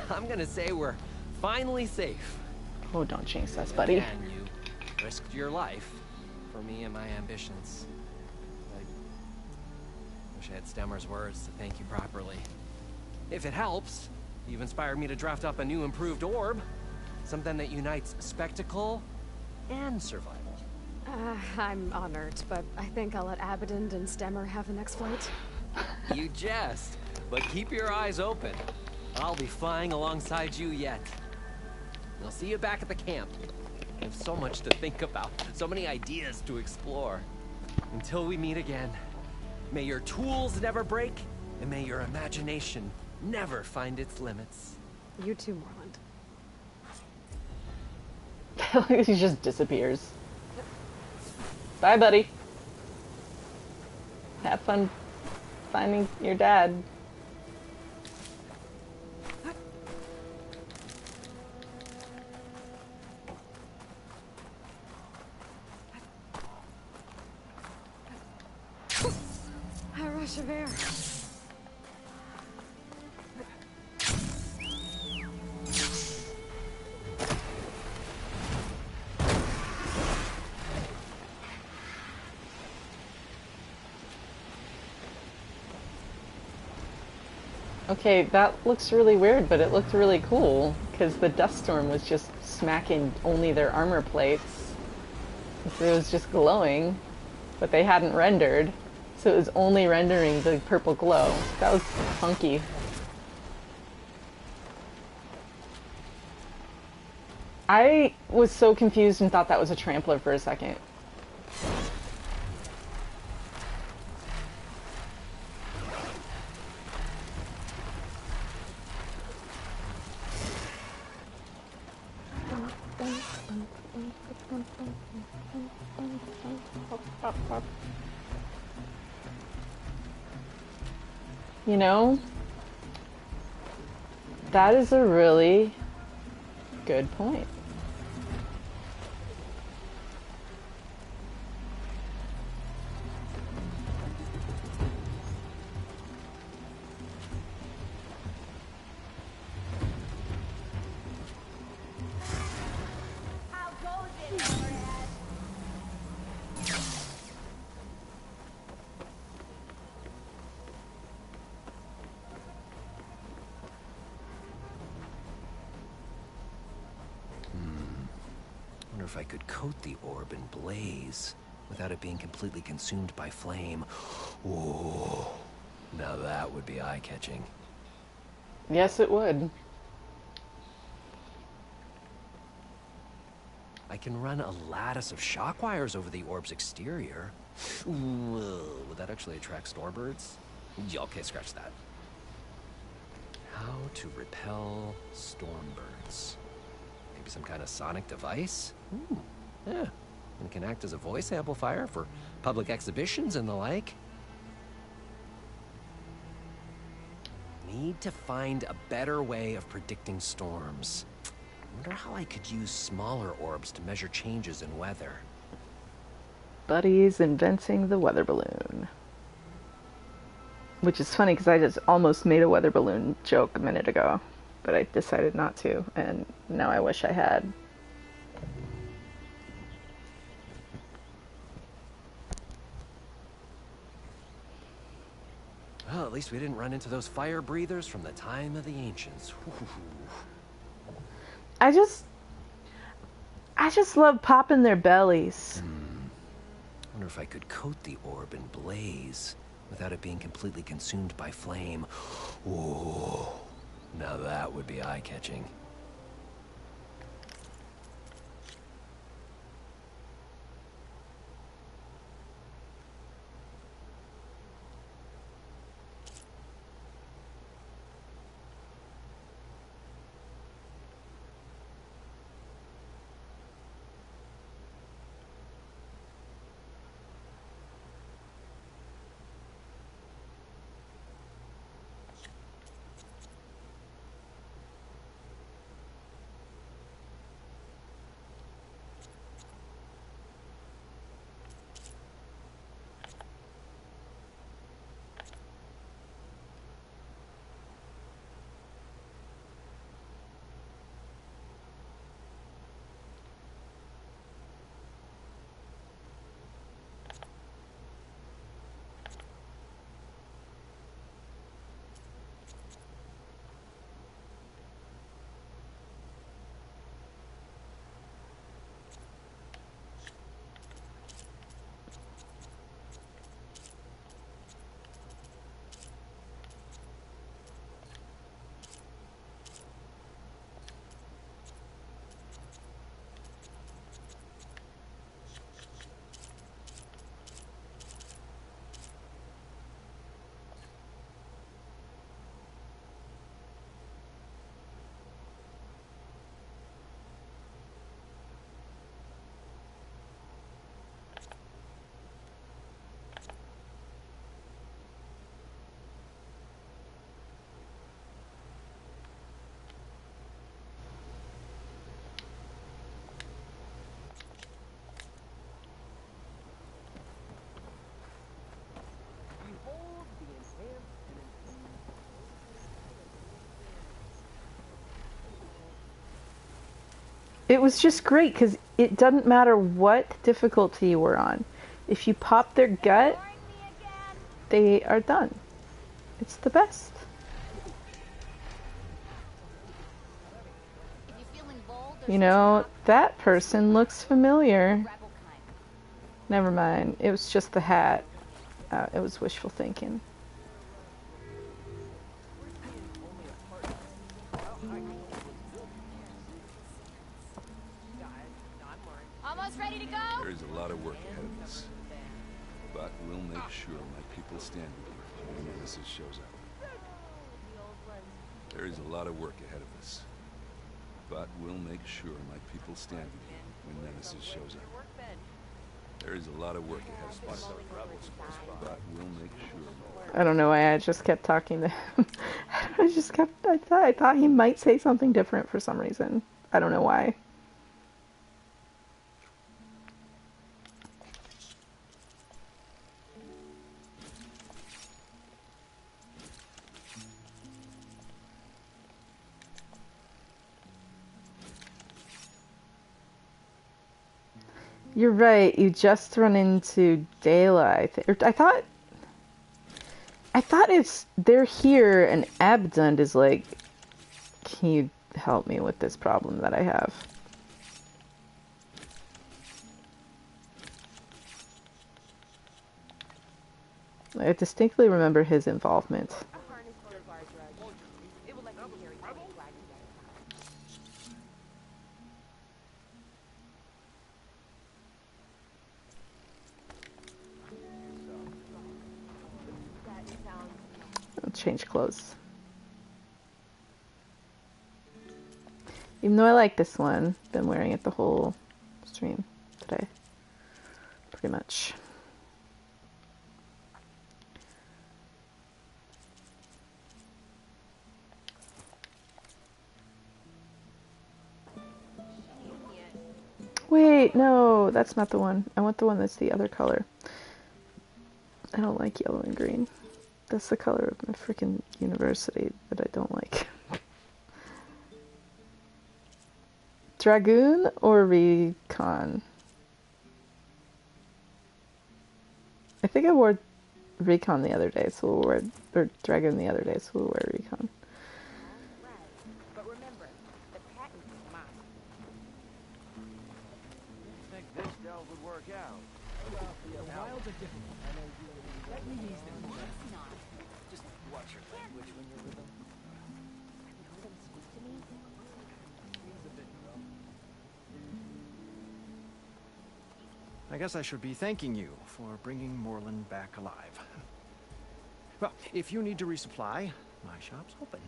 I'm gonna say we're finally safe. Oh, don't jinx us, buddy. And you risked your life for me and my ambitions. I wish I had Stemmer's words to thank you properly. If it helps, you've inspired me to draft up a new improved orb. Something that unites spectacle and survival. I'm honored, but I think I'll let Abaddon and Stemmer have the next flight. You jest, but keep your eyes open. I'll be flying alongside you yet. I'll see you back at the camp. I have so much to think about, so many ideas to explore. Until we meet again, may your tools never break, and may your imagination never find its limits. You too, Moreland. He just disappears. Bye, buddy. Have fun finding your dad. A rush of air. Okay, that looks really weird, but it looked really cool because the dust storm was just smacking only their armor plates. So it was just glowing, but they hadn't rendered. So it was only rendering the purple glow. That was funky. I was so confused and thought that was a trampler for a second. You know, that is a really good point. How goes it, Hammerhead? Wonder if I could coat the orb in blaze without it being completely consumed by flame. Whoa. Now that would be eye-catching. Yes, it would. I can run a lattice of shock wires over the orb's exterior. Would that actually attract starbirds? Yeah, okay, scratch that. How to repel stormbirds. Maybe some kind of sonic device? Yeah. And can act as a voice amplifier for public exhibitions and the like. Need to find a better way of predicting storms. I wonder how I could use smaller orbs to measure changes in weather. Buddy's inventing the weather balloon. Which is funny because I just almost made a weather balloon joke a minute ago. But I decided not to, and now I wish I had. Well, at least we didn't run into those fire breathers from the time of the ancients. I just love popping their bellies. Wonder if I could coat the orb in blaze without it being completely consumed by flame. Whoa. Now that would be eye-catching. it was just great because it doesn't matter what difficulty you were on. If you pop their gut, they are done. It's the best. You know, that person looks familiar. Never mind. It was just the hat. It was wishful thinking. Almost ready to go? There is a lot of work ahead of us. But we'll make sure my people stand with you when Nemesis shows up. There is a lot of work ahead of us. But we'll make sure my people stand with you when Nemesis shows up. There is a lot of work ahead of us. But we'll make sure. I don't know why I just kept talking to him. I thought he might say something different for some reason. I don't know why. You're right. You just run into Dayla. I thought they're here, and Abdund is like, "Can you help me with this problem that I have?" I distinctly remember his involvement. I'll change clothes. Even though I like this one, been wearing it the whole stream today. Pretty much. Wait, no, that's not the one. I want the one that's the other color. I don't like yellow and green. That's the color of my freaking university that I don't like. Dragoon or Recon? I think I wore Recon the other day, so we'll wear, or Dragoon the other day, so we'll wear Recon. But remember, the patent is mine. I think this delve would work out. The wilds are different. I know you. Let me ease them. Just watch your language when you're with them. Have you heard him speak to me? He's a bit rough. I guess I should be thanking you for bringing Moreland back alive. Well, if you need to resupply, my shop's open.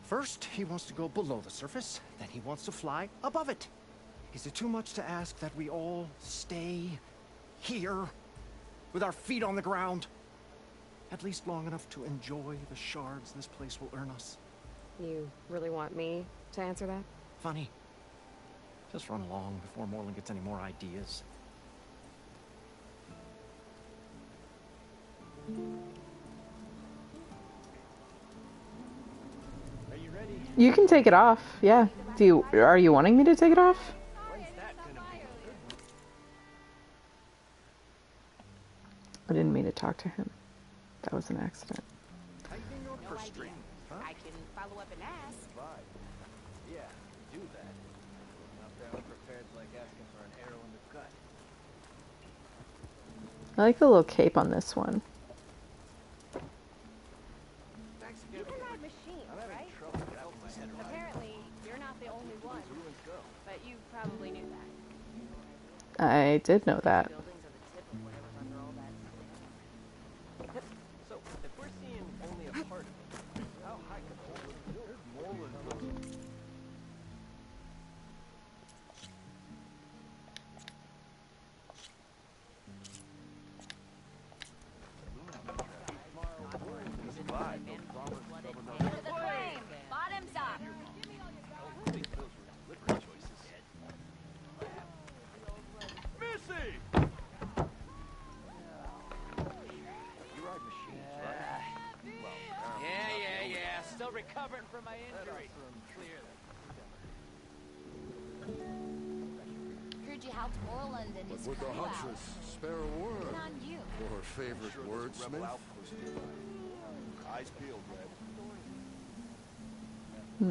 First, he wants to go below the surface, then he wants to fly above it. Is it too much to ask that we all stay here, with our feet on the ground? At least long enough to enjoy the shards this place will earn us. You really want me to answer that? Funny. Just run along before Moreland gets any more ideas. Are you ready? You can take it off, yeah. Are you wanting me to take it off? When's that gonna be? I didn't mean to talk to him. That was an accident. Tightening your purse idea. string, huh? I can follow up and ask. Fine. Yeah, do that. Not that unprepared like asking for an arrow in the gut. I like the little cape on this one. Thanks You again. can ride machines, I'm having right? trouble wrapping my head around it. Apparently, you're not the only one. Ruins go. But you probably knew that. I did know that. Buildings are the tip of whatever's under all that. So, if we're seeing only a part of it, how high can Moreland look? for my injury. Heard you helped Orland and his Would the crew out. Huntress spare a word Good on you. for her favorite wordsmith? Eyes peeled, Red.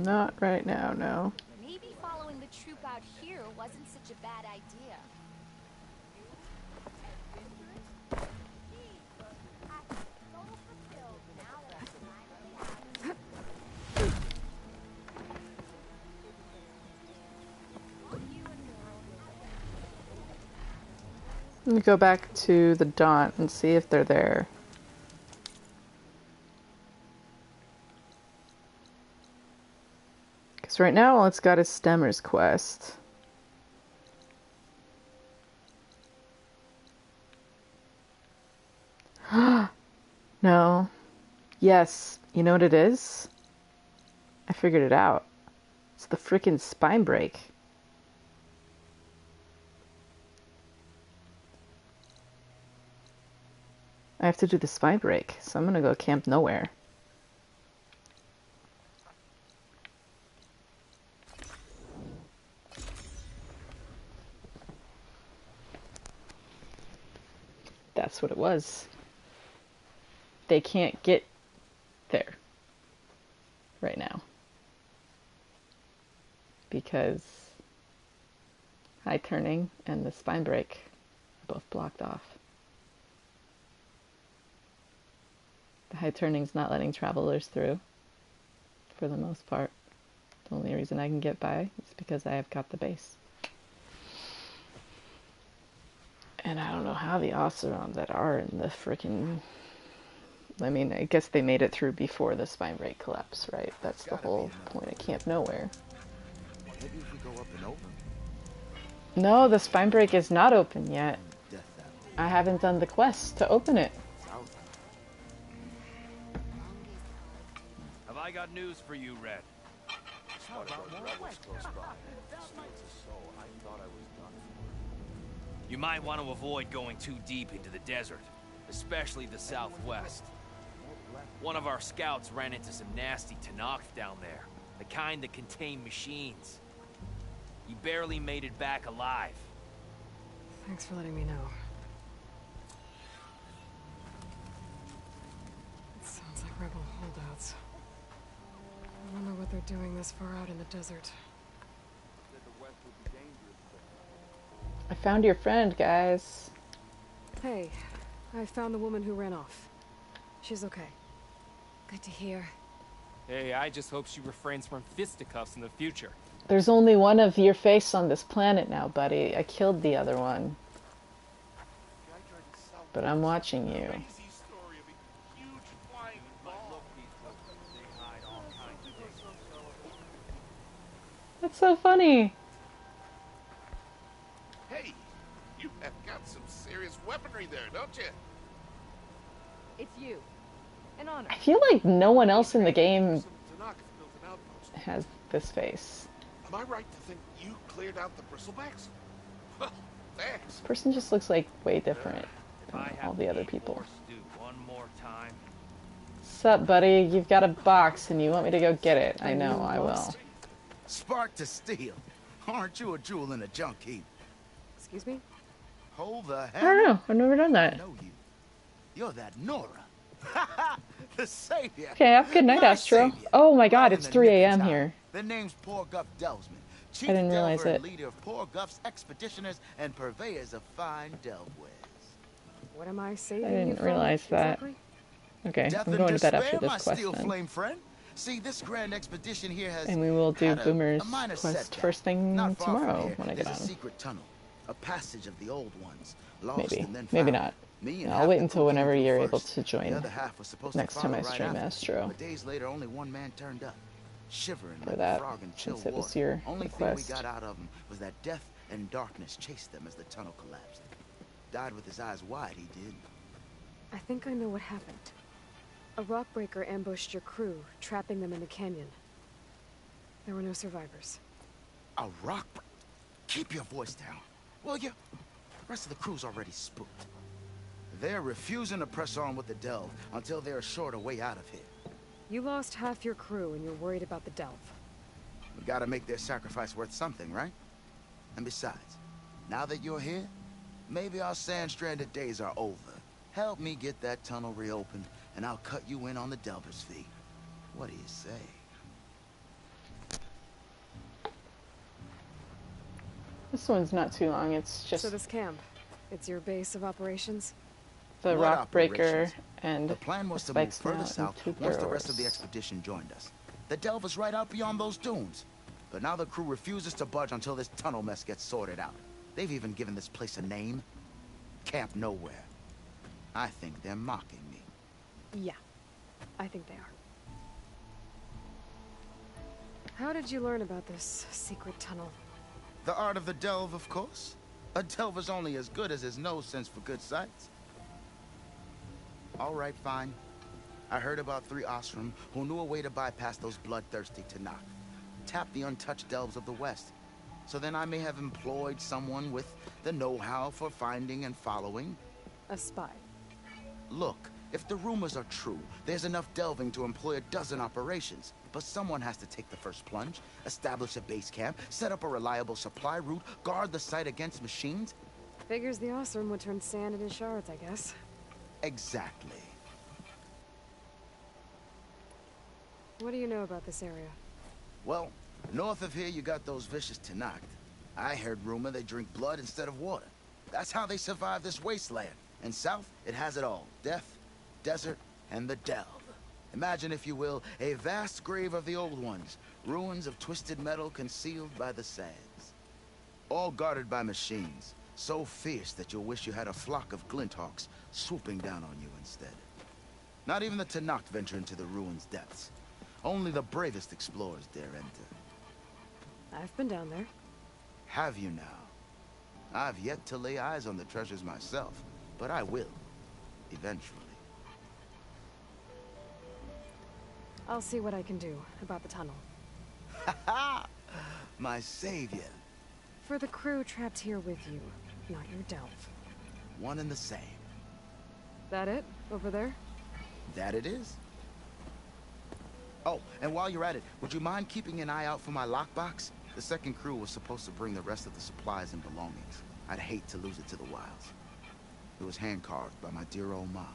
Not right now, no. Maybe following the troop out here wasn't such a bad idea. Let me go back to the Daunt and see if they're there. Because right now all it's got is Stemmer's quest. No. Yes. You know what it is? I figured it out. It's the frickin' spine break. I have to do the spine break, so I'm gonna go camp nowhere. That's what it was. They can't get there right now because high turning and the spine break are both blocked off. The high turning's not letting travelers through for the most part. The only reason I can get by is because I have got the base. And I don't know how the Oseram that are in the frickin'... I mean, I guess they made it through before the spine break collapse, right? That's the whole point of Camp Nowhere. Maybe if we go up and open. No, the spine break is not open yet. I haven't done the quest to open it. Have I got news for you, Red? You might want to avoid going too deep into the desert, especially the southwest. One of our scouts ran into some nasty Tanakh down there, the kind that contain machines. He barely made it back alive. Thanks for letting me know. It sounds like rebel holdouts. I wonder what they're doing this far out in the desert. I found your friend, guys. Hey, I found the woman who ran off. She's okay. Good to hear. Hey, I just hope she refrains from fisticuffs in the future. There's only one of your face on this planet now, buddy. I killed the other one. But I'm watching you. That's so funny. Hey, you have got some serious weaponry there, don't you? It's you. An honor. I feel like no one else in the game has this face. Am I right to think you cleared out the bristlebacks? Well, thanks. This person just looks like way different than all the other people. One more time. Sup, buddy? You've got a box and you want me to go get it. I know, I will. Spark to steel. Aren't you a jewel in a junk heap? Excuse me? Hold the I don't know. I've never done that. I know you. You're that Nora. The savior. Okay, have a good night, Astro. Oh my god, it's 3 a.m. here. The name's Poor Guff Delsman. Chief I didn't realize Delver it. and leader of Poor Guff's expeditioners and purveyors of fine delvewares. What am I saving I you didn't from, realize that. exactly? Okay, Death I'm and going to bed despair, after my this quest steel then. flame friend. See, this grand expedition here has And we will do had a Boomer's minor quest setback. first thing Not far from tomorrow here, when I get there's a on. secret tunnel, a passage of the old ones, lost Maybe. and then Maybe found. not. Me and I'll half wait the until crew whenever came you're through able first. to join The other half was supposed next to time follow I right stream after. Astro. But days later, only one man turned up, shivering For like that, a frog in chill since it was water. your Only request. thing we got out of him was that death and darkness chased them as the tunnel collapsed. Died with his eyes wide, he did. I think I know what happened. A rockbreaker ambushed your crew, trapping them in the canyon. There were no survivors. A rock? Keep your voice down, will you? The rest of the crew's already spooked. They're refusing to press on with the delve until they're assured a way out of here. You lost half your crew and you're worried about the delve. We gotta make their sacrifice worth something, right? And besides, now that you're here, maybe our sand-stranded days are over. Help me get that tunnel reopened, and I'll cut you in on the delver's fee. What do you say? This one's not too long, it's just... So this camp, it's your base of operations? The What rock breaker operations? and the plan was to the move spikes further now south and once the rest of the expedition joined us. The delver's right out beyond those dunes. But now the crew refuses to budge until this tunnel mess gets sorted out. They've even given this place a name. Camp Nowhere. I think they're mocking me. Yeah, I think they are. How did you learn about this secret tunnel? The art of the delve, of course. A delver's only as good as his nose sense for good sights. All right, fine. I heard about 3 Osram who knew a way to bypass those bloodthirsty Tanakh. Tap the untouched delves of the West. So then I may have employed someone with the know-how for finding and following. A spy. Look, if the rumors are true, there's enough delving to employ a dozen operations. But someone has to take the first plunge, establish a base camp, set up a reliable supply route, guard the site against machines. Figures the Osram would turn sand into shards, I guess. Exactly. What do you know about this area? Well, north of here you got those vicious Tanakh. I heard rumor they drink blood instead of water. That's how they survive this wasteland. And south, it has it all. Death, desert, and the delve. Imagine, if you will, a vast grave of the old ones. Ruins of twisted metal concealed by the sands. All guarded by machines. So fierce that you'll wish you had a flock of glinthawks swooping down on you instead. Not even the Tanakh venture into the ruins' depths. Only the bravest explorers dare enter. I've been down there. Have you now? I've yet to lay eyes on the treasures myself, but I will. Eventually. I'll see what I can do about the tunnel. Ha ha! My savior. For the crew trapped here with you, not your delve. One and the same. That it? Over there? That it is. Oh, and while you're at it, would you mind keeping an eye out for my lockbox? The second crew was supposed to bring the rest of the supplies and belongings. I'd hate to lose it to the wilds. It was hand-carved by my dear old ma.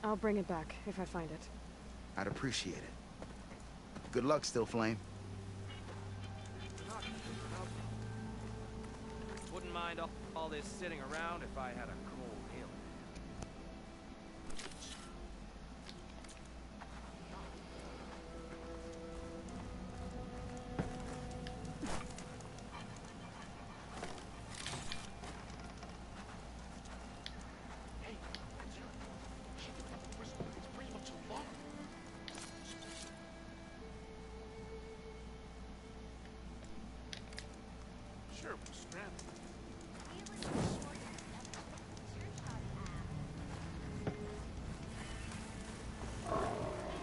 I'll bring it back if I find it. I'd appreciate it. Good luck, Still Flame. Wouldn't mind all this sitting around if I had a cool meal. Sure, we're scrambling.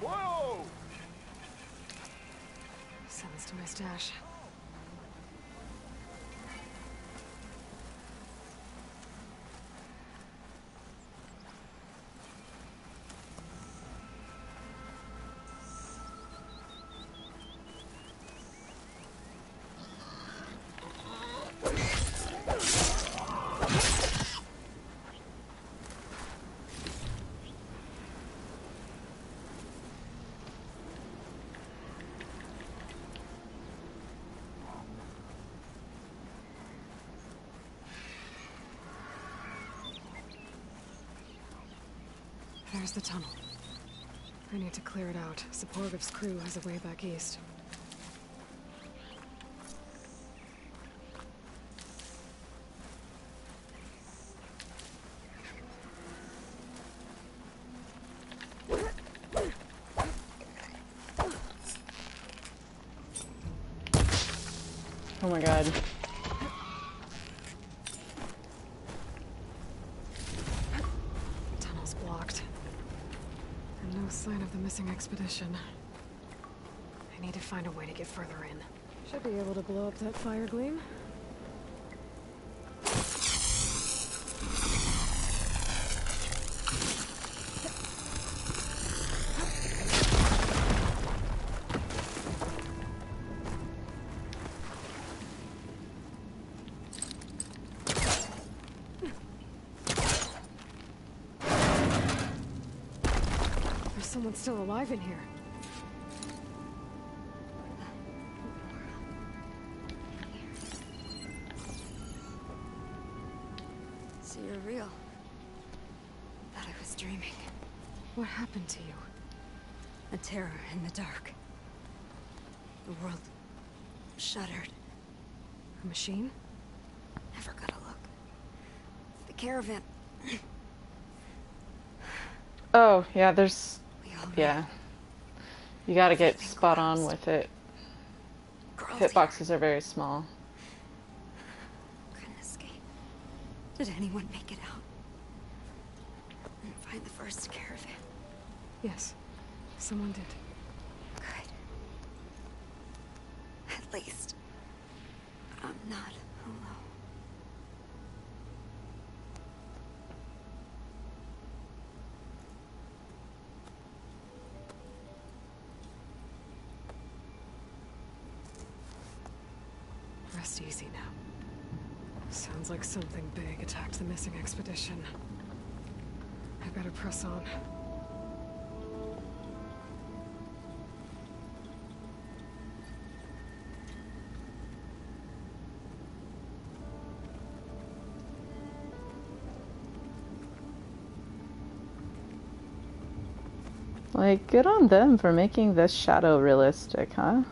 Whoa! Send this to my stash. There's the tunnel. I need to clear it out. Supportive's crew has a way back east. Oh my god. Tunnel's blocked. And no sign of the missing expedition. I need to find a way to get further in. Should be able to blow up that fire gleam. someone's still alive in here. So you're real. Thought I was dreaming. What happened to you? A terror in the dark. The world shuddered. A machine? Never gonna look. The caravan. Oh, yeah, there's... Yeah. You gotta get spot on with it. Hitboxes are very small. Couldn't escape. Did anyone make it out? And find the first caravan? Yes. Someone did. Good. At least I'm not alone. Rest easy now. Sounds like something big attacked the missing expedition. I better press on. Like, good on them for making this shadow realistic, huh?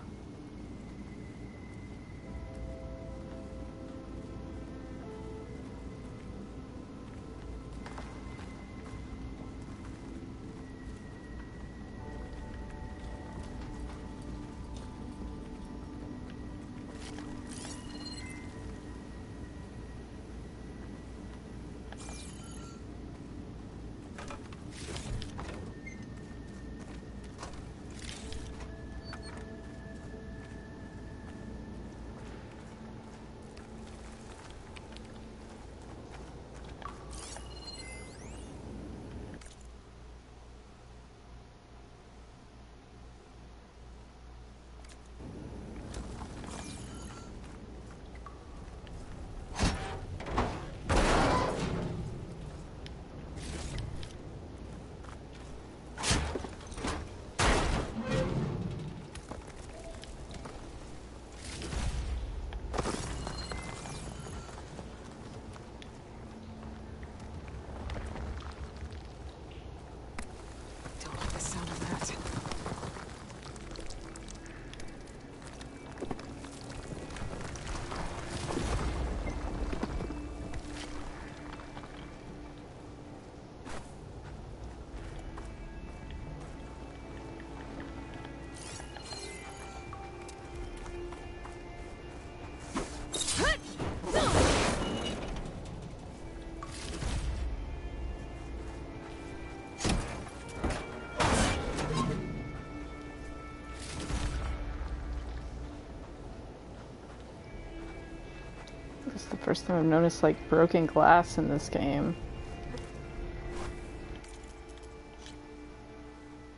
This is the first time I've noticed, like, broken glass in this game.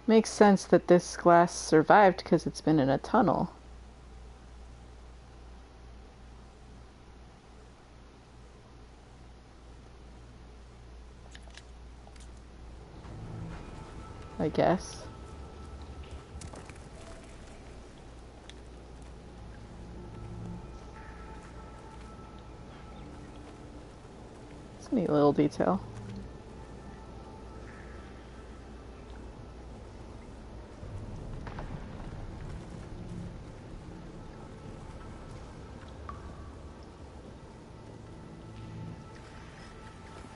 Makes sense that this glass survived because it's been in a tunnel. I guess. It's a neat little detail.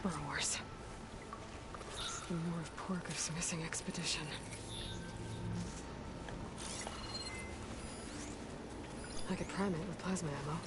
Burrowers. More of Porker's missing expedition. I could prime it with plasma ammo.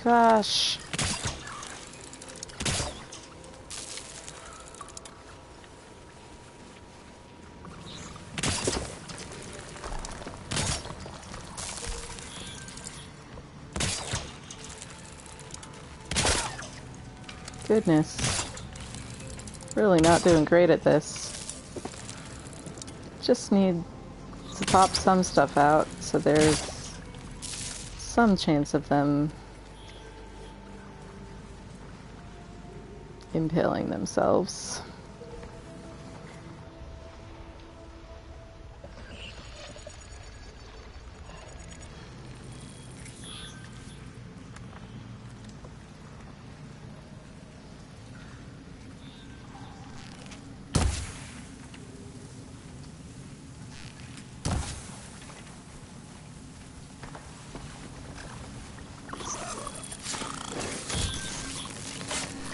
Gosh. Goodness. Really not doing great at this. Just need to pop some stuff out so there's some chance of them impaling themselves.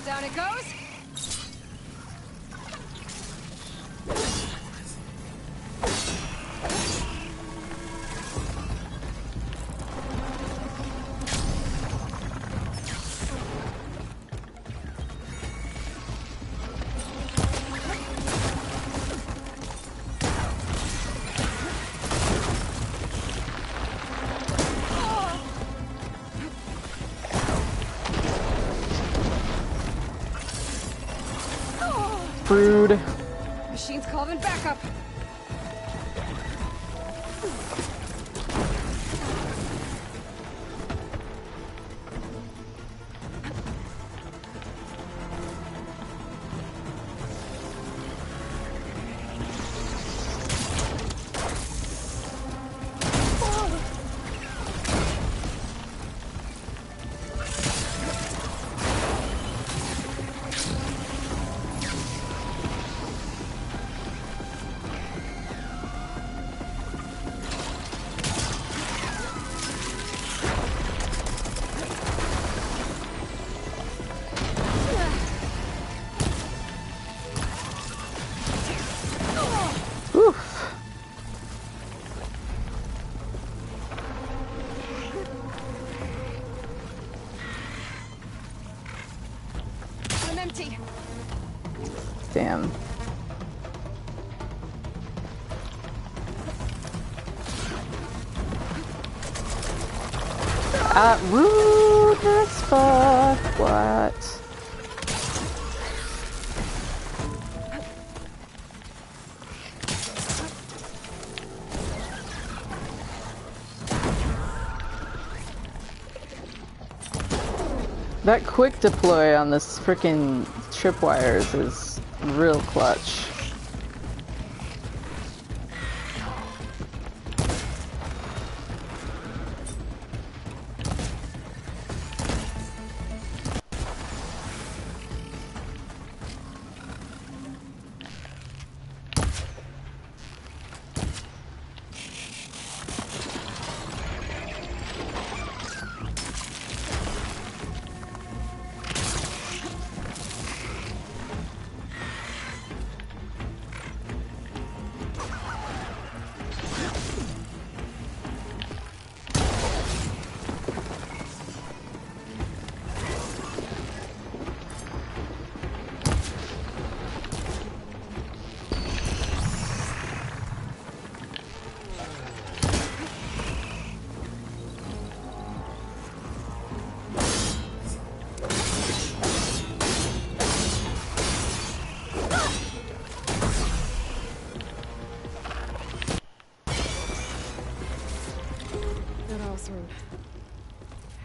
Down it goes. Rude. Machine's calling backup. Empty. Damn. Rude as fuck. What? That quick deploy on this frickin' tripwires is real clutch.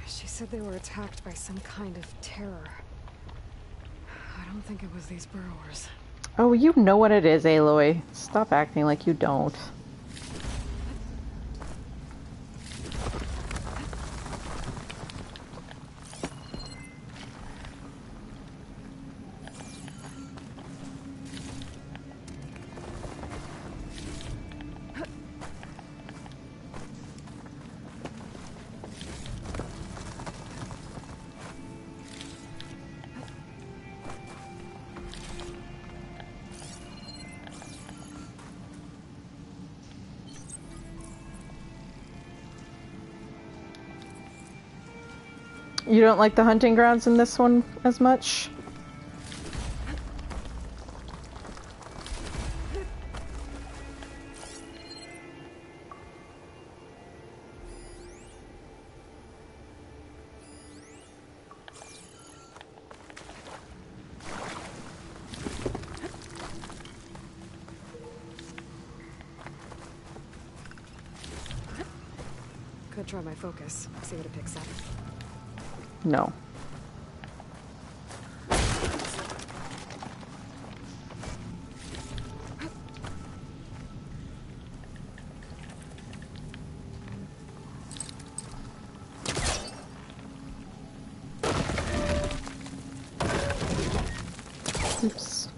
She said they were attacked by some kind of terror. I don't think it was these burrowers. Oh, you know what it is, Aloy. Stop acting like you don't. You don't like the hunting grounds in this one as much? Could try my focus, see what it picks up. No. Oops.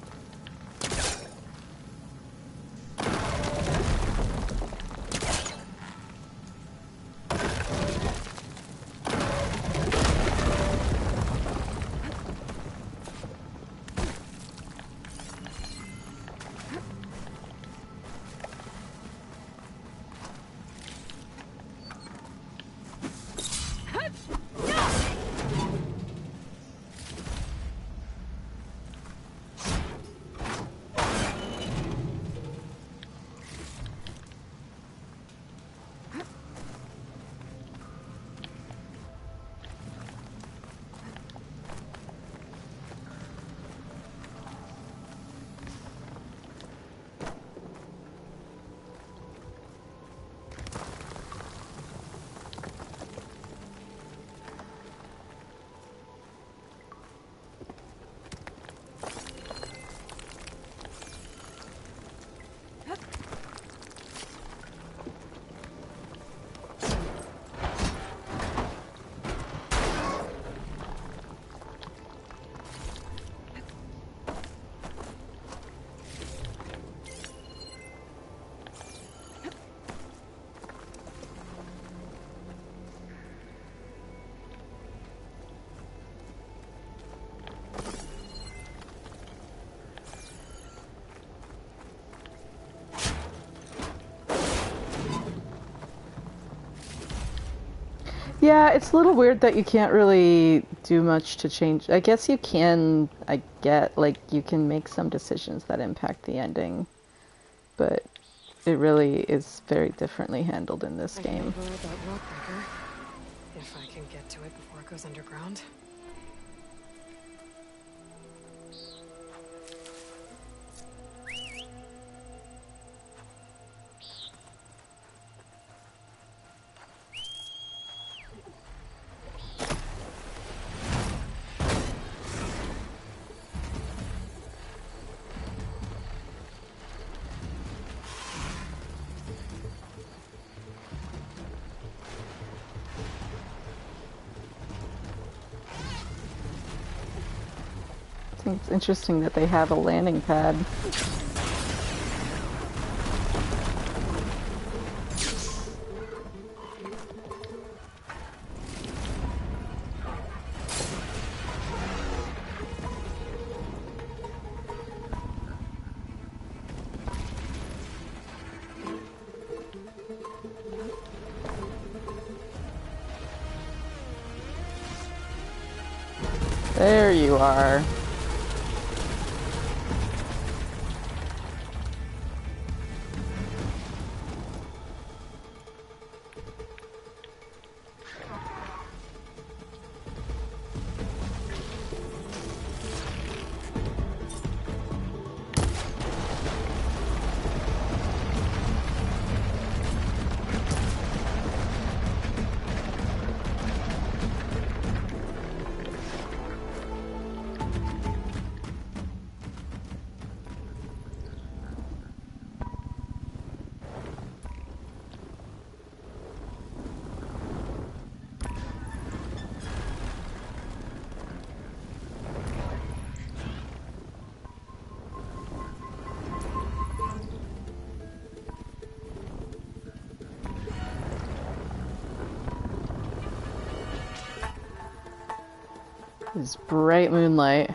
Yeah, it's a little weird that you can't really do much to change. I guess you can, you can make some decisions that impact the ending, but it really is very differently handled in this game. I can override that rock breaker, if I can get to it before it goes underground. I think it's interesting that they have a landing pad. There you are. This bright moonlight.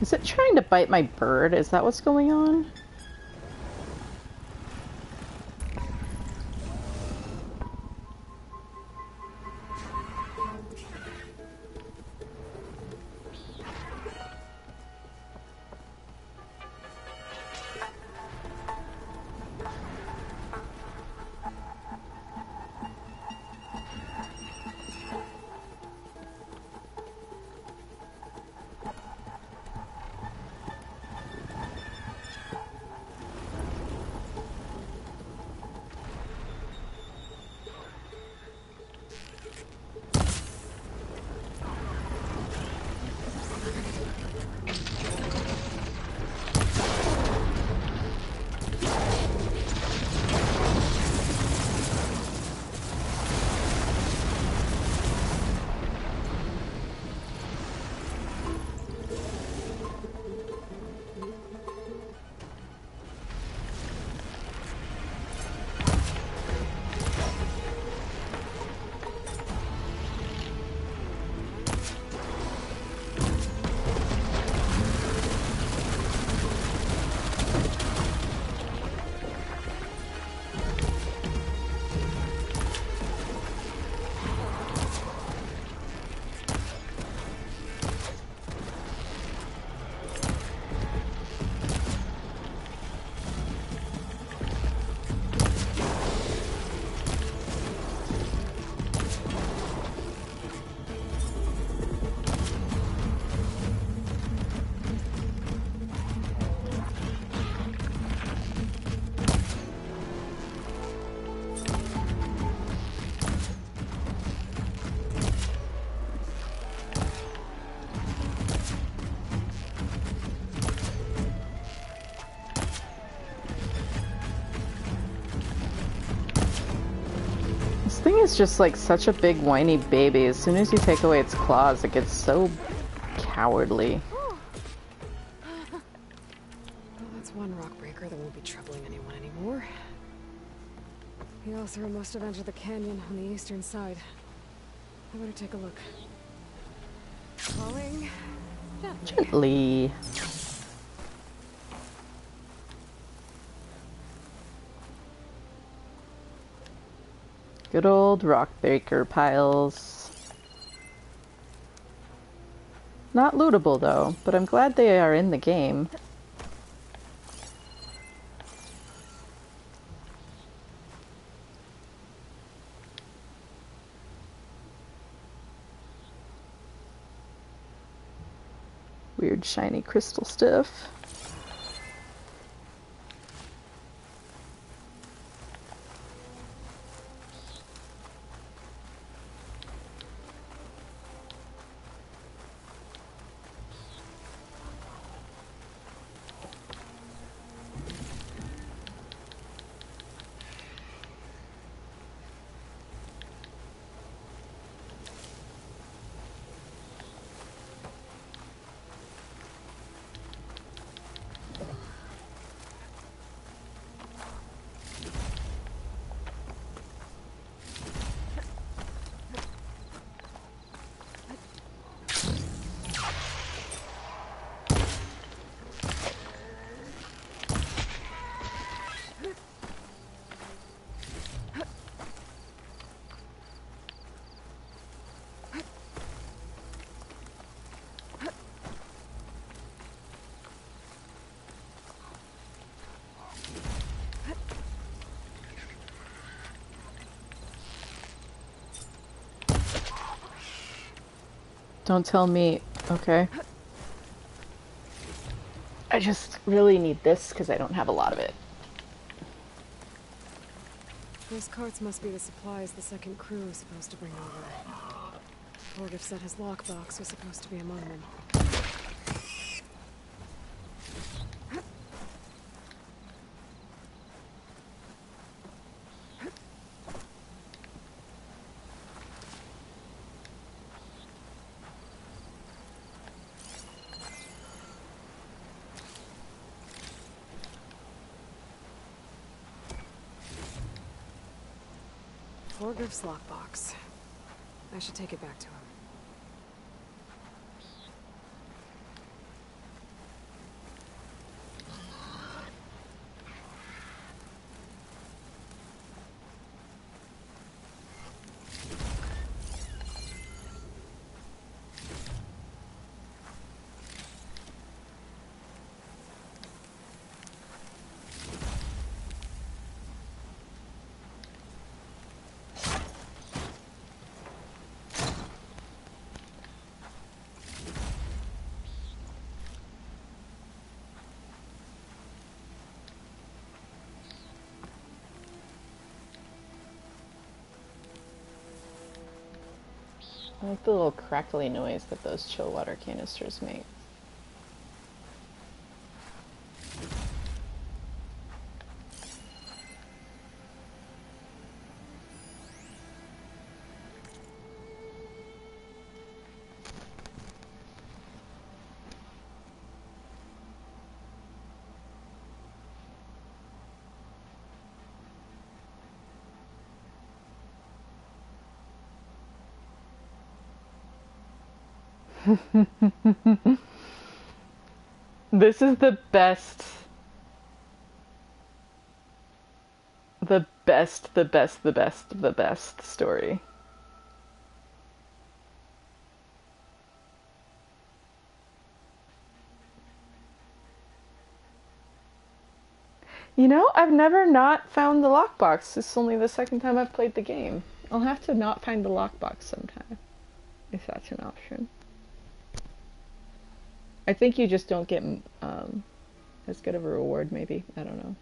Is it trying to bite my bird? Is that what's going on? This thing is just like such a big whiny baby. As soon as you take away its claws, it gets so cowardly. Well, that's one rock breaker that won't be troubling anyone anymore. The Othra must have entered the canyon on the eastern side. I better take a look. Falling gently. Good old rock breaker piles. Not lootable though, but I'm glad they are in the game. Weird shiny crystal stuff. Don't tell me. Okay. I just really need this because I don't have a lot of it. Those carts must be the supplies the second crew is supposed to bring over. Torgif said his lockbox was supposed to be among them. Torgif's lockbox. I should take it back to him. I like the little crackly noise that those chill water canisters make. This is the best. The best story. You know, I've never not found the lockbox. This is only the second time I've played the game. I'll have to not find the lockbox sometime, if that's an option. I think you just don't get as good of a reward, maybe. I don't know.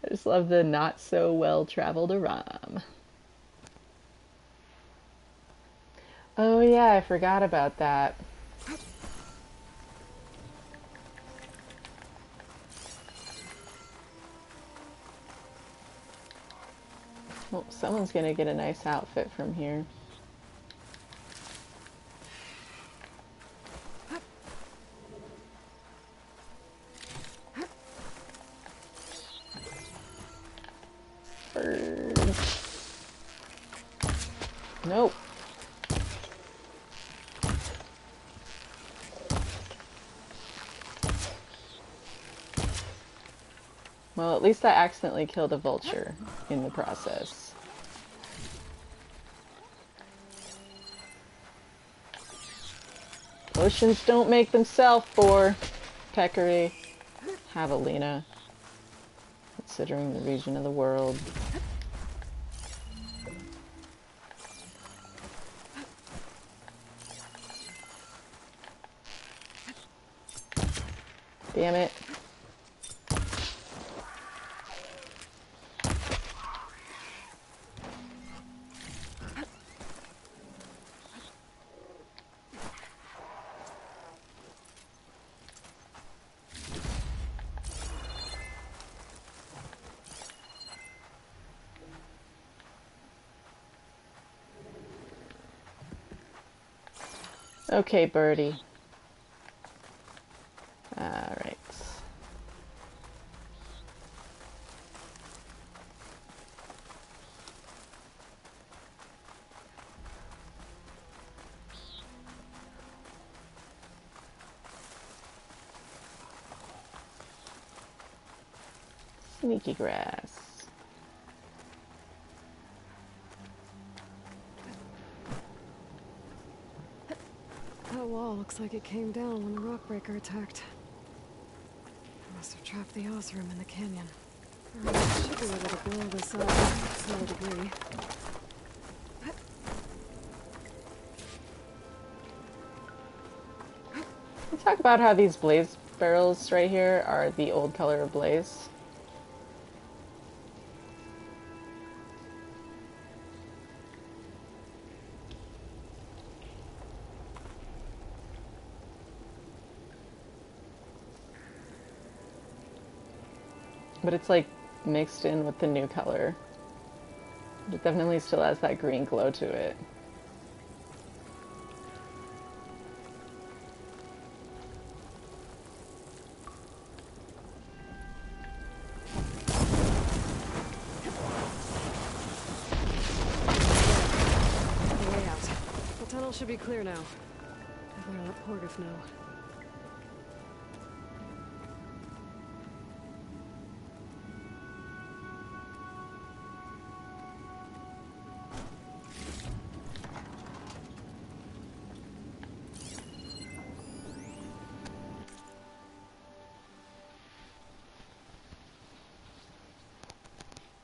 I just love the not so well traveled Aram. Oh yeah, I forgot about that. Well, someone's gonna get a nice outfit from here. Nope. Well, at least I accidentally killed a vulture in the process. Potions don't make themselves for Peccary, Javelina, considering the region of the world. Damn it. Okay, birdie. Alright. Sneaky grass. That wall looks like it came down when the rockbreaker attacked. Must have trapped the Osram in the canyon. Should be able to blow this up to a degree. We talk about how these blaze barrels right here are the old color of blaze. But it's like mixed in with the new color. It definitely still has that green glow to it. Way out. The tunnel should be clear now. I better let Porgif know.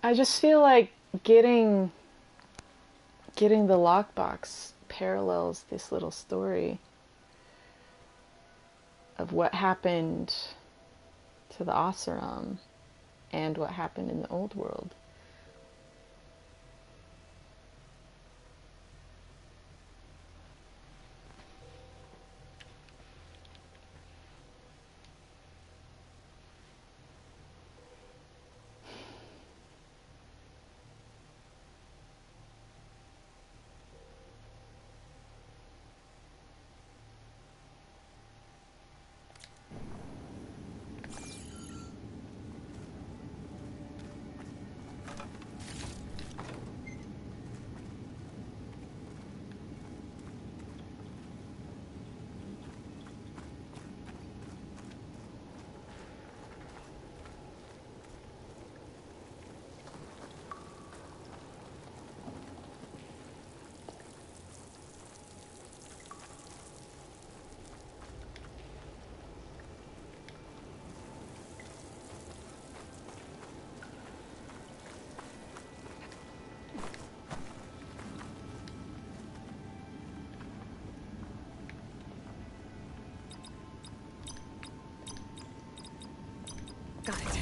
I just feel like getting the lockbox parallels this little story of what happened to the Oseram and what happened in the old world. Got it.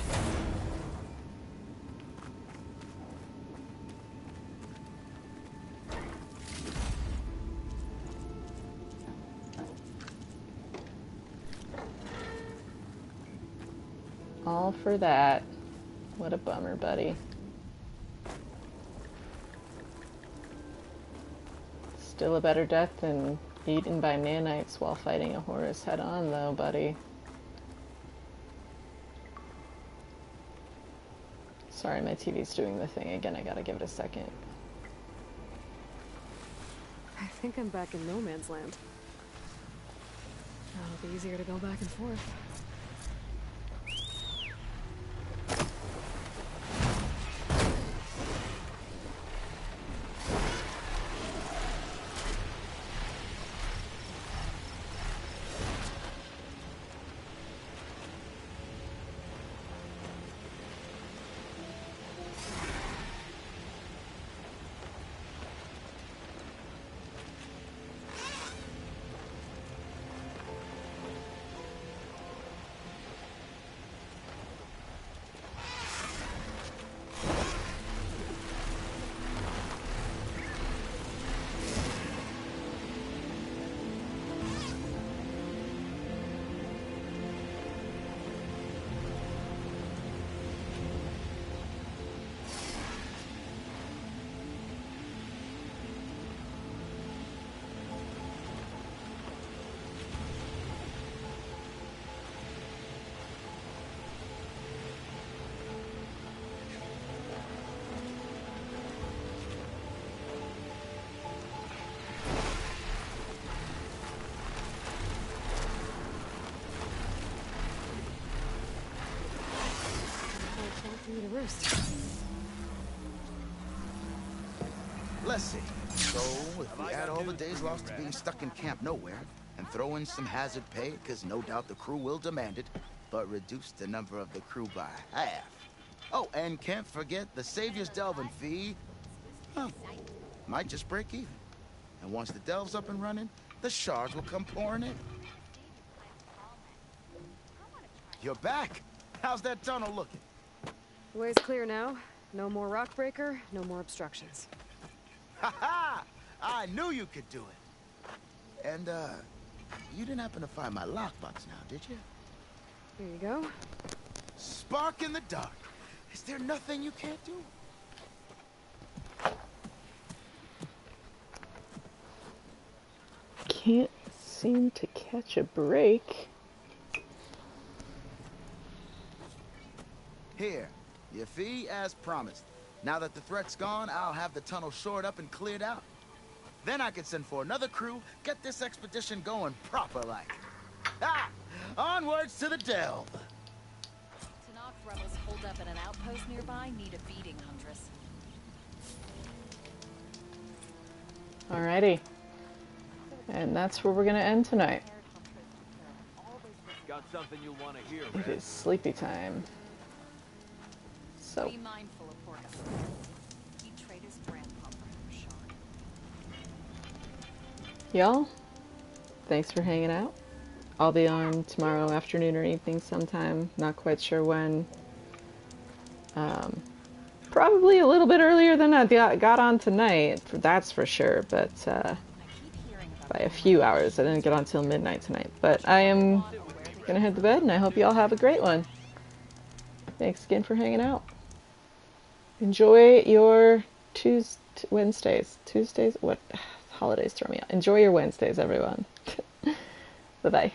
All for that. What a bummer, buddy. Still a better death than eaten by nanites while fighting a Horus head-on, though, buddy. Sorry, my TV's doing the thing again. I gotta give it a second. I think I'm back in no man's land. It'll be easier to go back and forth. Let's see. So, if we add all the days lost to being stuck in Camp Nowhere, and throw in some hazard pay, because no doubt the crew will demand it, but reduce the number of the crew by half. Oh, and can't forget the Savior's Delving fee. Huh. Might just break even. And once the Delve's up and running, the shards will come pouring in. You're back! How's that tunnel looking? The way's clear now. No more rock breaker, no more obstructions. Ha ha! I knew you could do it. And, you didn't happen to find my lockbox now, did you? Here you go. Spark in the dark. Is there nothing you can't do? Can't seem to catch a break. Here, your fee as promised. Now that the threat's gone, I'll have the tunnel shored up and cleared out. Then I can send for another crew, get this expedition going proper-like. Ah! Onwards to the Delve! Tanakh rebels holed up at an outpost nearby need a beating, Huntress. Alrighty. And that's where we're gonna end tonight. Got something you'll want to hear, It is sleepy time. So. Be mindful of Porta. He traded his grandpa for her shard. Y'all, thanks for hanging out. I'll be on tomorrow afternoon or evening sometime. Not quite sure when. Probably a little bit earlier than I got on tonight, that's for sure, but by a few hours. I didn't get on till midnight tonight. But I am gonna head to bed, and I hope you all have a great one. Thanks again for hanging out. Enjoy your Wednesdays. Tuesdays? What? Holidays throw me out. Enjoy your Wednesdays, everyone. Bye-bye.